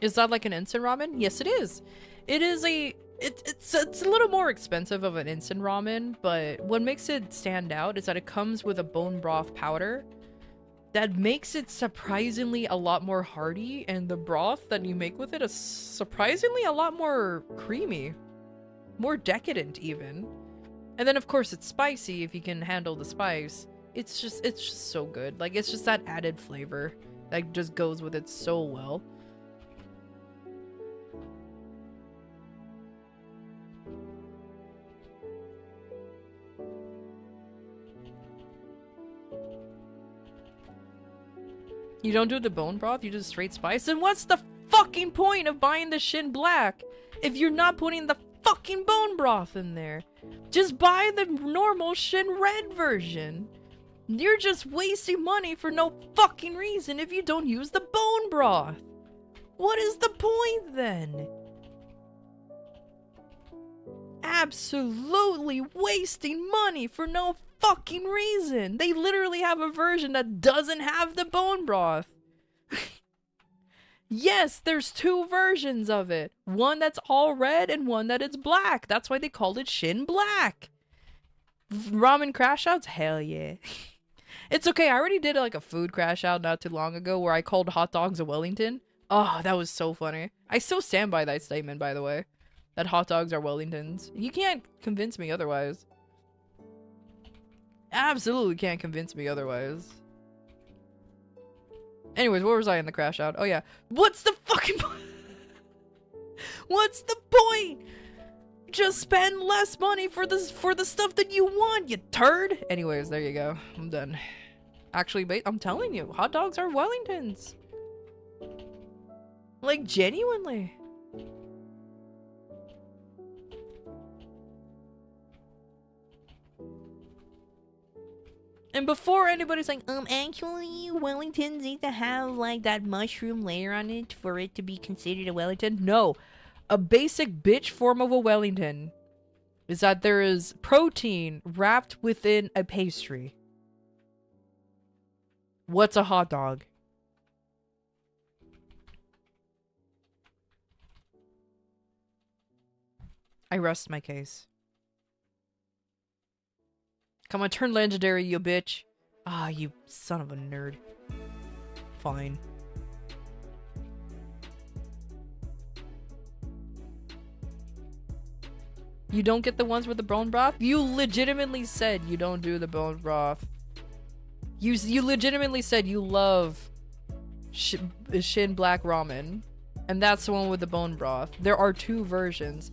Is that like an instant ramen? Yes, it is. It is it's a little more expensive of an instant ramen, but what makes it stand out is that it comes with a bone broth powder that makes it surprisingly a lot more hearty, and the broth that you make with it is surprisingly a lot more creamy, more decadent even. And then of course it's spicy if you can handle the spice. It's just so good. Like, it's just that added flavor that just goes with it so well. You don't do the bone broth, you do straight spice? Then what's the fucking point of buying the Shin Black if you're not putting the fucking bone broth in there? Just buy the normal Shin Red version. You're just wasting money for no fucking reason if you don't use the bone broth. What is the point then? Absolutely wasting money for no fucking reason. They literally have a version that doesn't have the bone broth. Yes, there's two versions of it. One that's all red and one that it's black. That's why they called it Shin Black. Ramen crash outs? Hell yeah. It's okay. I already did like a food crash out not too long ago where I called hot dogs a Wellington. Oh, that was so funny. I still stand by that statement, by the way. That hot dogs are Wellingtons. You can't convince me otherwise. Absolutely can't convince me otherwise. Anyways, where was I in the crash out? Oh yeah. What's the fucking point? What's the point? Just spend less money for the stuff that you want, you turd. Anyways, there you go. I'm done. Actually, I'm telling you, hot dogs are Wellingtons. Like, genuinely. And before anybody's like, actually, Wellingtons need to have, like, that mushroom layer on it for it to be considered a Wellington. No. A basic bitch form of a Wellington is that there is protein wrapped within a pastry. What's a hot dog? I rest my case. Come on, turn legendary, you bitch. Ah, you son of a nerd. Fine. You don't get the ones with the bone broth? You legitimately said you don't do the bone broth. You legitimately said you love Shin Black Ramen. And that's the one with the bone broth. There are 2 versions.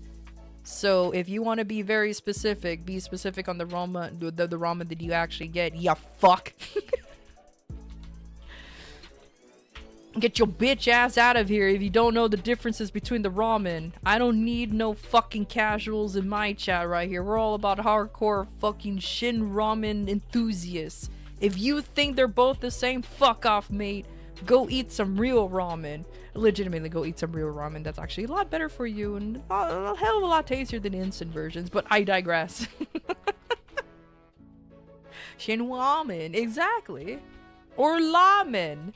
So if you want to be very specific, be specific on the ramen, the ramen that you actually get. Ya fuck. Get your bitch ass out of here if you don't know the differences between the ramen. I don't need no fucking casuals in my chat right here. We're all about hardcore fucking Shin ramen enthusiasts. If you think they're both the same, fuck off, mate. Go eat some real ramen. Legitimately, go eat some real ramen. That's actually a lot better for you and a hell of a lot tastier than instant versions. But I digress. Shin ramen, exactly. Or ramen.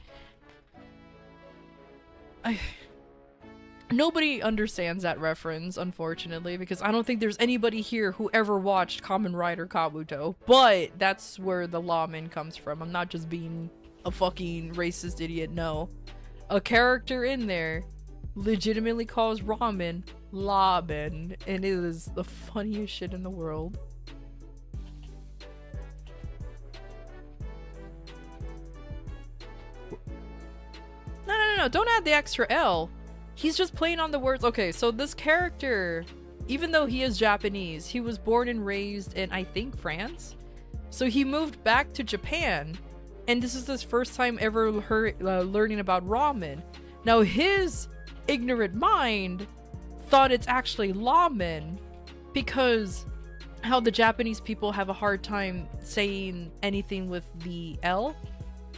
Nobody understands that reference, unfortunately, because I don't think there's anybody here who ever watched Kamen Rider Kabuto. But that's where the ramen comes from. I'm not just being a fucking racist idiot, no. A character in there legitimately calls ramen ramen, and it is the funniest shit in the world. No, don't add the extra L. He's just playing on the words. Okay, so this character, even though he is Japanese, he was born and raised in, I think, France. So he moved back to Japan, and this is his first time ever learning about ramen. Now, his ignorant mind thought it's actually ramen because how the Japanese people have a hard time saying anything with the L.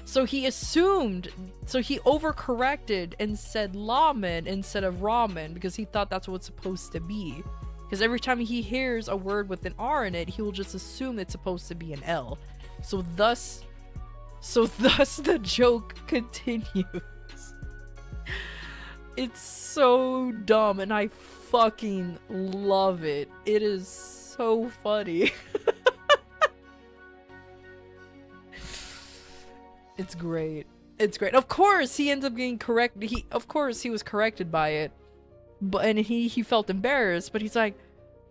So he assumed, so he overcorrected and said ramen instead of ramen because he thought that's what it's supposed to be. Because every time he hears a word with an R in it, he will just assume it's supposed to be an L. So thus the joke continues. It's so dumb and I fucking love it. It is so funny. It's great. It's great. Of course, he ends up getting corrected. Of course, he was corrected by it. And he felt embarrassed, but he's like,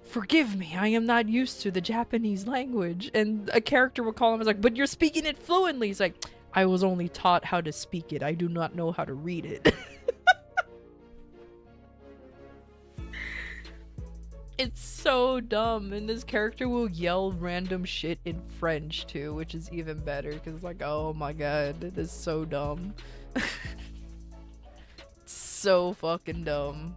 forgive me, I am not used to the Japanese language. And a character will call him, is like, but you're speaking it fluently. He's like, I was only taught how to speak it. I do not know how to read it. It's so dumb, and this character will yell random shit in French too, which is even better because it's like, oh my god, it is so dumb. So fucking dumb.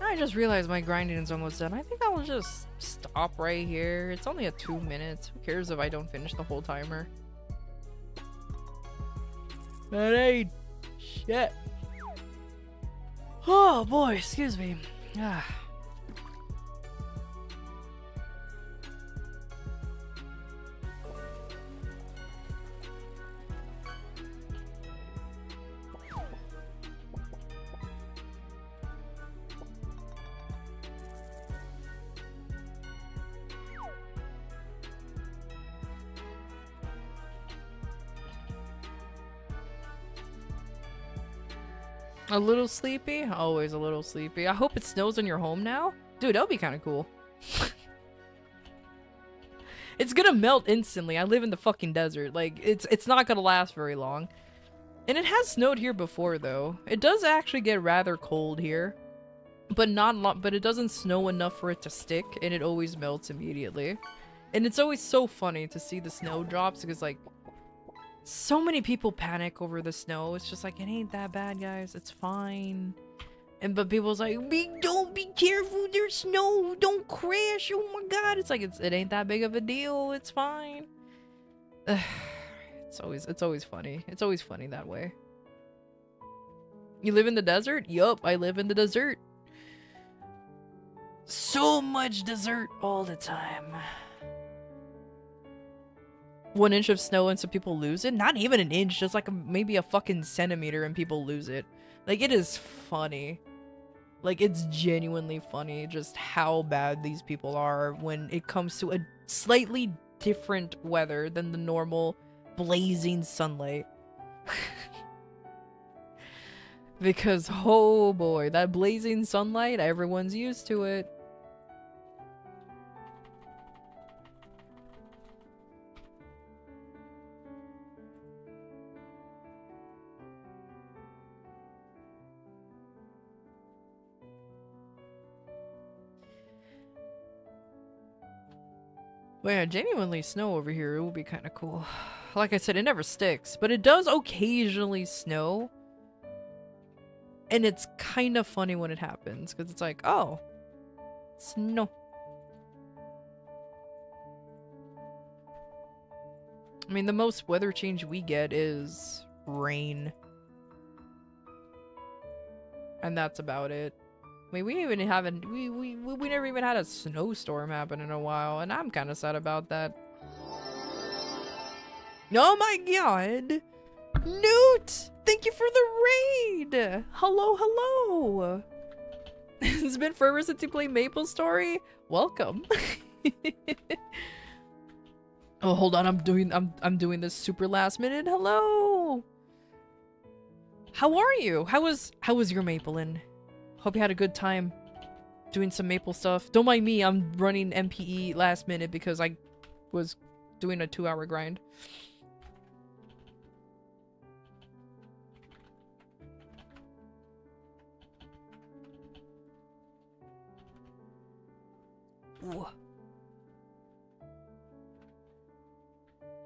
I just realized my grinding is almost done. I think I'll just stop right here. It's only at 2 minutes. Who cares if I don't finish the whole timer? That ain't shit. Oh boy, excuse me. Ah. A little sleepy? Always a little sleepy. I hope it snows in your home now. Dude, that would be kind of cool. It's gonna melt instantly. I live in the fucking desert. Like, it's not gonna last very long. And it has snowed here before, though. It does actually get rather cold here. But but it doesn't snow enough for it to stick, and it always melts immediately. And it's always so funny to see the snowdrops, because, like, so many people panic over the snow. It's just like, it ain't that bad, guys. It's fine. But people's like, don't be careful. There's snow. Don't crash. Oh my god. It's like, it ain't that big of a deal. It's fine. It's always funny. It's always funny that way. You live in the desert? Yup, I live in the desert. So much dessert all the time. 1 inch of snow and some people lose it. Not even an inch, just like maybe a fucking centimeter and people lose it. Like, it is funny. Like, it's genuinely funny just how bad these people are when it comes to a slightly different weather than the normal blazing sunlight. Because, oh boy, that blazing sunlight, everyone's used to it. But yeah, genuinely snow over here, it would be kind of cool. Like I said, it never sticks, but it does occasionally snow. And it's kind of funny when it happens, because it's like, oh, snow. I mean, the most weather change we get is rain. And that's about it. I mean, we never even had a snowstorm happen in a while, and I'm kind of sad about that. Oh my god! Newt! Thank you for the raid! Hello, hello! It's been forever since you played Maple Story. Welcome. Oh, hold on, I'm doing this super last minute. Hello! How are you? How was your Maplin'? Hope you had a good time doing some maple stuff. Don't mind me, I'm running MPE last minute because I was doing a 2-hour grind. Ooh.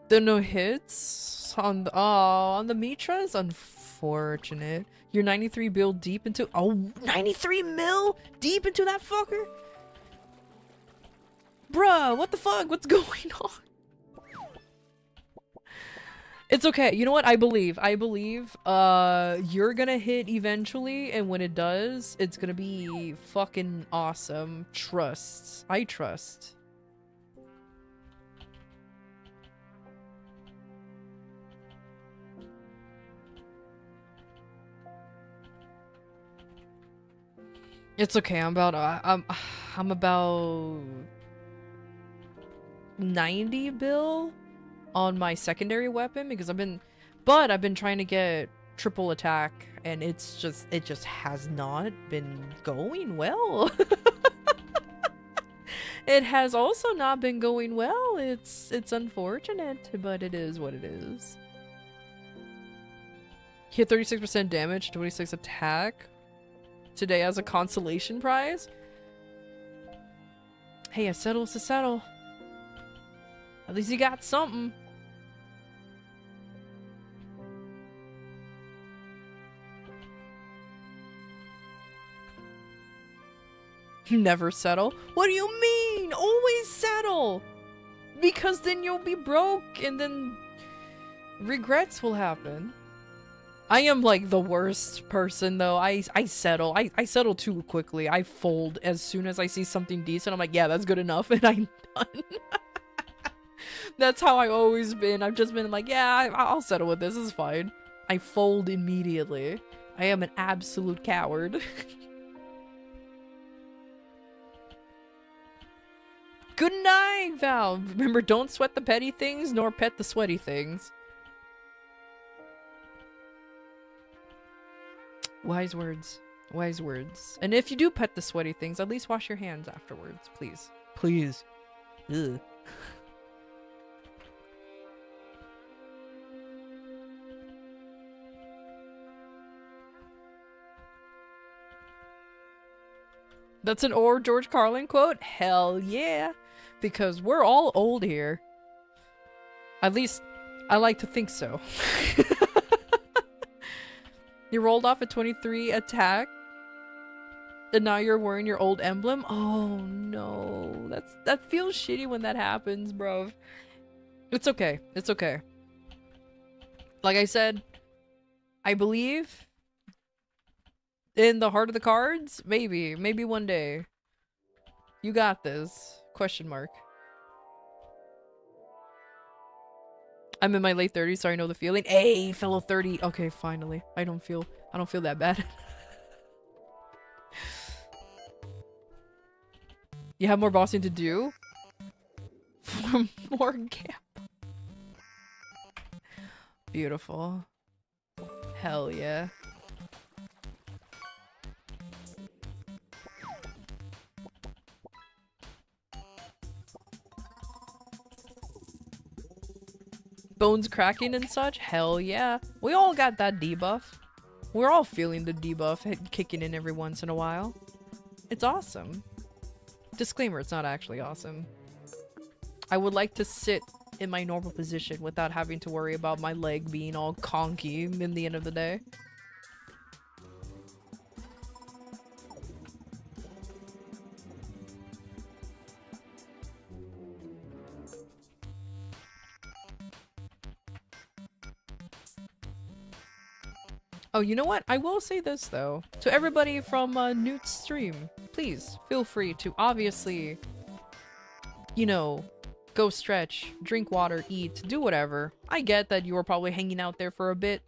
There are no hits on the Mitras? Unfortunate. You're 93 bill deep into 93 mil deep into that fucker? Bruh, what the fuck? What's going on? It's okay. You know what? I believe you're gonna hit eventually, and when it does, it's gonna be fucking awesome. Trust. I trust. It's okay. I'm about 90 bill on my secondary weapon because I've been trying to get triple attack, and it just has not been going well. It has also not been going well. It's unfortunate, but it is what it is. Hit 36% damage, 26 attack today as a consolation prize. Hey, a settle's a settle. At least you got something. Never settle? What do you mean? Always settle! Because then you'll be broke and then regrets will happen. I am like the worst person though. I settle. I settle too quickly. I fold as soon as I see something decent. I'm like, yeah, that's good enough, and I'm done. That's how I've always been. I've just been like, yeah, I'll settle with this. This is fine. I fold immediately. I am an absolute coward. Good night, Val. Remember, don't sweat the petty things, nor pet the sweaty things. Wise words. Wise words. And if you do pet the sweaty things, at least wash your hands afterwards, please. Please. Ugh. That's an George Carlin quote? Hell yeah. Because we're all old here. At least, I like to think so. You rolled off a 23 attack, and now you're wearing your old emblem? Oh no. That feels shitty when that happens, bro. It's okay. It's okay. Like I said, I believe in the heart of the cards. Maybe one day. You got this. Question mark. I'm in my late 30s, so I know the feeling. Hey, fellow 30. Okay, finally. I don't feel that bad. You have more bossing to do? For more gap. Beautiful. Hell yeah. Bones cracking and such? Hell yeah. We all got that debuff. We're all feeling the debuff kicking in every once in a while. It's awesome. Disclaimer, it's not actually awesome. I would like to sit in my normal position without having to worry about my leg being all conky in the end of the day. Oh, you know what? I will say this, though. To everybody from Newt's stream, please feel free to obviously, you know, go stretch, drink water, eat, do whatever. I get that you were probably hanging out there for a bit.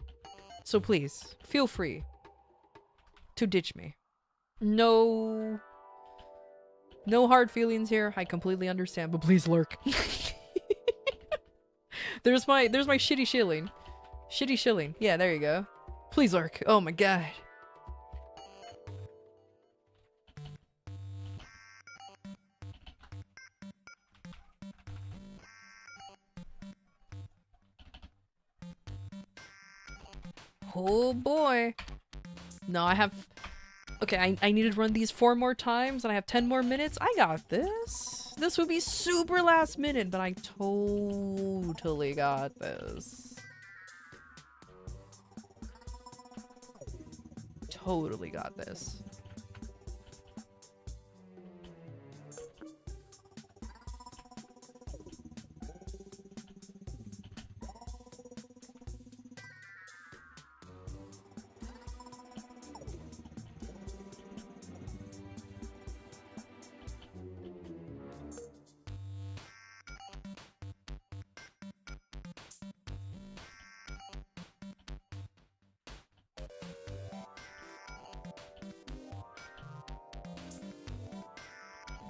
So please, feel free to ditch me. No hard feelings here. I completely understand, but please lurk. There's my shitty shilling. Shitty shilling. Yeah, there you go. Please lurk. Oh my god. Oh boy. No, I have... Okay, I need to run these 4 more times and I have 10 more minutes. I got this. This would be super last minute, but I totally got this. Totally got this.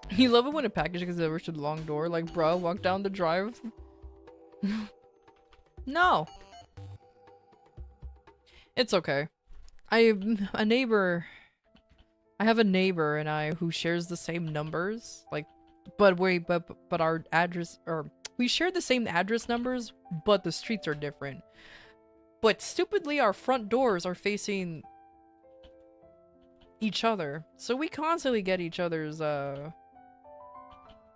You love it when a package gets delivered to the long door. Like, bruh, walk down the drive. No. It's okay. I have a neighbor and I who shares the same numbers. Like, but our address, or we share the same address numbers, but the streets are different. But stupidly, our front doors are facing each other. So we constantly get each other's,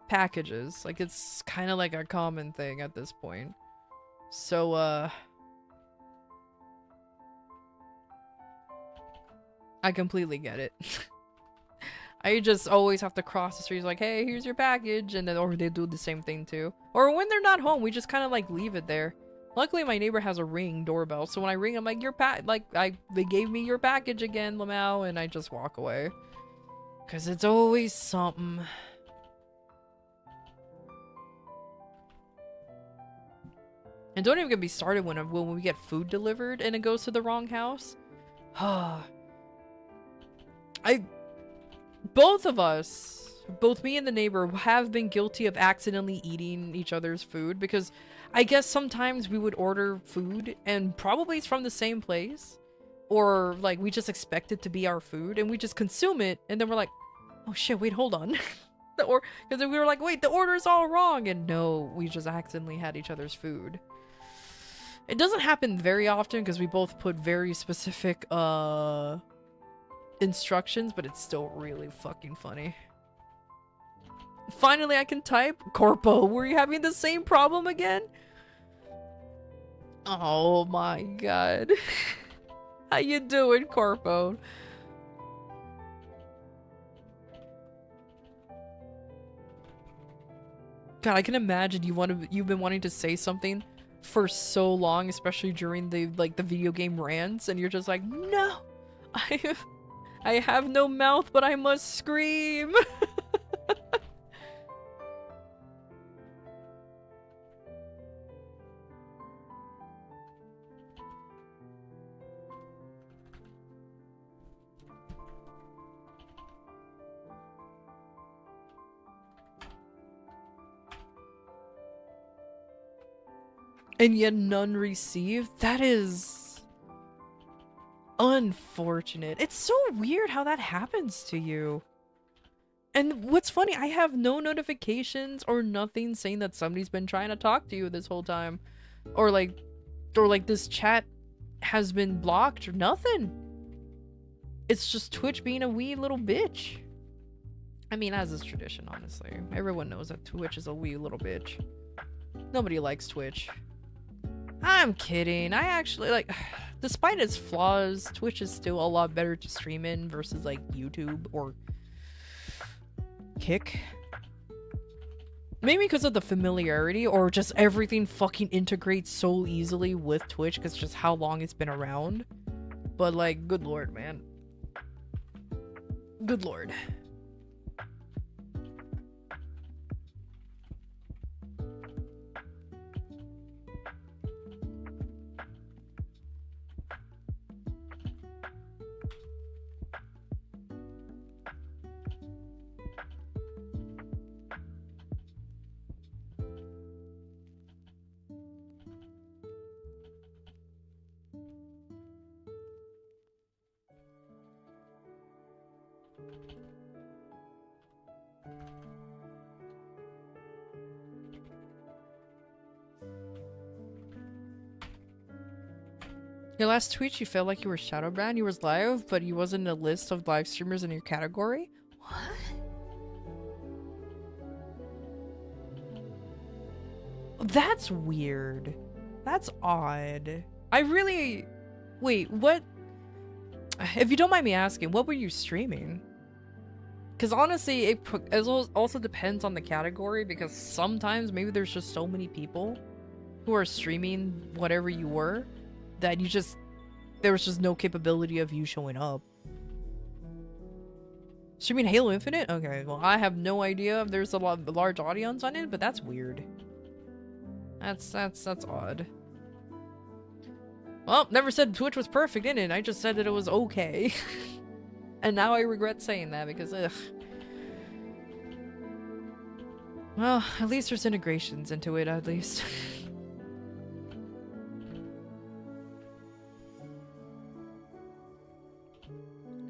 packages. Like, it's kind of like a common thing at this point. So I completely get it. I just always have to cross the street like, hey, here's your package, and then or they do the same thing too. Or when they're not home, we just kind of like leave it there. Luckily my neighbor has a Ring doorbell, so when I ring I'm like, they gave me your package again, Lamau, and I just walk away. Cause it's always something. And don't even get me started when we get food delivered and it goes to the wrong house. Both of us, both me and the neighbor, have been guilty of accidentally eating each other's food, because I guess sometimes we would order food and probably it's from the same place, or like we just expect it to be our food and we just consume it, and then we're like, oh shit, wait, hold on. Because then we were like, wait, the order's all wrong, and no, we just accidentally had each other's food. It doesn't happen very often because we both put very specific instructions, but it's still really fucking funny. Finally I can type. Corpo, were you having the same problem again? Oh my god. How you doing, Corpo? God, I can imagine you've been wanting to say something for so long, especially during the video game rants, and you're just like, no, I have no mouth, but I must scream. and yet none received? That is unfortunate. It's so weird how that happens to you. And what's funny, I have no notifications or nothing saying that somebody's been trying to talk to you this whole time. Or like this chat has been blocked or nothing. It's just Twitch being a wee little bitch. I mean, as is tradition, honestly. Everyone knows that Twitch is a wee little bitch. Nobody likes Twitch. I'm kidding. I actually, like, despite its flaws, Twitch is still a lot better to stream in versus, like, YouTube or Kick. Maybe because of the familiarity, or just everything fucking integrates so easily with Twitch because just how long it's been around. But, like, good lord, man. Good lord. Your last tweet, you felt like you were shadow banned. You was live, but you wasn't in a list of live streamers in your category. What? That's weird. That's odd. I really... Wait, what? If you don't mind me asking, what were you streaming? Because honestly, it also depends on the category, because sometimes maybe there's just so many people who are streaming whatever you were that you just, there was just no capability of you showing up. Streaming Halo Infinite? Okay, well, I have no idea if there's a large audience on it, but that's weird. That's odd. Well, never said Twitch was perfect, in it. I just said that it was okay. And now I regret saying that because, ugh. Well, at least there's integrations into it, at least.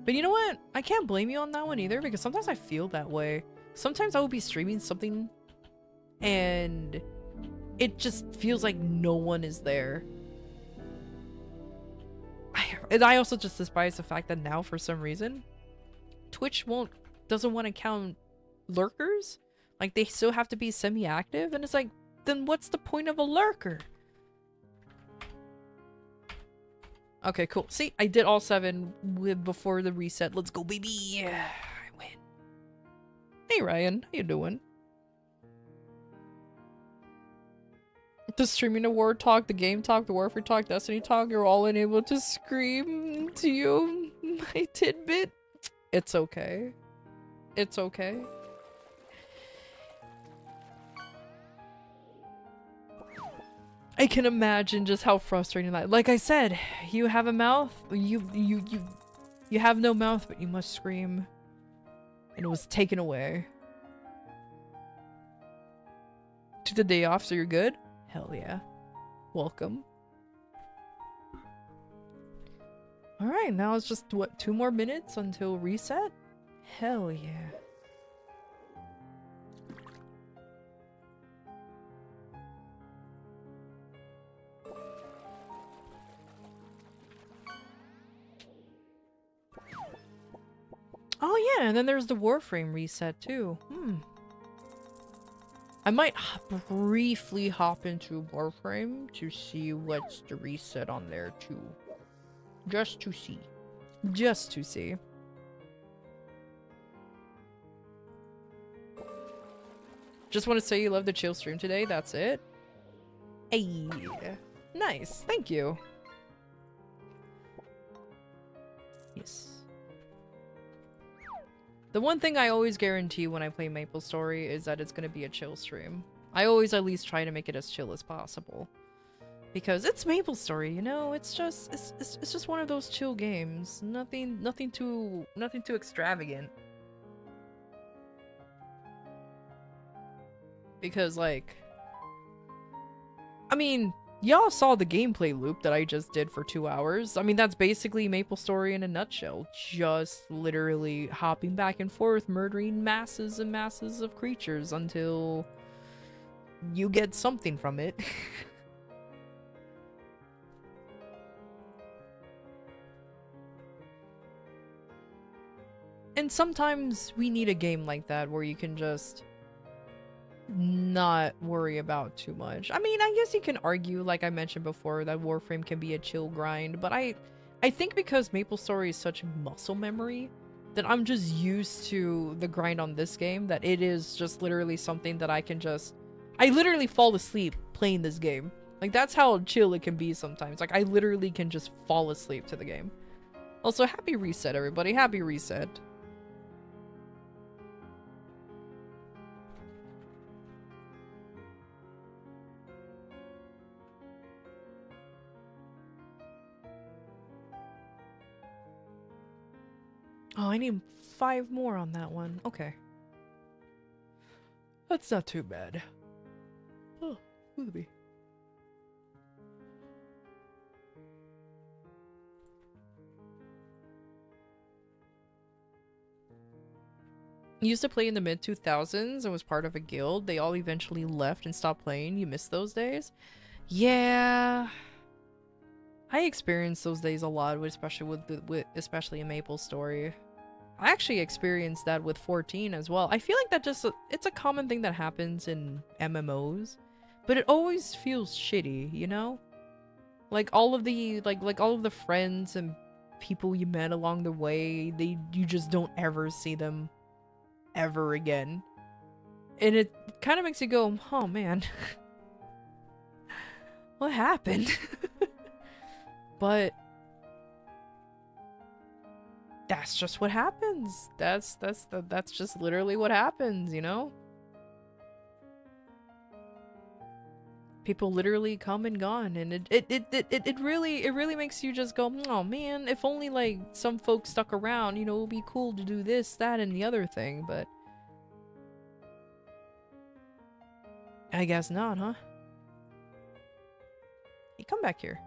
But you know what? I can't blame you on that one either, because sometimes I feel that way. Sometimes I will be streaming something and it just feels like no one is there. I also just despise the fact that now, for some reason, Twitch doesn't want to count lurkers. Like, they still have to be semi-active, and it's like, then what's the point of a lurker? Okay, cool. See, I did all 7 before the reset. Let's go, baby! Yeah, I win. Hey, Ryan. How you doing? The streaming award talk, the game talk, the warfare talk, Destiny talk, you're all unable to scream to you, my tidbit. It's okay. It's okay. I can imagine just how frustrating that. Like I said, you have a mouth, you have no mouth, but you must scream. And it was taken away. Took the day off, so you're good? Hell yeah. Welcome. Alright, now it's just, what, 2 more minutes until reset? Hell yeah. Oh yeah, and then there's the Warframe reset too. I might briefly hop into Warframe to see what's the reset on there too. Just to see. Just to see. Just want to say you love the chill stream today, that's it. Hey. Nice, thank you. Yes. The one thing I always guarantee when I play MapleStory is that it's gonna be a chill stream. I always at least try to make it as chill as possible. Because it's MapleStory, you know? It's just one of those chill games. Nothing too extravagant. Because, like, I mean, y'all saw the gameplay loop that I just did for 2 hours. I mean, that's basically MapleStory in a nutshell. Just literally hopping back and forth, murdering masses and masses of creatures until you get something from it. And sometimes we need a game like that where you can just not worry about too much. I mean, I guess you can argue, like I mentioned before, that Warframe can be a chill grind, but I think because MapleStory is such muscle memory that I'm just used to the grind on this game that it is just literally something that I literally fall asleep playing this game. Like, that's how chill it can be sometimes. Like, I literally can just fall asleep to the game. Also, happy reset, everybody. Happy reset. Oh, I need 5 more on that one. Okay. That's not too bad. Oh, movie. Used to play in the mid-2000s and was part of a guild. They all eventually left and stopped playing. You miss those days? Yeah. I experienced those days a lot, especially especially in MapleStory. I actually experienced that with 14 as well. I feel like that it's a common thing that happens in MMOs, but it always feels shitty, you know? Like all of the all of the friends and people you met along the way, you just don't ever see them ever again. And it kind of makes you go, "Oh man. What happened?" But that's just what happens. That's just literally what happens, you know? People literally come and gone, and it really makes you just go, "Oh man, if only like some folks stuck around, you know, it would be cool to do this, that, and the other thing," but I guess not, huh? Hey, come back here.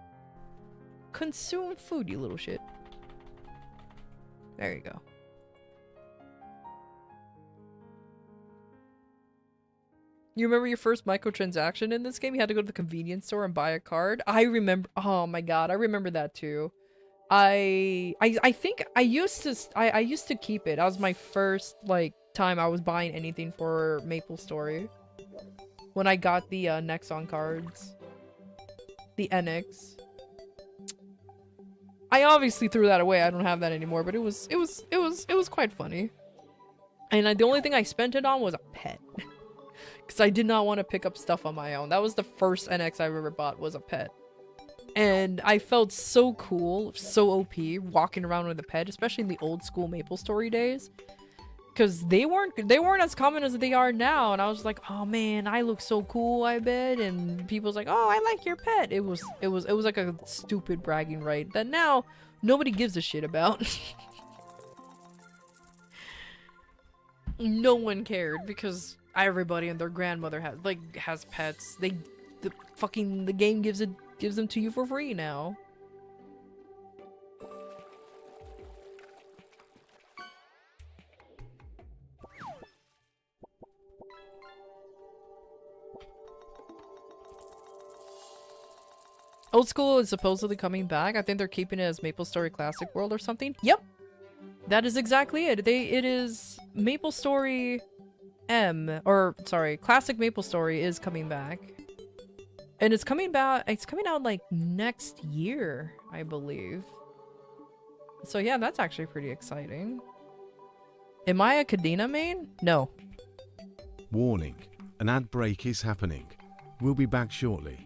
Consume food, you little shit. There you go. You remember your first microtransaction in this game? You had to go to the convenience store and buy a card? I remember. Oh my god, I remember that too. I think I used to keep it. That was my first like time I was buying anything for MapleStory. When I got the Nexon cards. The NX. I obviously threw that away. I don't have that anymore, but it was quite funny. And the only thing I spent it on was a pet. Because I did not want to pick up stuff on my own. That was the first NX I've ever bought, was a pet. And I felt so cool, so OP, walking around with a pet, especially in the old school MapleStory days. Because they weren't as common as they are now, and I was like, oh man, I look so cool, I bet. And people's like, oh, I like your pet. It was like a stupid bragging right that now nobody gives a shit about. No one cared because everybody and their grandmother has pets. The game gives them to you for free now. Old School is supposedly coming back. I think they're keeping it as MapleStory Classic World or something. Yep. That is exactly it. It is MapleStory Classic MapleStory is coming back. And it's coming out like next year, I believe. So yeah, that's actually pretty exciting. Am I a Cadena main? No. Warning. An ad break is happening. We'll be back shortly.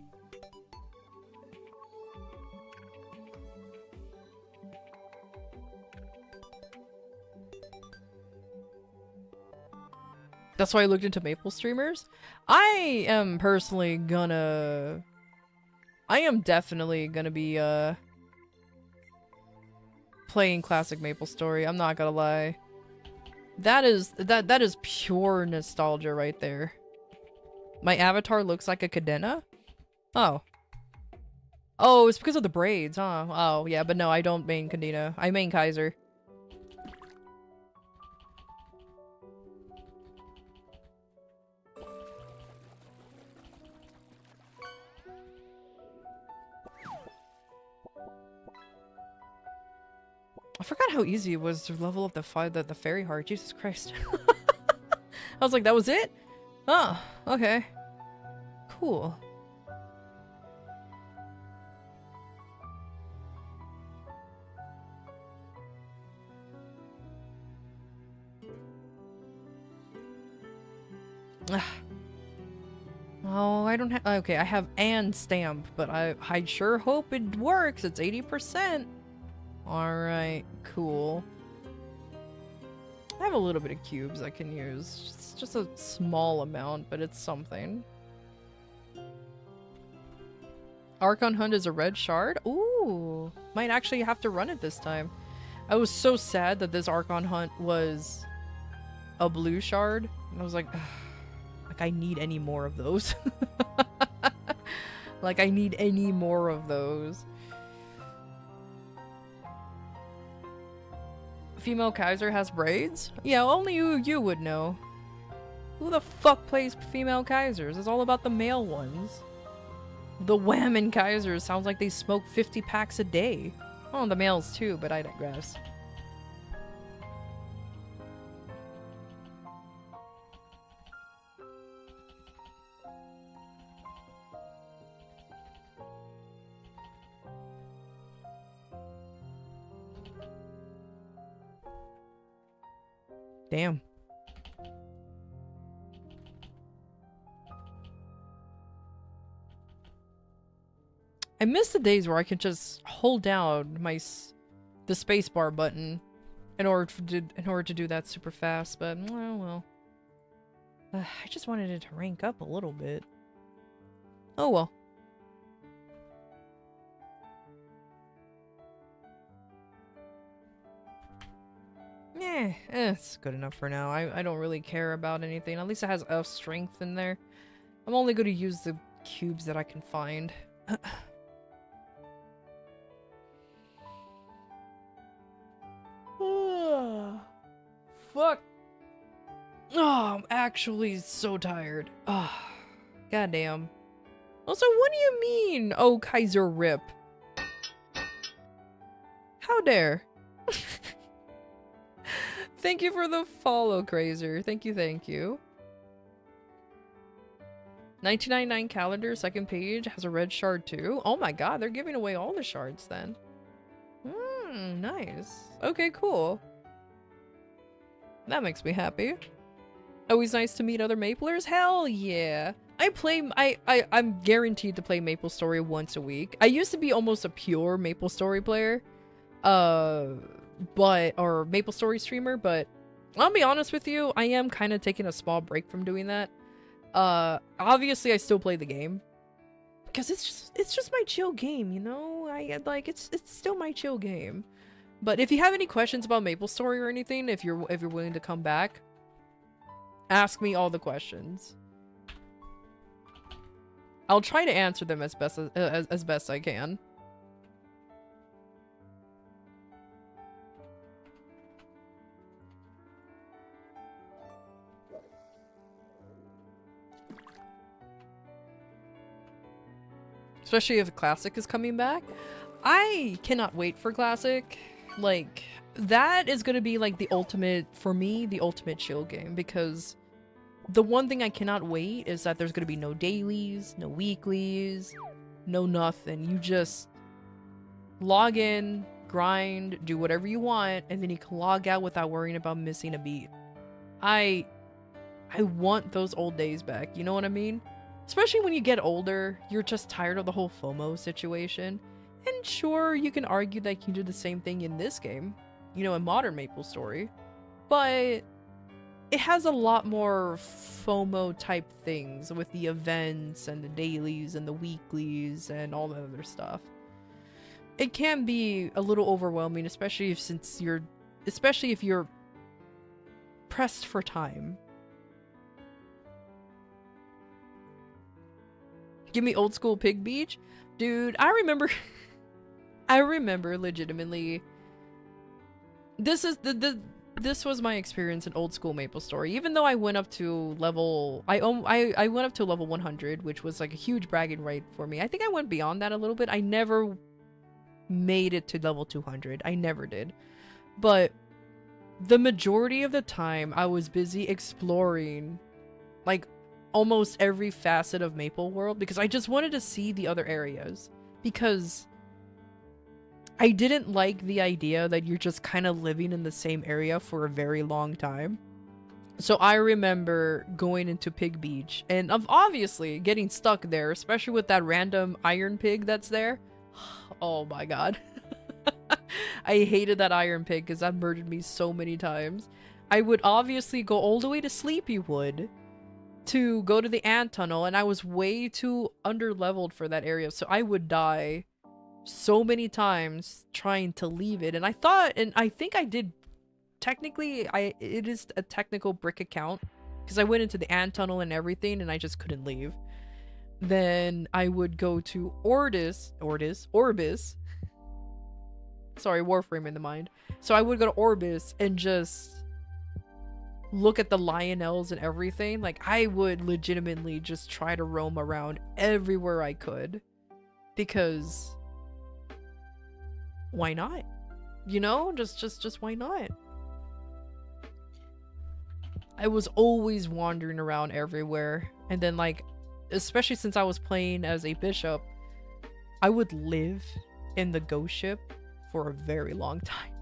That's why I looked into Maple streamers. I am definitely gonna be playing classic MapleStory. I'm not gonna lie. That is pure nostalgia right there. My avatar looks like a Cadena? Oh. Oh, it's because of the braids, huh? Oh, yeah, but no, I don't main Kandina. I main Kaiser. I forgot how easy it was to level up the fairy heart. Jesus Christ. I was like, that was it? Oh, okay. Cool. Oh, I don't have. Okay, I have and stamp, but I sure hope it works. It's 80%. Alright, cool. I have a little bit of cubes I can use. It's just a small amount, but it's something. Archon Hunt is a red shard? Ooh, might actually have to run it this time. I was so sad that this Archon Hunt was a blue shard. And I was like, ugh, like I need any more of those. Like I need any more of those. Female Kaiser has braids? Yeah, only you would know. Who the fuck plays female Kaisers? It's all about the male ones. The whammon Kaisers sounds like they smoke 50 packs a day. Oh, the males too, but I digress. Damn. I miss the days where I could just hold down the spacebar button in order to do that super fast, but well. I just wanted it to rank up a little bit. Oh well. Yeah, it's good enough for now. I don't really care about anything. At least it has enough strength in there. I'm only going to use the cubes that I can find. Fuck. Oh, I'm actually so tired. Oh, goddamn. Also, what do you mean? Oh, Kaiser Rip. How dare. Thank you for the follow, Crazer. Thank you, thank you. 1999 calendar, second page, has a red shard too. Oh my god, they're giving away all the shards then. Nice. Okay, cool. That makes me happy. Always nice to meet other Maplers? Hell yeah. I'm guaranteed to play MapleStory once a week. I used to be almost a pure MapleStory player. Or MapleStory streamer, but I'll be honest with you, I am kind of taking a small break from doing that. Obviously I still play the game because it's just my chill game, you know? It's still my chill game. But if you have any questions about MapleStory or anything, if you're willing to come back, ask me all the questions. I'll try to answer them as best I can. Especially if Classic is coming back. I cannot wait for Classic. Like, that is gonna be like the ultimate, for me, the ultimate chill game, because the one thing I cannot wait is that there's gonna be no dailies, no weeklies, no nothing. You just log in, grind, do whatever you want, and then you can log out without worrying about missing a beat. I want those old days back, you know what I mean? Especially when you get older, you're just tired of the whole FOMO situation. And sure, you can argue that you can do the same thing in this game, you know, in modern MapleStory, but it has a lot more FOMO type things with the events and the dailies and the weeklies and all that other stuff. It can be a little overwhelming, especially if you're pressed for time. Give me old school Pig Beach. Dude, I remember I remember legitimately this was my experience in old school MapleStory. Even though I went up to level I went up to level 100, which was like a huge bragging right for me. I think I went beyond that a little bit. I never made it to level 200. I never did. But the majority of the time I was busy exploring like almost every facet of Maple World because I just wanted to see the other areas, because I didn't like the idea that you're just kind of living in the same area for a very long time. So I remember going into Pig Beach and obviously getting stuck there, especially with that random iron pig that's there. Oh my god. I hated that iron pig because that murdered me so many times. I would obviously go all the way to Sleepywood to go to the ant tunnel, and I was way too underleveled for that area, so I would die so many times trying to leave it. And I thought, and I think I did, technically, it is a technical brick account, because I went into the ant tunnel and everything, and I just couldn't leave. Then I would go to Orbis. Sorry, Warframe in the mind. So I would go to Orbis and just look at the Lionels and everything. Like, I would legitimately just try to roam around everywhere I could, because why not? You know, just why not? I was always wandering around everywhere. And then, like, especially since I was playing as a bishop, I would live in the ghost ship for a very long time.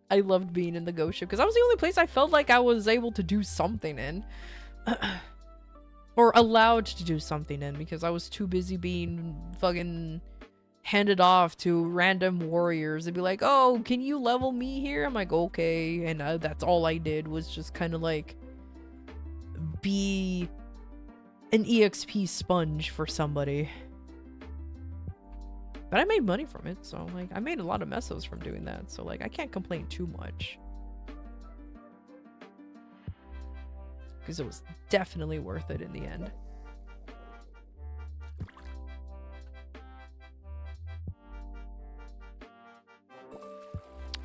I loved being in the ghost ship because that was the only place I felt like I was able to do something in. Or allowed to do something in, because I was too busy being fucking handed off to random warriors. They'd be like, oh, can you level me here? I'm like, okay. And that's all I did, was just kind of like be an EXP sponge for somebody. But I made money from it, so like I made a lot of mesos from doing that, so like I can't complain too much. Because it was definitely worth it in the end.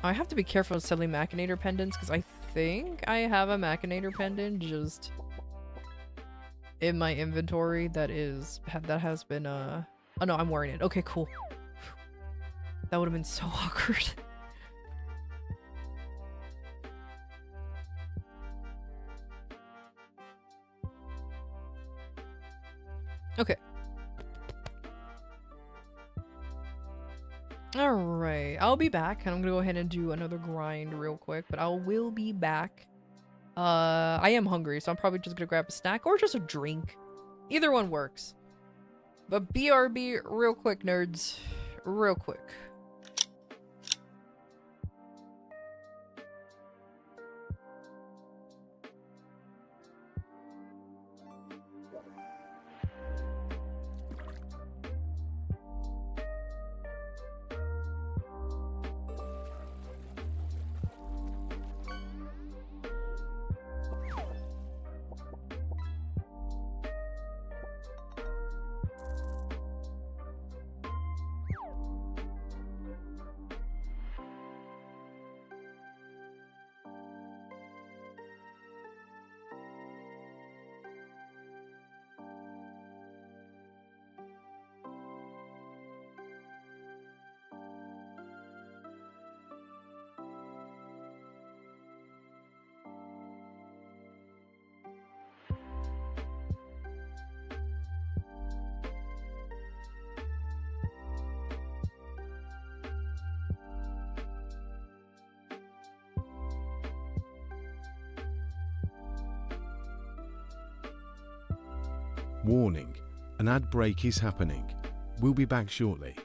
I have to be careful of selling Machinator pendants, because I think I have a Machinator pendant just in my inventory that has been oh no, I'm wearing it. Okay, cool. That would have been so awkward. Okay. Alright, I'll be back, and I'm gonna go ahead and do another grind real quick, but I will be back. I am hungry, so I'm probably just gonna grab a snack or just a drink. Either one works. But BRB real quick, nerds. Real quick. Warning, an ad break is happening. We'll be back shortly.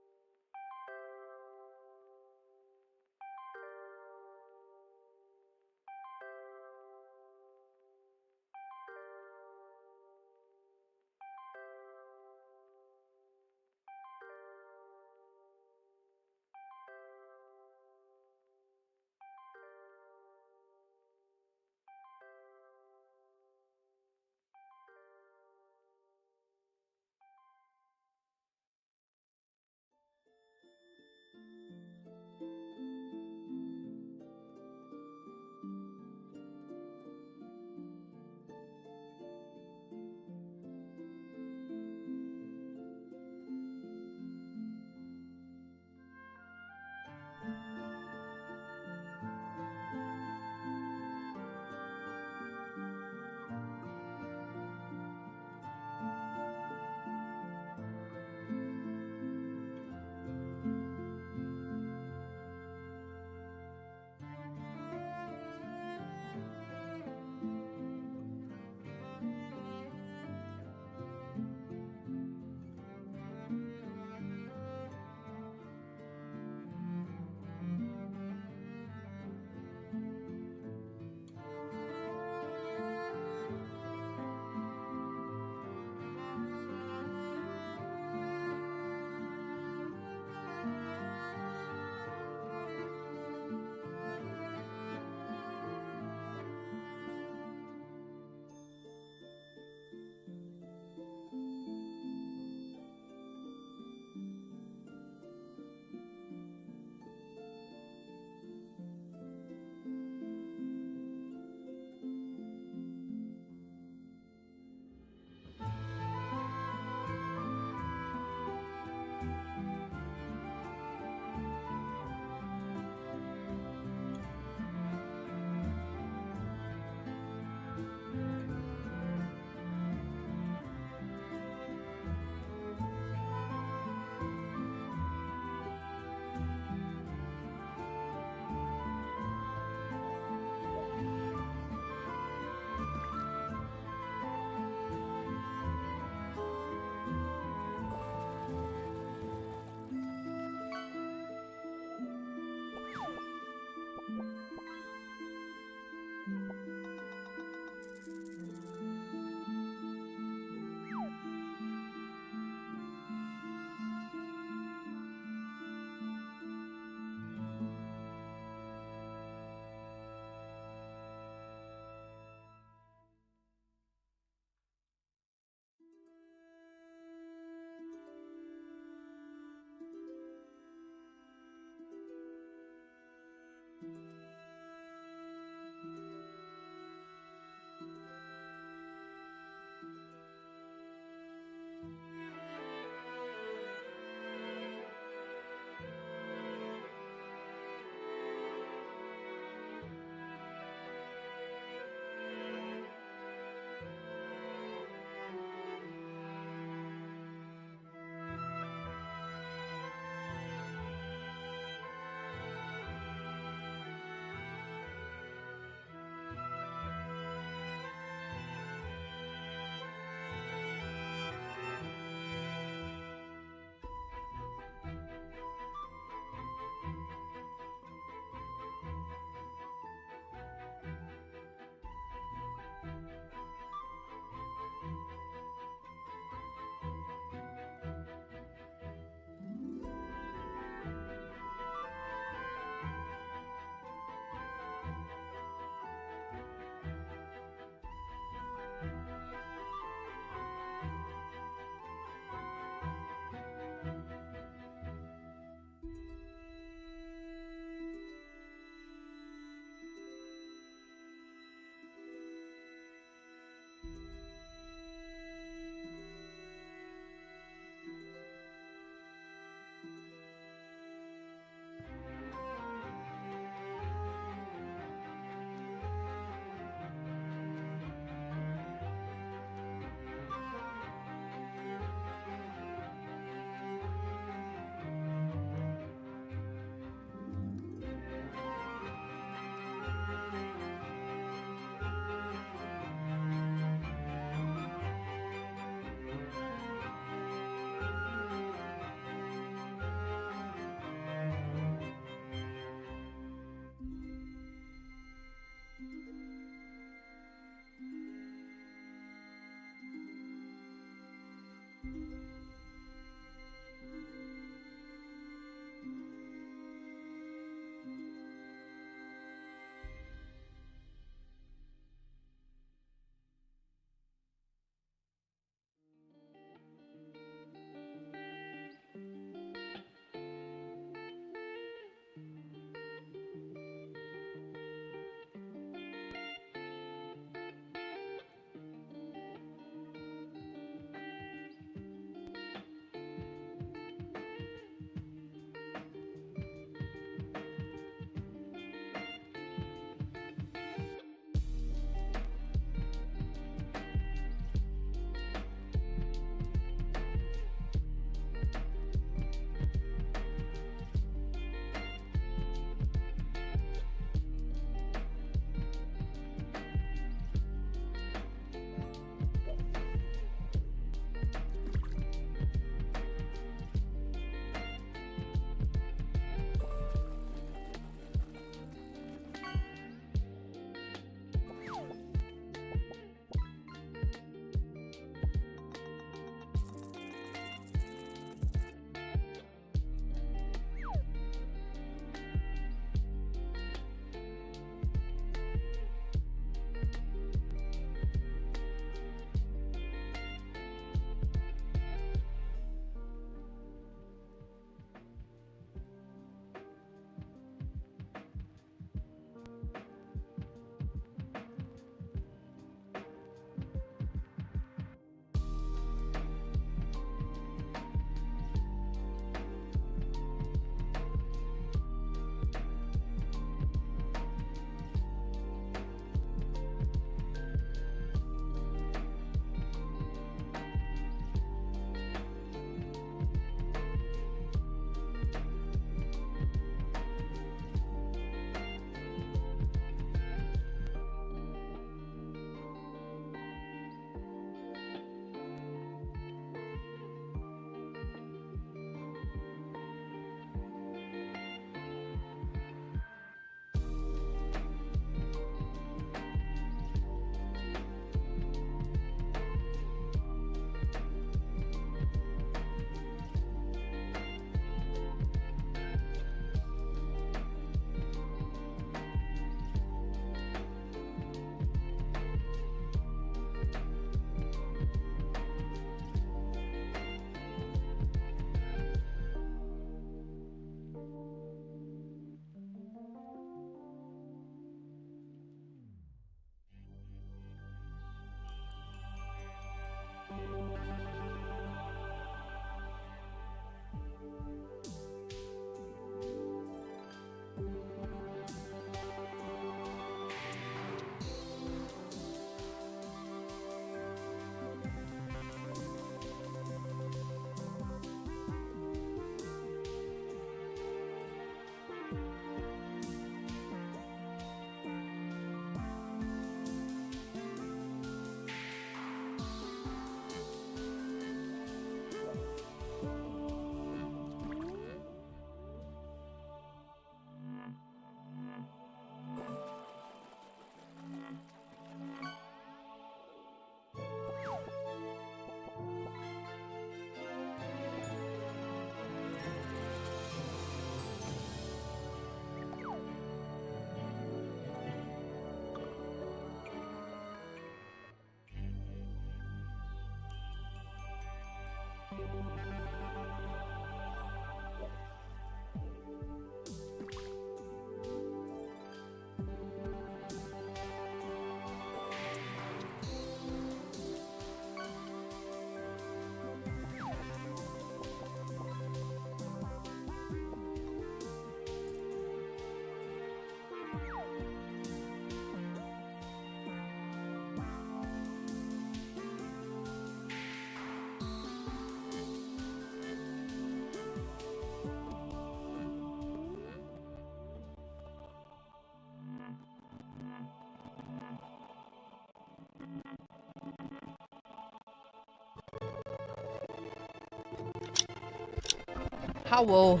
How well.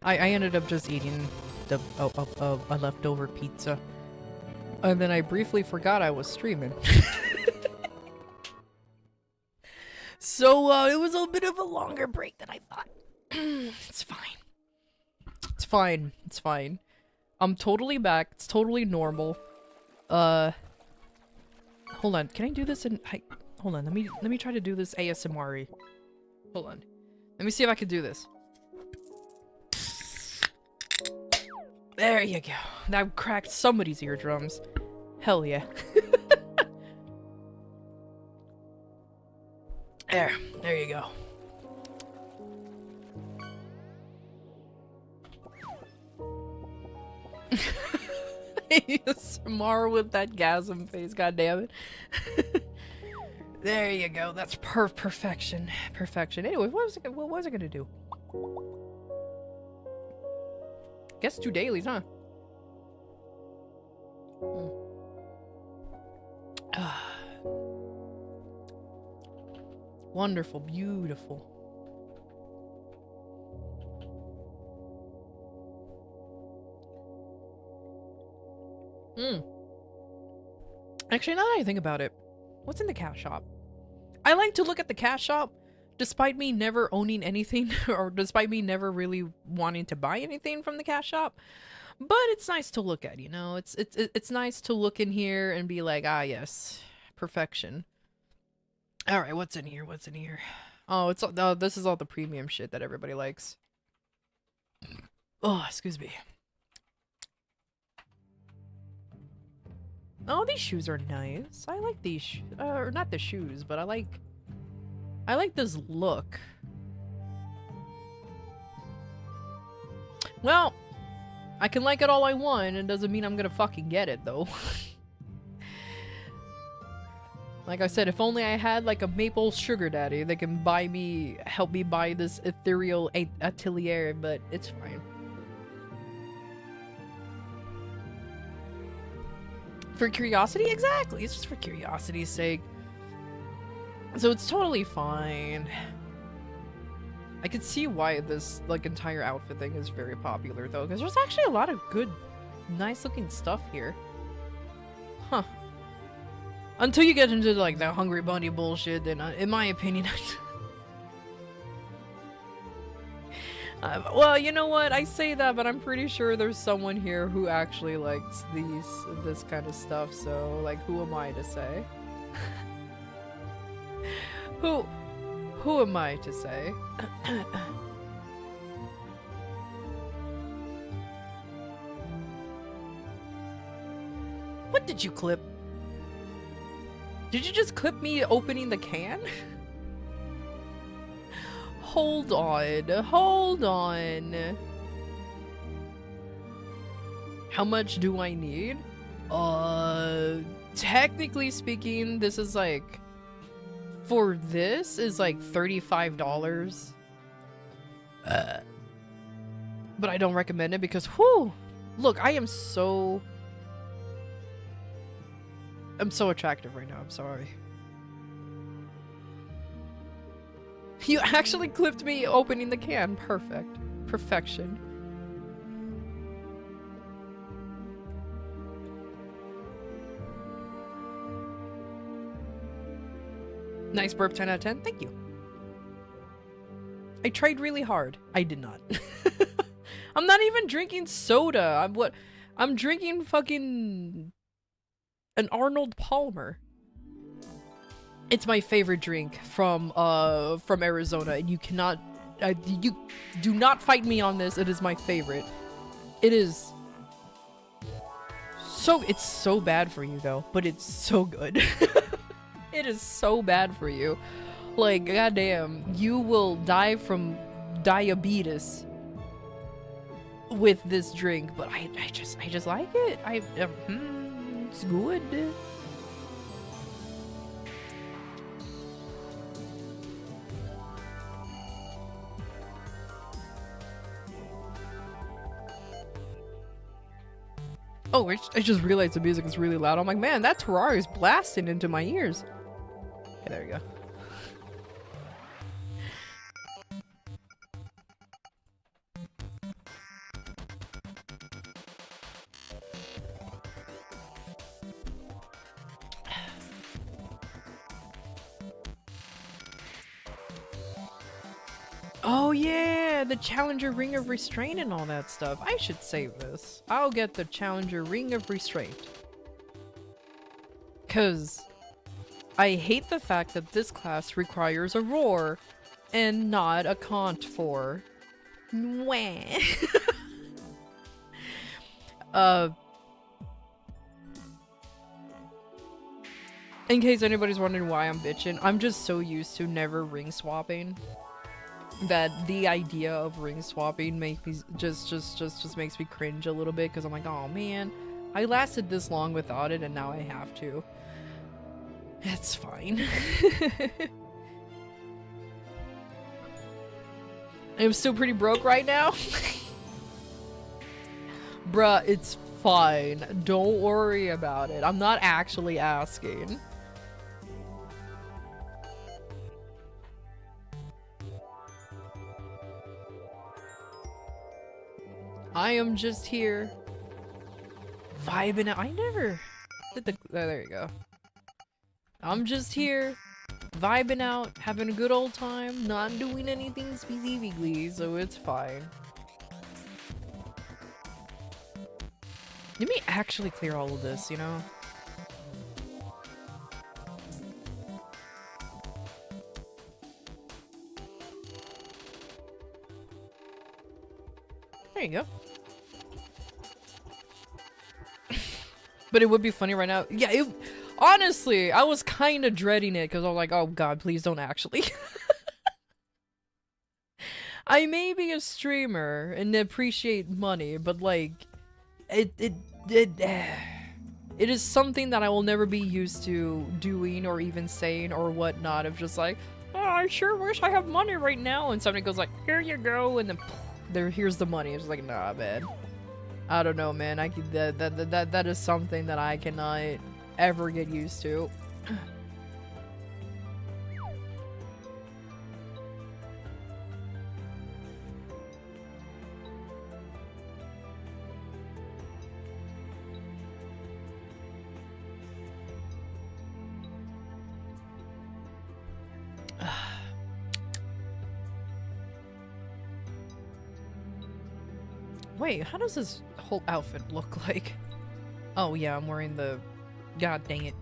I ended up just eating a leftover pizza. And then I briefly forgot I was streaming. So, it was a bit of a longer break than I thought. It's fine. It's fine. It's fine. I'm totally back. It's totally normal. Hold on. Can I do this in... hold on. Let me try to do this ASMR-y. Hold on. Let me see if I can do this. There you go. That cracked somebody's eardrums. Hell yeah. There you go. ASMR with that gasm face, goddammit. There you go. That's perfection. Perfection. Anyway, what was I gonna do? Guess 2 dailies, huh? Wonderful, beautiful. Actually, now that I think about it, what's in the cash shop? I like to look at the cash shop, despite me never owning anything, or despite me never really wanting to buy anything from the cash shop. But it's nice to look at, you know? It's nice to look in here and be like, ah, yes, perfection. All right, what's in here? What's in here? Oh, this is all the premium shit that everybody likes. Oh, excuse me. Oh, these shoes are nice. I like these, or not the shoes, but I like this look. Well, I can like it all I want, and doesn't mean I'm gonna fucking get it, though. Like I said, if only I had like a maple sugar daddy that can help me buy this ethereal atelier, but it's fine. For curiosity? Exactly. It's just for curiosity's sake. So it's totally fine. I could see why this like entire outfit thing is very popular though, because there's actually a lot of good, nice looking stuff here. Huh. Until you get into like the Hungry Bunny bullshit, then in my opinion, well, you know what? I say that, but I'm pretty sure there's someone here who actually likes this kind of stuff. So, like, who am I to say? Who am I to say? What did you clip? Did you just clip me opening the can? Hold on, hold on. How much do I need? Technically speaking, this is like, for this is like $35. But I don't recommend it because, whew, look, I'm so attractive right now, I'm sorry. You actually clipped me opening the can. Perfect. Perfection. Nice burp, 10 out of 10. Thank you. I tried really hard. I did not. I'm not even drinking soda. I'm drinking fucking an Arnold Palmer. It's my favorite drink from Arizona, and you cannot, you do not fight me on this. It is my favorite. It is it's so bad for you though, but it's so good. It is so bad for you. Like, goddamn, you will die from diabetes with this drink, but I just like it. It's good. Oh, I just realized the music is really loud. I'm like, man, that Terraria is blasting into my ears. Okay, there we go. Oh yeah, the Challenger Ring of Restraint and all that stuff. I should save this. I'll get the Challenger Ring of Restraint. Cause I hate the fact that this class requires a roar and not a cont for. Mwah. In case anybody's wondering why I'm bitching, I'm just so used to never ring swapping that the idea of ring swapping makes me just makes me cringe a little bit because I'm like, oh man, I lasted this long without it and now I have to. It's fine. I'm still pretty broke right now. Bruh, it's fine. Don't worry about it. I'm not actually asking. I am just here vibing out. I never did the. Oh, there you go. I'm just here vibing out, having a good old time, not doing anything specifically, so it's fine. Let me actually clear all of this, you know? There you go. But it would be funny right now. Yeah, honestly, I was kind of dreading it because I was like, oh god, please don't actually. I may be a streamer and appreciate money, but like, it is something that I will never be used to doing or even saying or whatnot of just like, oh, I sure wish I have money right now, and somebody goes like, here you go, and then here's the money. It's like, nah, man. I don't know, man. That is something that I cannot ever get used to. Wait, how does this whole outfit look like? Oh yeah, I'm wearing the... God dang it.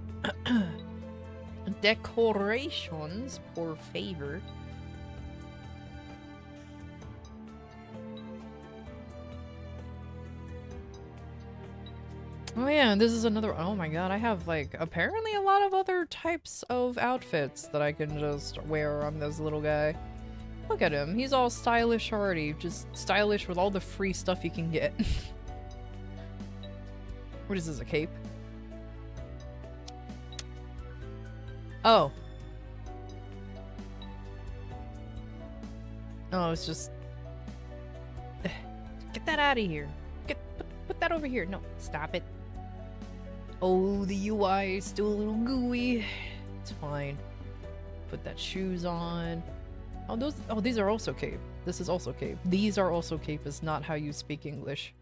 Decorations, por favor. Oh yeah, this is another... Oh my god, I have like apparently a lot of other types of outfits that I can just wear on this little guy. Look at him, he's all stylish already, just stylish with all the free stuff you can get. What is this, a cape? Oh. Oh, it's just... Get that out of here. Put that over here. No, stop it. Oh, the UI is still a little gooey. It's fine. Put that shoes on. Oh, these are also cape. This is also cape. These are also cape is not how you speak English.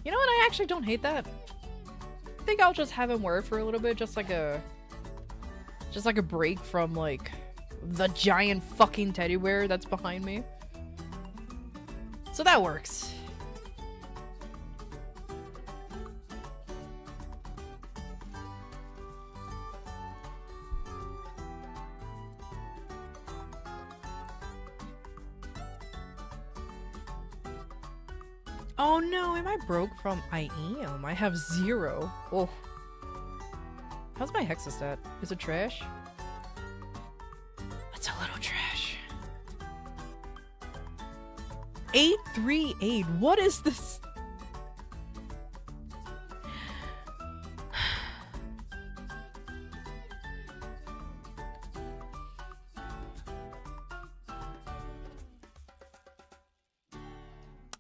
You know what? I actually don't hate that. I think I'll just have him wear it for a little bit, just like a break from like the giant fucking teddy bear that's behind me. So that works. Oh no, am I broke from... I am. I have 0. Oh. How's my hexastat? Is it trash? It's a little trash. 838. What is this?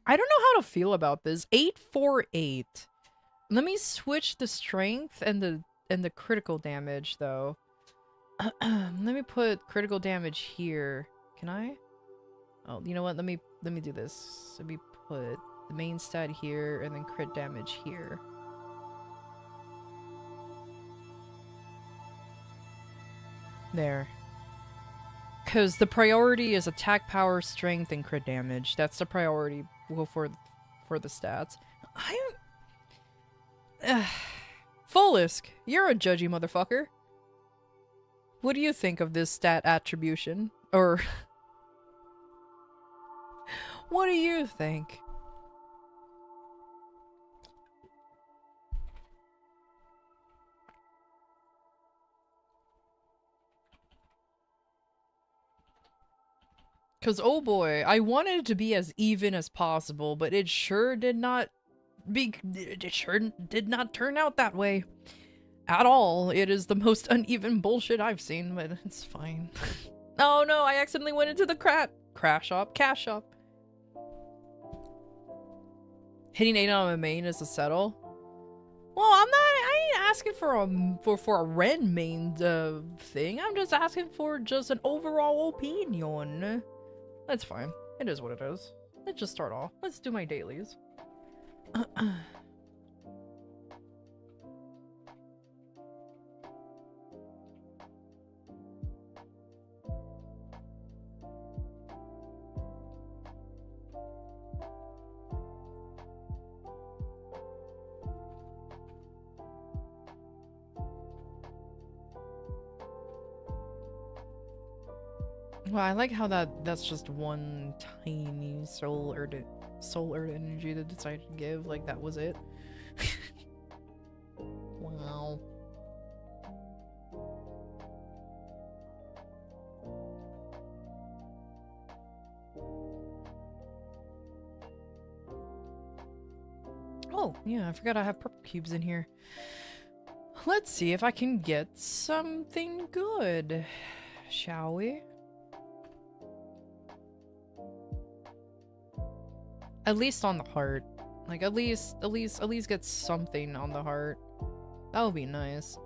I don't know how to feel about this. 848. Let me switch the strength and the critical damage though. Let me put critical damage here. Can I? Oh, you know what? Let me do this. Let me put the main stat here and then crit damage here. There. Because the priority is attack power, strength, and crit damage. That's the priority for the stats. Folisk, you're a judgy motherfucker. What do you think of this stat attribution? Or... what do you think? Cause oh boy, I wanted it to be as even as possible, but it sure did not turn out that way. At all. It is the most uneven bullshit I've seen, but it's fine. Oh no, I accidentally went into the cash shop. Hitting 8 on my main is a settle. Well, I ain't asking for a Ren main thing. I'm just asking for just an overall opinion. That's fine. It is what it is. Let's just start off. Let's do my dailies. Well, I like how that's just one tiny soul earth energy that decided to give. Like, that was it. Wow. Oh, yeah, I forgot I have purple cubes in here. Let's see if I can get something good, shall we? At least on the heart. Like, at least get something on the heart. That would be nice.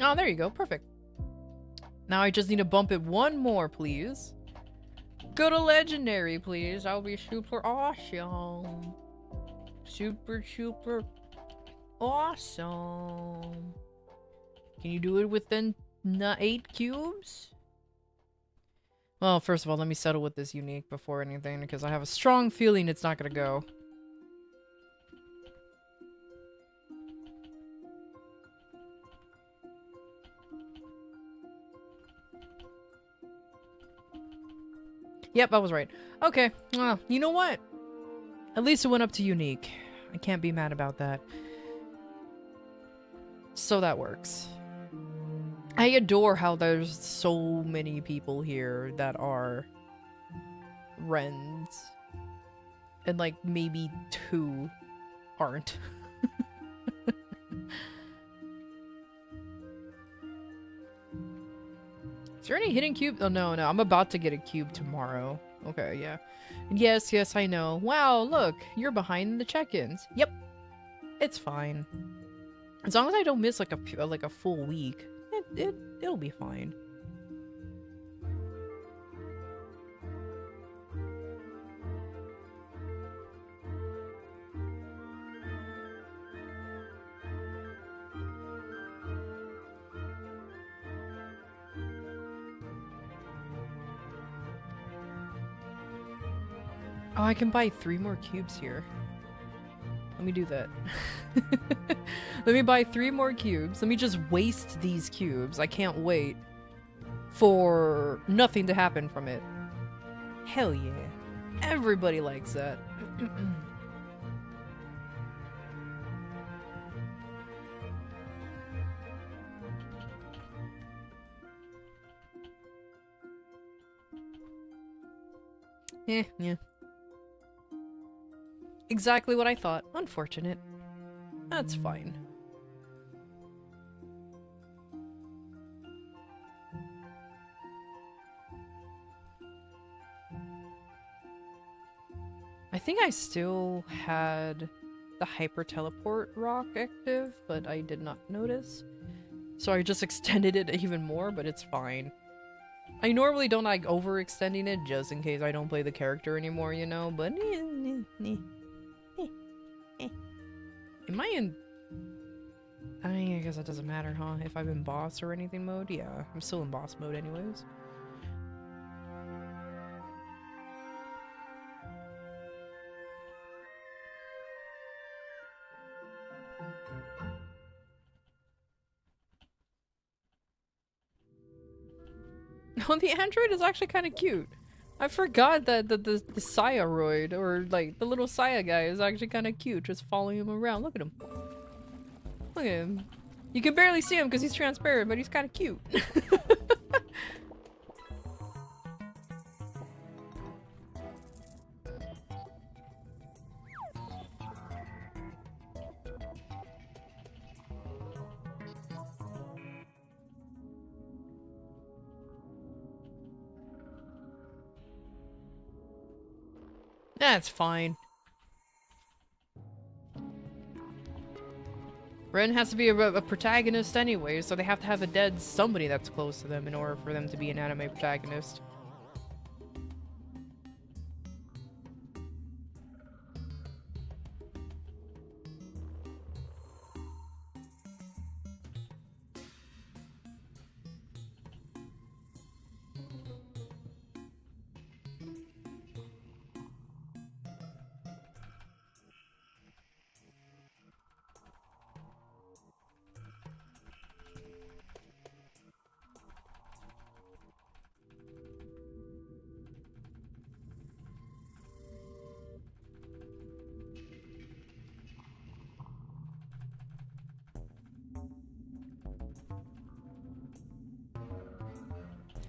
Oh, there you go. Perfect. Now I just need to bump it one more, please. Go to legendary, please. That would be super awesome. Super awesome. Can you do it within 8 cubes? Well, first of all, let me settle with this unique before anything, because I have a strong feeling it's not gonna go. Yep, I was right. Okay, well, you know what? At least it went up to unique. I can't be mad about that. So that works. I adore how there's so many people here that are Wrens. And like maybe 2 aren't. Is there any hidden cube? Oh no, I'm about to get a cube tomorrow. Okay, yeah. Yes, I know. Wow, look, you're behind the check-ins. Yep. It's fine. As long as I don't miss like a full week, it'll be fine. Oh, I can buy 3 more cubes here. Let me do that. Let me buy 3 more cubes. Let me just waste these cubes. I can't wait for nothing to happen from it. Hell yeah. Everybody likes that. Yeah. Exactly what I thought. Unfortunate. That's fine. I think I still had the hyper teleport rock active, but I did not notice. So I just extended it even more, but it's fine. I normally don't like overextending it just in case I don't play the character anymore, you know, but am I in... I guess that doesn't matter, huh? If I'm in boss or anything mode? Yeah, I'm still in boss mode anyways. Oh, the android is actually kind of cute. I forgot that the Saya-roid, or like the little Saya guy, is actually kind of cute, just following him around. Look at him. Look at him. You can barely see him because he's transparent, but he's kind of cute. That's fine. Ren has to be a protagonist anyway, so they have to have a dead somebody that's close to them in order for them to be an anime protagonist.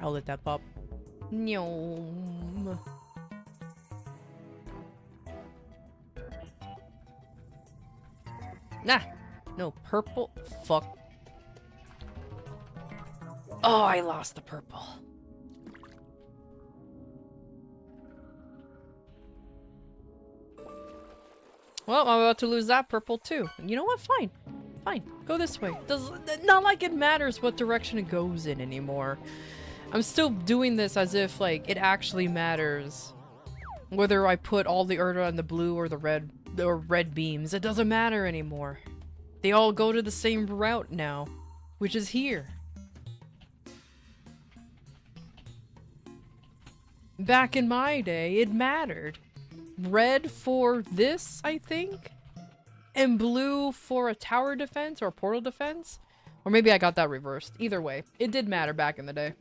I'll let that pop. Nyom. Nah! No, purple. Fuck. Oh, I lost the purple. Well, I'm about to lose that purple too. You know what? Fine. Fine. Go this way. Not like it matters what direction it goes in anymore. I'm still doing this as if, like, it actually matters. Whether I put all the Urda on the blue or the red beams, it doesn't matter anymore. They all go to the same route now, which is here. Back in my day, it mattered. Red for this, I think? And blue for a tower defense or portal defense? Or maybe I got that reversed. Either way, it did matter back in the day.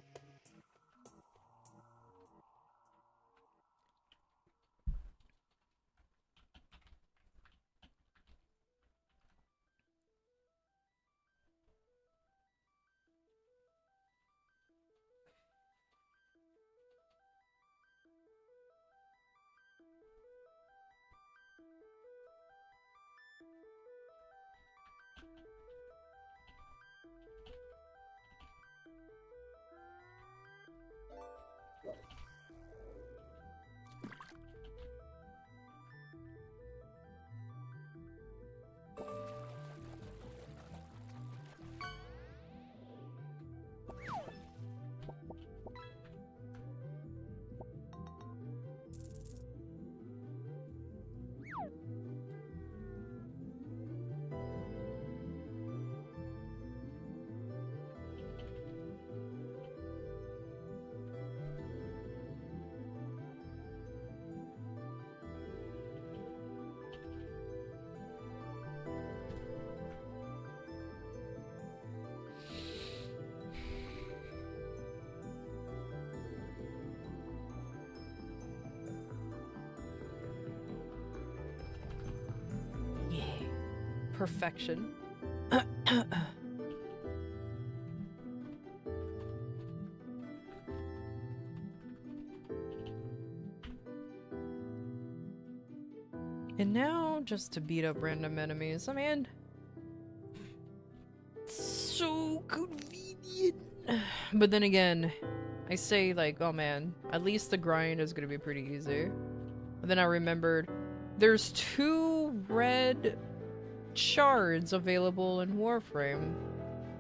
Perfection. And now, just to beat up random enemies. I mean, so convenient. But then again, I say like, oh man, at least the grind is gonna be pretty easy. But then I remembered, There's 2 red shards available in Warframe.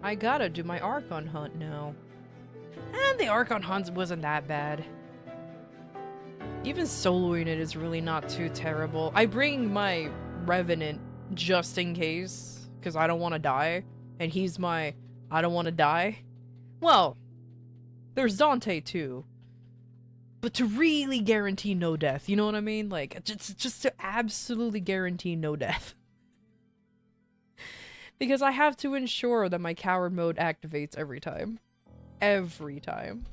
I gotta do my Archon hunt now. And the Archon hunt wasn't that bad. Even soloing it is really not too terrible. I bring my Revenant just in case, because I don't want to die. And he's my I don't want to die. Well, there's Dante too. But to really guarantee no death, you know what I mean? Like, just to absolutely guarantee no death. Because I have to ensure that my coward mode activates every time. Every time.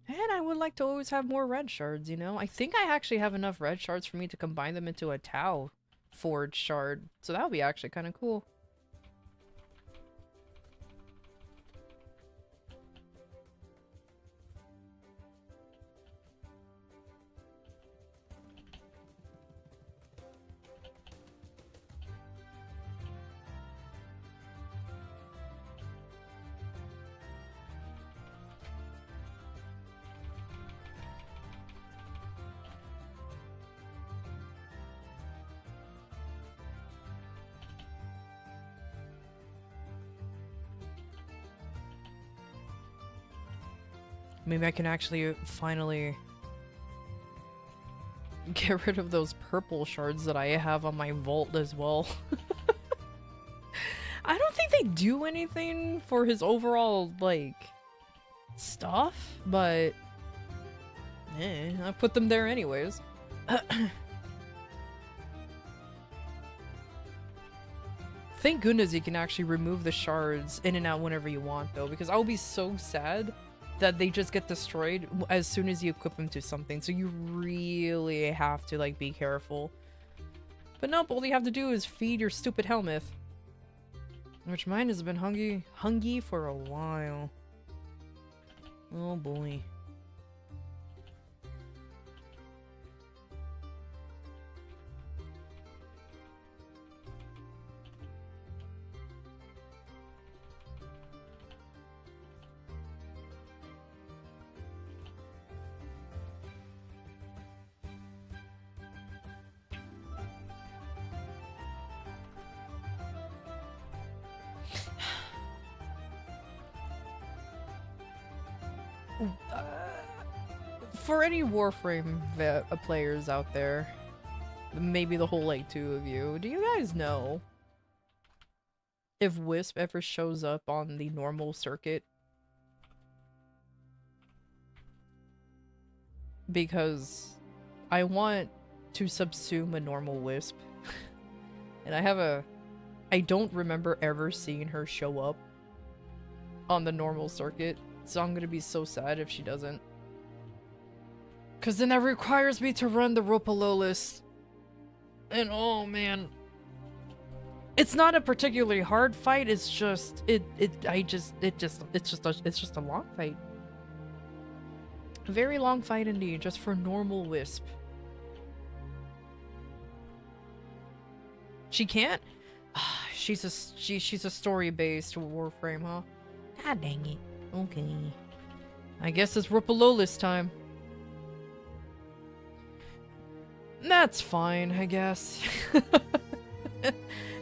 And I would like to always have more red shards, you know? I think I actually have enough red shards for me to combine them into a Tau Forge shard. So that would be actually kind of cool. Maybe I can actually finally get rid of those purple shards that I have on my vault as well. I don't think they do anything for his overall, like, stuff, but I put them there anyways. Thank goodness you can actually remove the shards in and out whenever you want, though, because I'll be so sad that they just get destroyed as soon as you equip them to something, so you really have to, like, be careful. But nope, all you have to do is feed your stupid helmet. Which mine has been hungry for a while. Oh boy. For any Warframe players out there, maybe the whole, like, 2 of you, do you guys know if Wisp ever shows up on the normal circuit? Because I want to subsume a normal Wisp. And I don't remember ever seeing her show up on the normal circuit, so I'm gonna be so sad if she doesn't. Cause then that requires me to run the Ropalo list. And oh man. It's not a particularly hard fight, it's just it's just a long fight. A very long fight indeed, just for normal Wisp. She can't? She's a story-based Warframe, huh? God dang it. Okay. I guess it's Rupalolis time. That's fine, I guess.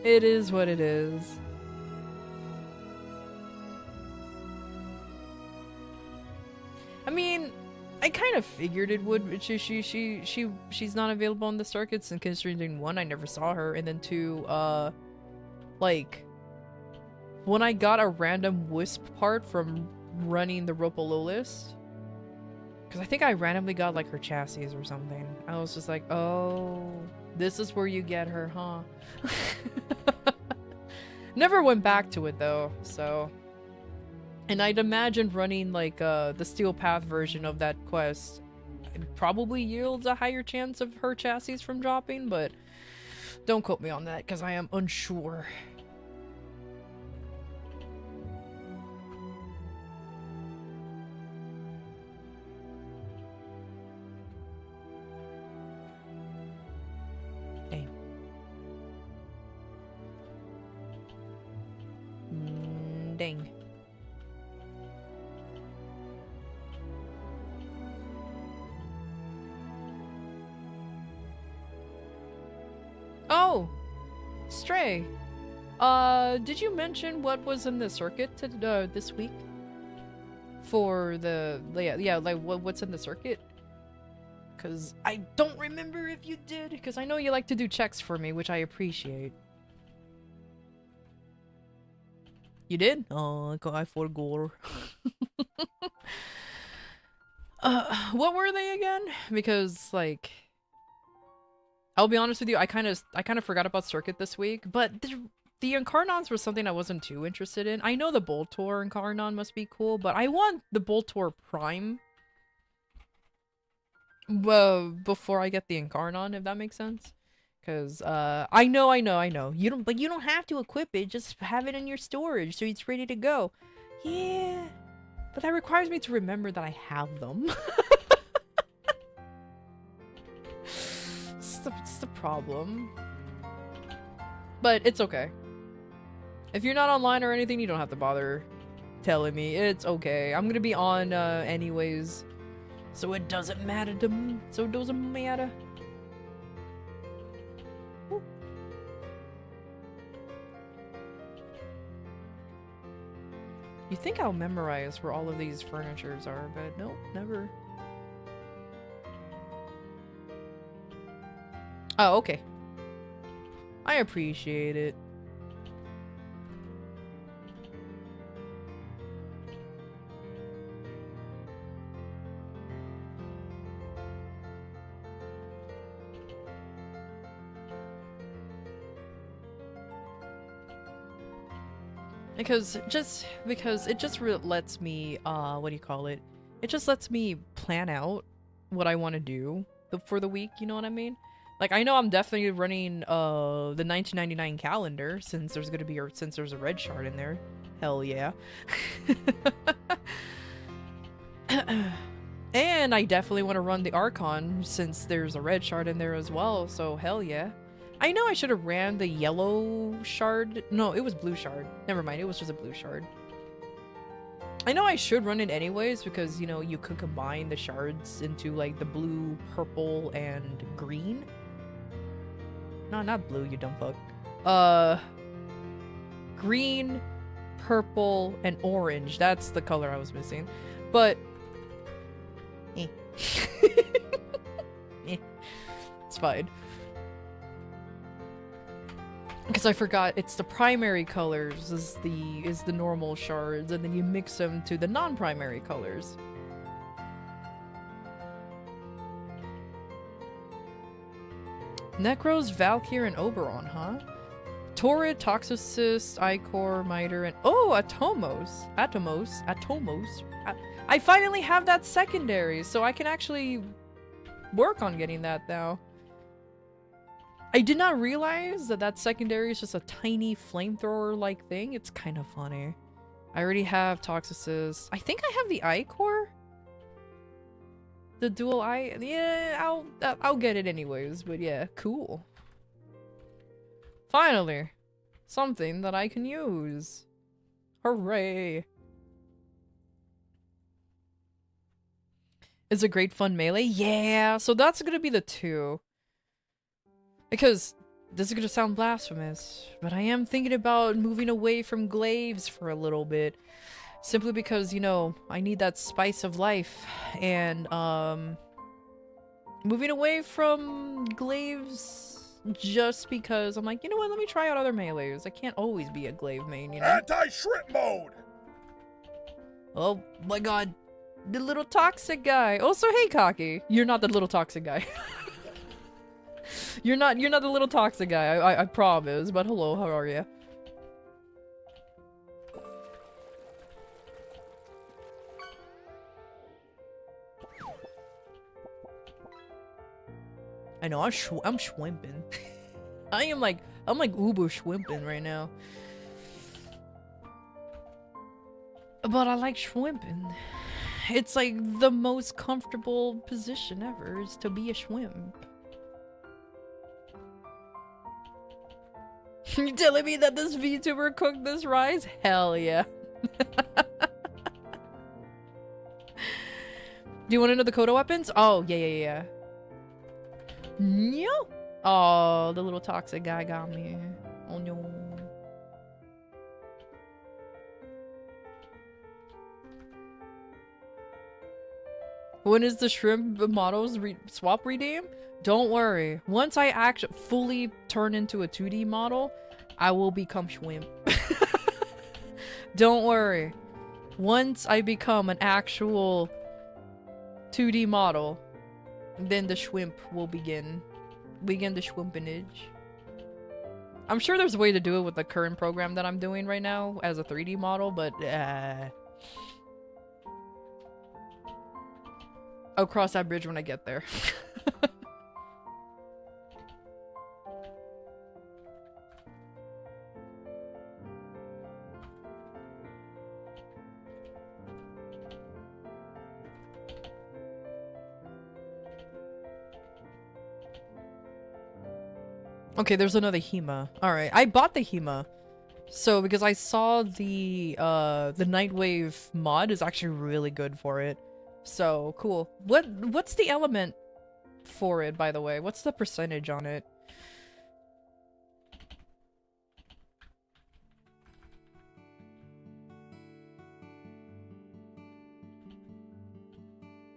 It is what it is. I mean, I kind of figured it would, but she's not available on the circuits, and considering 1, I never saw her, and then 2, like, when I got a random Wisp part from running the Ropalolis, because I think I randomly got, like, her chassis or something. I was just like, oh, this is where you get her, huh? Never went back to it, though, so... And I'd imagine running, like, the Steel Path version of that quest probably yields a higher chance of her chassis from dropping, but don't quote me on that, because I am unsure. Dang. Stray. Did you mention what was in the circuit this week? For the like what's in the circuit? Because I don't remember if you did, because I know you like to do checks for me, which I appreciate. You did? Oh, I forgot. What were they again? Because, like, I'll be honest with you, I kind of forgot about Circuit this week, but the Incarnons was something I wasn't too interested in. I know the Boltor Incarnon must be cool, but I want the Boltor Prime before I get the Incarnon, if that makes sense. Because I know you don't have to equip it, just have it in your storage so it's ready to go. Yeah, but that requires me to remember that I have them. It's the problem, but it's okay. If you're not online or anything, you don't have to bother telling me. It's okay. I'm gonna be on anyways, so it doesn't matter to me. So it doesn't matter. Ooh. You think I'll memorize where all of these furnitures are, but nope, never. Oh, okay. I appreciate it. Because it just lets me, what do you call it? It just lets me plan out what I want to do for the week, you know what I mean? Like, I know I'm definitely running, the 1999 calendar, since there's a red shard in there. Hell yeah. And I definitely want to run the Archon, since there's a red shard in there as well, so hell yeah. I know I should have ran the yellow shard. No, it was blue shard. Never mind, it was just a blue shard. I know I should run it anyways, because, you know, you could combine the shards into, like, the blue, purple, and green. No, not blue, you dumb fuck. Green, purple, and orange. That's the color I was missing. But... It's fine. Because I forgot, it's the primary colors is the normal shards, and then you mix them to the non-primary colors. Necros, Valkyr, and Oberon, huh? Torrid, Toxicist, Icor, Miter, and oh, Atomos. I finally have that secondary, so I can actually work on getting that now. I did not realize that secondary is just a tiny flamethrower-like thing. It's kind of funny. I already have Toxicist. I think I have the Icor? The dual eye? Yeah, I'll get it anyways, but yeah, cool. Finally! Something that I can use. Hooray! Is a great fun melee? Yeah! So that's gonna be the 2. Because, this is gonna sound blasphemous, but I am thinking about moving away from glaives for a little bit. Simply because, you know, I need that spice of life, and, moving away from glaives just because I'm like, you know what, let me try out other melees. I can't always be a glaive main, you know? Anti-shrimp mode! Oh my god, the little toxic guy. Also, hey, Cocky, you're not the little toxic guy. You're not the little toxic guy, I promise, but hello, how are you? I know, I'm schwimping. I'm like uber schwimping right now. But I like schwimping. It's like the most comfortable position ever, is to be a schwimp. You telling me that this VTuber cooked this rice? Hell yeah. Do you want to know the Kodo weapons? Oh, yeah. No. Oh, the little toxic guy got me. Oh no. When is the shrimp models swap redeem? Don't worry. Once I actually fully turn into a 2D model, I will become shrimp. Don't worry. Once I become an actual 2D model, then the shrimp will begin. Begin the shrimpinage. I'm sure there's a way to do it with the current program that I'm doing right now as a 3D model, but I'll cross that bridge when I get there. Okay, there's another Hema. Alright, I bought the Hema. So, because I saw the Nightwave mod is actually really good for it. So, cool. What's the element for it, by the way? What's the percentage on it?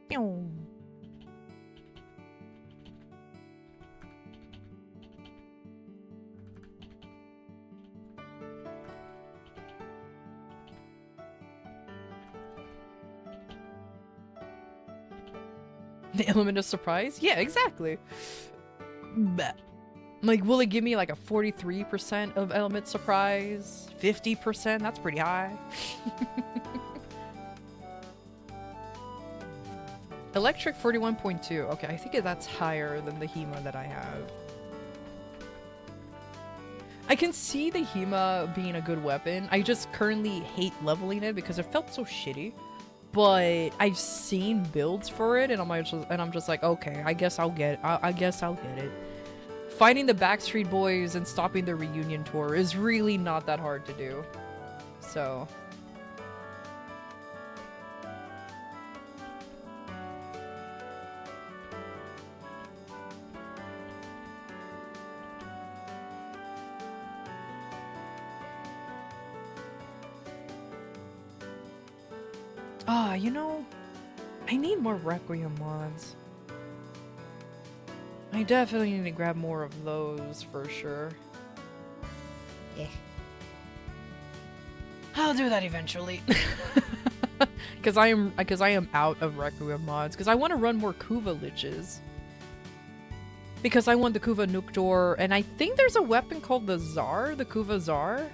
Pew. The element of surprise? Yeah, exactly. Bleh. Like, will it give me like a 43% of element surprise? 50%? That's pretty high. Electric 41.2. Okay, I think that's higher than the Hema that I have. I can see the Hema being a good weapon. I just currently hate leveling it because it felt so shitty. But I've seen builds for it, and I'm just like, okay, I guess I'll get it. Finding the Backstreet Boys and stopping the reunion tour is really not that hard to do. So. Ah, you know, I need more Requiem mods. I definitely need to grab more of those for sure. Yeah. I'll do that eventually. Cause I am out of Requiem mods. Cause I want to run more Kuva Liches. Because I want the Kuva Nuke Door, and I think there's a weapon called the Tsar, the Kuva Tsar.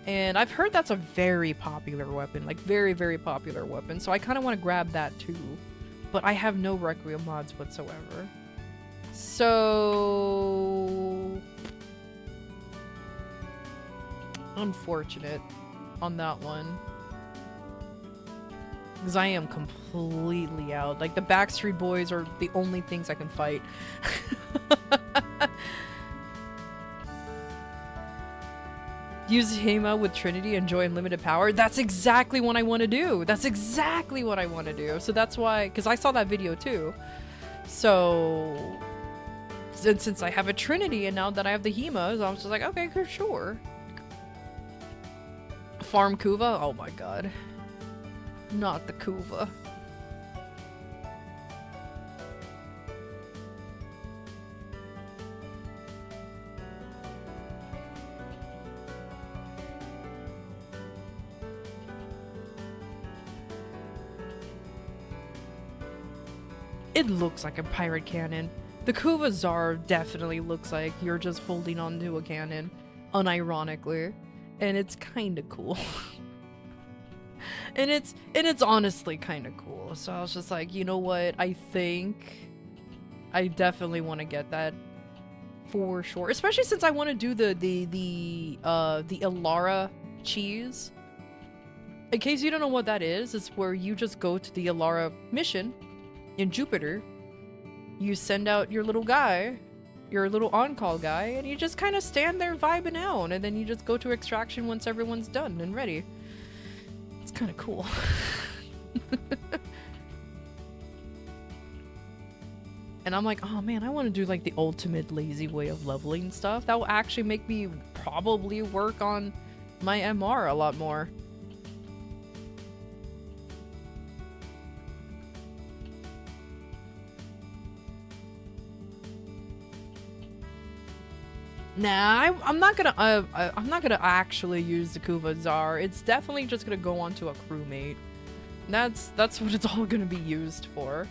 And I've heard that's a very popular weapon, like very, very popular weapon. So I kind of want to grab that too. But I have no Requiem mods whatsoever. So unfortunate on that one. Because I am completely out. Like the Backstreet Boys are the only things I can fight. Use Hema with Trinity, enjoy unlimited power. That's exactly what I want to do. That's exactly what I want to do. So that's why, because I saw that video too. So, since I have a Trinity and now that I have the Hemas, I was just like, okay, sure. Farm Kuva? Oh my god. Not the Kuva. It looks like a pirate cannon. The Kuva Tsar definitely looks like you're just holding onto a cannon, unironically, and it's kind of cool. and it's honestly kind of cool. So I was just like, you know what? I think I definitely want to get that for sure, especially since I want to do the Ilara cheese. In case you don't know what that is, it's where you just go to the Ilara mission. In Jupiter, you send out your little guy, your little on-call guy, and you just kind of stand there vibing out, and then you just go to extraction once everyone's done and ready. It's kind of cool. And I'm like, oh man, I want to do like the ultimate lazy way of leveling stuff. That will actually make me probably work on my MR a lot more. Nah, I'm not gonna actually use the Kuvazar. It's definitely just gonna go onto a crewmate. That's what it's all gonna be used for.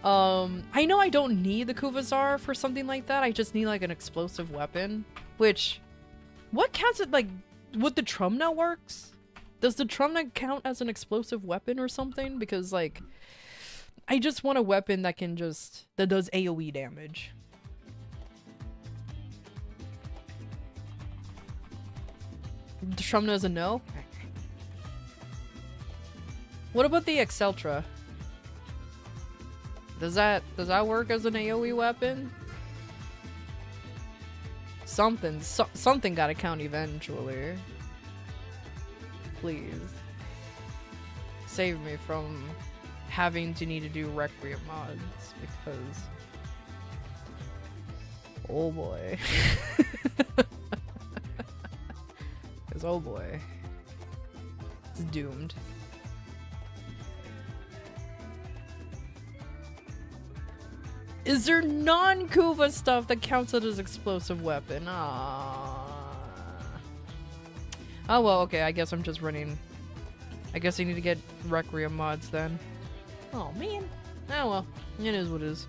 I know I don't need the Kuvazar for something like that. I just need like an explosive weapon. Which, what counts it like? Would the Trumna works? Does the Trumna count as an explosive weapon or something? Because like, I just want a weapon that does AOE damage. The Trumna is a no? What about the Exceltra? Does that work as an AoE weapon? Something gotta count eventually. Please. Save me from having to need to do Requiem mods, because... oh boy. Because oh boy. It's doomed. Is there non-Kuva stuff that counts it as explosive weapon? Ah. Oh well, okay, I guess I'm just running. I guess I need to get Requiem mods then. Oh man. Oh well, it is what it is.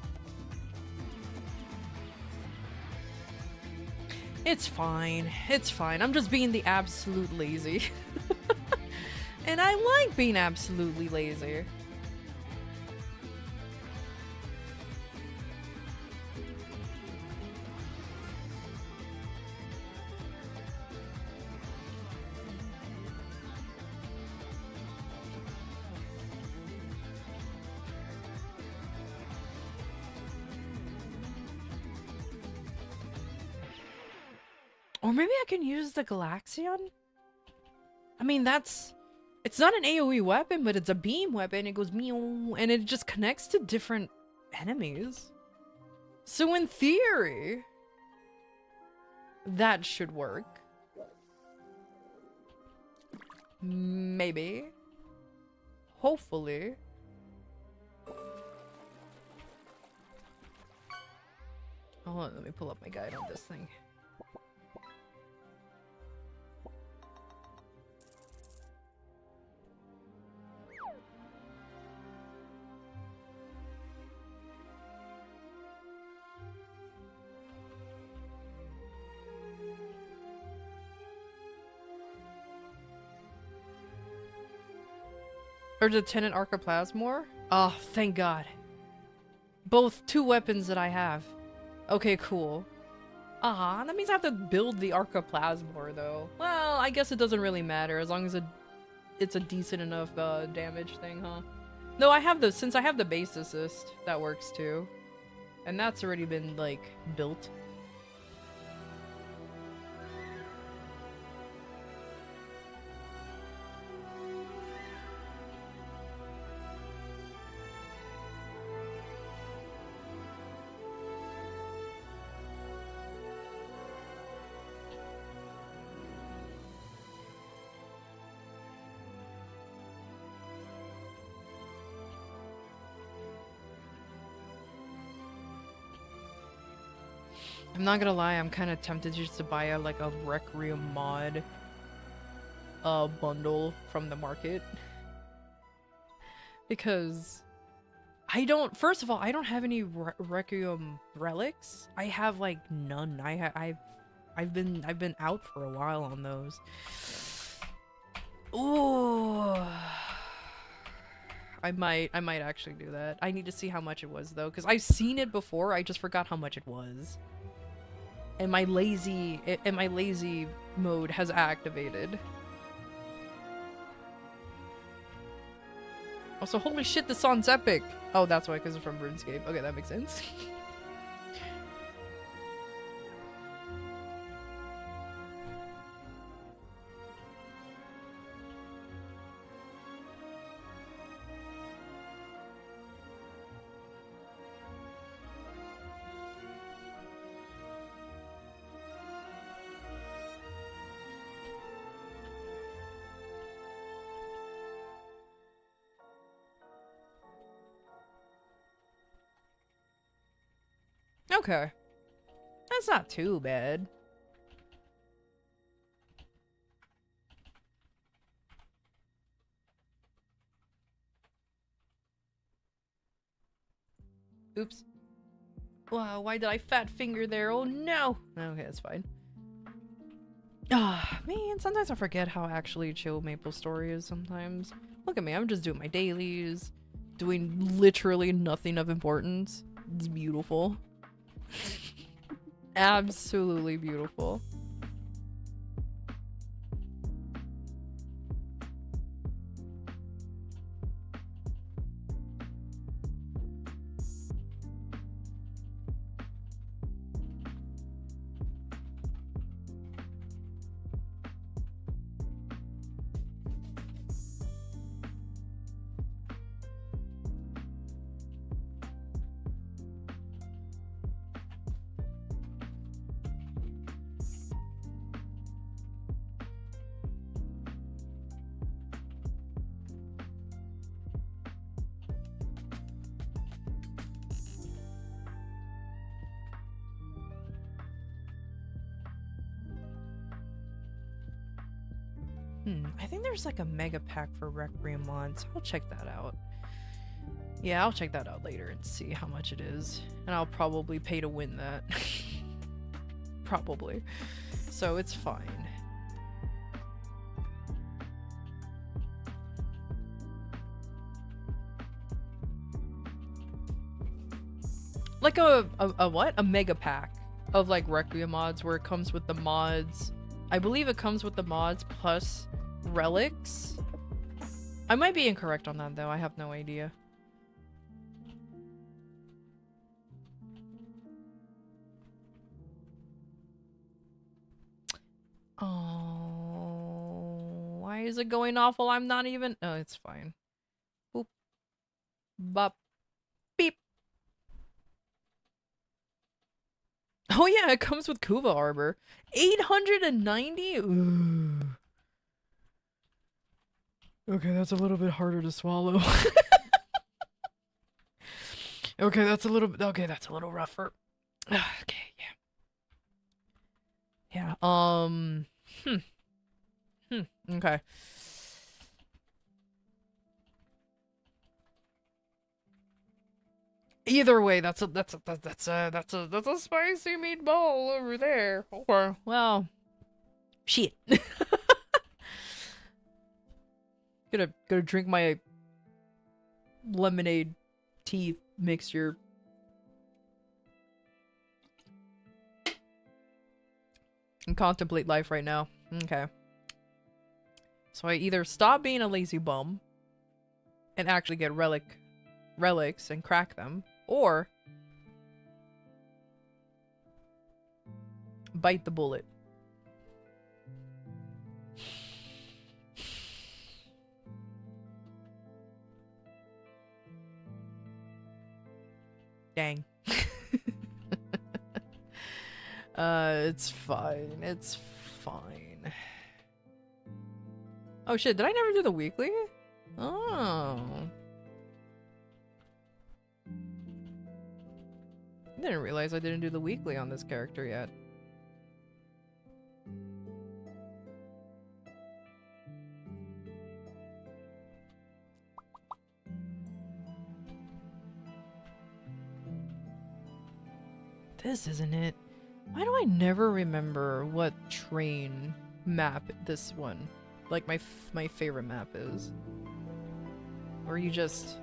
It's fine. It's fine. I'm just being the absolute lazy. And I like being absolutely lazy. Or maybe I can use the Galaxion? I mean, it's not an AoE weapon, but it's a beam weapon. It goes meow, and it just connects to different enemies. So in theory, that should work. Maybe. Hopefully. Hold on, let me pull up my guide on this thing. Or Lieutenant Archiplasmor? Oh, thank God. Both two weapons that I have. Okay, cool. Ah, that means I have to build the Archiplasmor, though. Well, I guess it doesn't really matter, as long as it's a decent enough damage thing, huh? No, since I have the base assist, that works too. And that's already been, like, built. I'm not gonna lie, I'm kind of tempted just to buy a Requiem mod bundle from the market. Because first of all, I don't have any Requiem relics. I have like none. I've been out for a while on those. Ooh. I might actually do that. I need to see how much it was though, because I've seen it before, I just forgot how much it was. And my lazy mode has activated. Also, holy shit, this song's epic! Oh, that's why, because it's from RuneScape. Okay, that makes sense. Okay. That's not too bad. Oops. Wow, why did I fat finger there? Oh no! Okay, that's fine. Ah, man, sometimes I forget how actually chill MapleStory is sometimes. Look at me, I'm just doing my dailies, doing literally nothing of importance. It's beautiful. Absolutely beautiful. I think there's like a mega pack for Refrain mods. I'll check that out. Yeah, I'll check that out later and see how much it is. And I'll probably pay to win that. Probably. So it's fine. Like a what? A mega pack of like Requiem mods where it comes with the mods. I believe it comes with the mods plus relics. I might be incorrect on that though. I have no idea. Oh, why is it going off while I'm not even? Oh, it's fine. Boop. Bop. Beep. Oh yeah, it comes with Kuva Arbor. 890? Ooh. Okay, that's a little bit harder to swallow. Okay, that's a little rougher. Okay, yeah. Yeah, okay. Either way, that's a spicy meatball over there. Or, well, shit. Gonna drink my lemonade tea mixture. And contemplate life right now. Okay. So I either stop being a lazy bum and actually get relics and crack them, or bite the bullet. Dang. It's fine. It's fine. Oh shit, did I never do the weekly? Oh. I didn't realize I didn't do the weekly on this character yet. This isn't it. Why do I never remember what train map this one, like my favorite map is? Where you just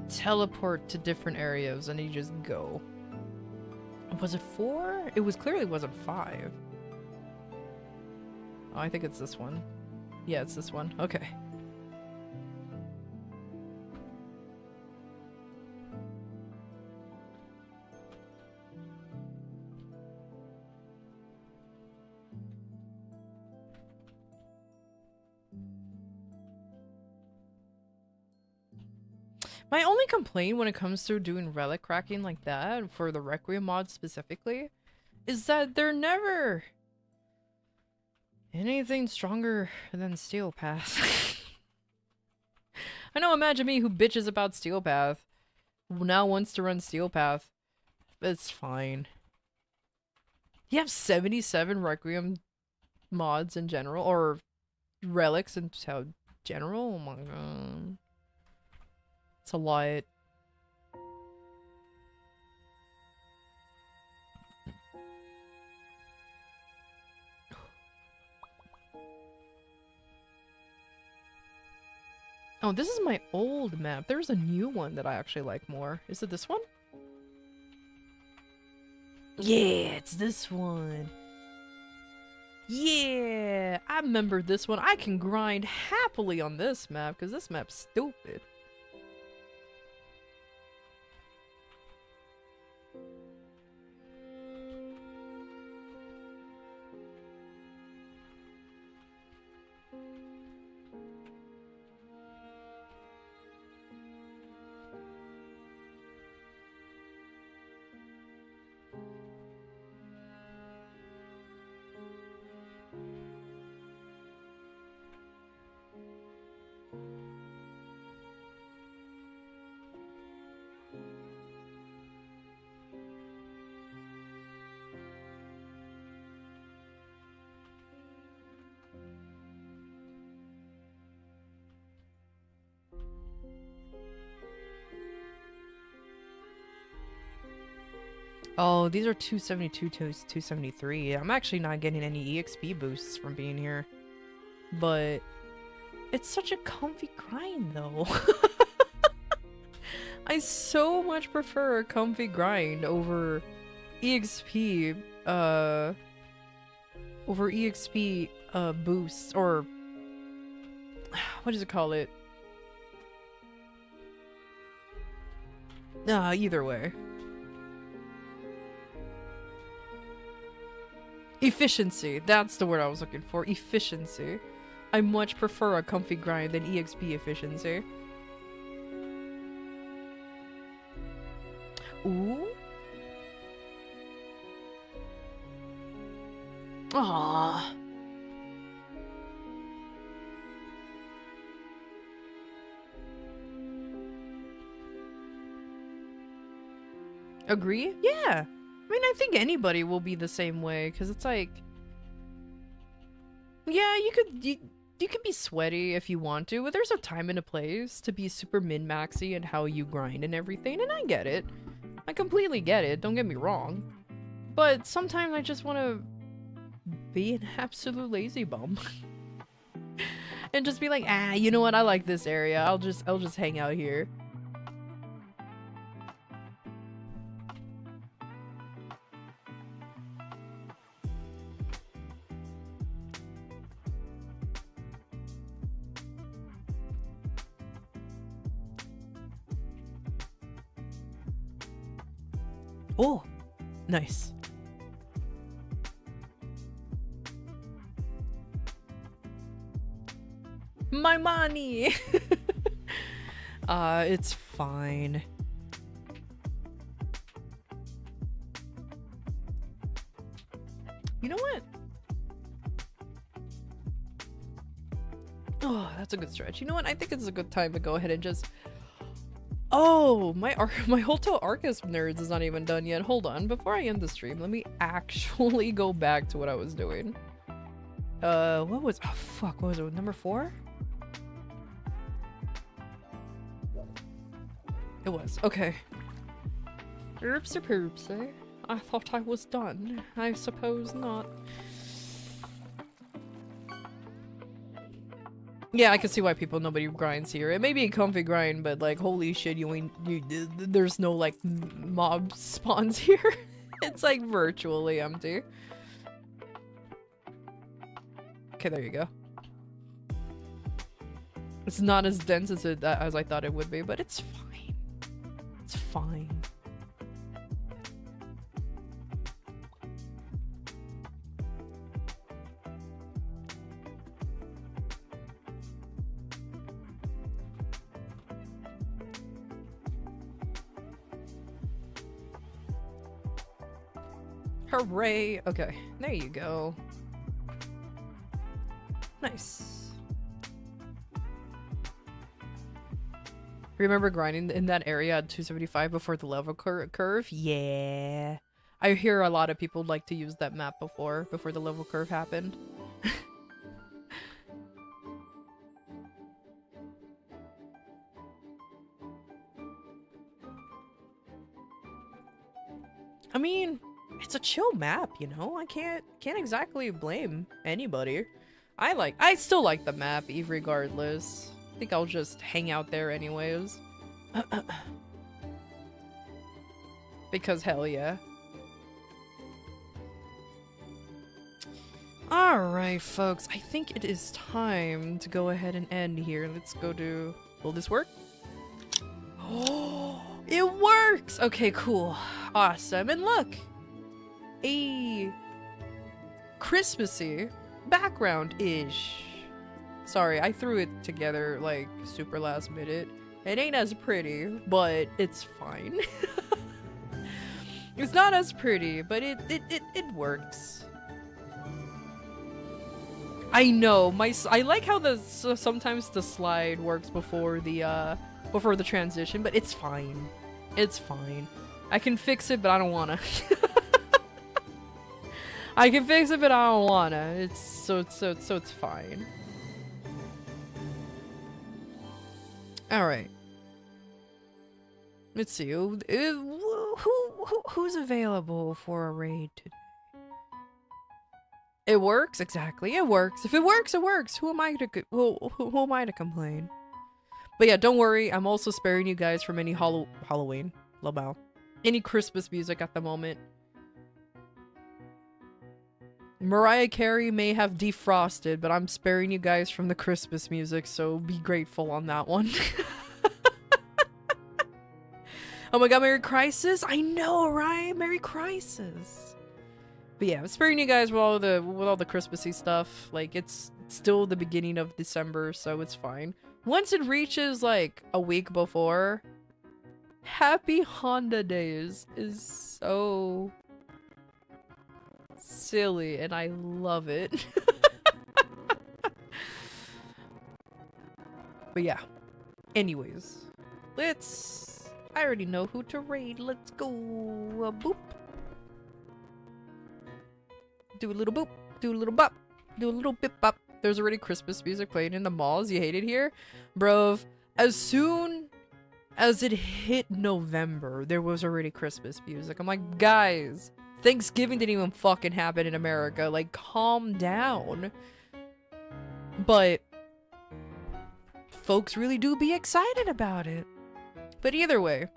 teleport to different areas and you just go. Was it 4? It clearly wasn't 5. Oh, I think it's this one. Yeah, it's this one. Okay. My only complaint when it comes to doing relic cracking like that, for the Requiem mod specifically, is that they're never anything stronger than Steel Path. I know, imagine me who bitches about Steel Path, now wants to run Steel Path. It's fine. You have 77 Requiem mods in general, or relics in general? Oh my god. It's a lot. Oh, this is my old map. There's a new one that I actually like more. Is it this one? Yeah, it's this one. Yeah, I remember this one. I can grind happily on this map because this map's stupid. Oh, these are 272 to 273. I'm actually not getting any EXP boosts from being here. But it's such a comfy grind though. I so much prefer a comfy grind over EXP boosts, or what does it call it? Either way. Efficiency. That's the word I was looking for. Efficiency. I much prefer a comfy grind than EXP efficiency. Ooh. Aww. Agree? Yeah. I mean, I think anybody will be the same way, because it's like... Yeah, you could be sweaty if you want to, but there's a time and a place to be super min-maxy and how you grind and everything, and I get it. I completely get it, don't get me wrong. But sometimes I just want to be an absolute lazy bum. And just be like, you know what, I like this area, I'll just hang out here. Oh, nice. My money! It's fine. You know what? Oh, that's a good stretch. You know what? I think it's a good time to go ahead and just... Oh, my Hotel Arcus nerds is not even done yet. Hold on, before I end the stream, let me actually go back to what I was doing. What was... Oh, fuck, what was it? Number 4? It was. Okay. Oopsie poopsie. I thought I was done. I suppose not. Yeah, I can see why nobody grinds here. It may be a comfy grind, but like, holy shit, there's no like mob spawns here. It's like virtually empty. Okay, there you go. It's not as dense as I thought it would be, but it's fine. It's fine. Hooray! Okay, there you go. Nice. Remember grinding in that area at 275 before the level curve? Yeah. I hear a lot of people like to use that map before the level curve happened. I mean, it's a chill map, you know? I can't exactly blame anybody. I still like the map, regardless. I think I'll just hang out there anyways. Because hell yeah. Alright, folks. I think it is time to go ahead and end here. Let's go do... Will this work? Oh, it works! Okay, cool. Awesome. And look! A Christmassy background-ish. Sorry, I threw it together, like, super last minute. It ain't as pretty, but it's fine. It's not as pretty, but it works. I know, I like how sometimes the slide works before the transition, but it's fine. It's fine. I can fix it, but I don't wanna. I can fix it, but I don't wanna. It's fine. Alright. Let's see. Who's available for a raid today? It works? Exactly. It works. If it works, it works. Who am I to complain? But yeah, don't worry. I'm also sparing you guys from any Halloween. Labao. Any Christmas music at the moment. Mariah Carey may have defrosted, but I'm sparing you guys from the Christmas music, so be grateful on that one. Oh my god, Merry Crisis? I know, right? Merry Crisis. But yeah, I'm sparing you guys with all the Christmassy stuff. Like, it's still the beginning of December, so it's fine. Once it reaches, like, a week before, Happy Honda Days is so silly, and I love it. But yeah. Anyways, I already know who to raid. Let's go. Boop. Do a little boop. Do a little bop. Do a little bip bop. There's already Christmas music playing in the malls. You hate it here? Bro, as soon as it hit November, there was already Christmas music. I'm like, guys, Thanksgiving didn't even fucking happen in America. Like, calm down. But folks really do be excited about it. But either way,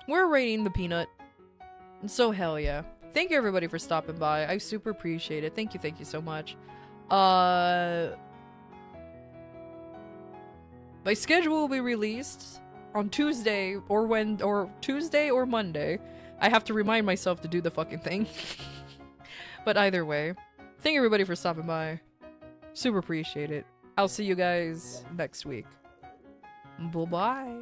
we're rating the peanut. So hell yeah. Thank you everybody for stopping by. I super appreciate it. Thank you so much. My schedule will be released on Tuesday or Tuesday or Monday. I have to remind myself to do the fucking thing. But either way, thank you everybody for stopping by. Super appreciate it. I'll see you guys next week. Bye-bye.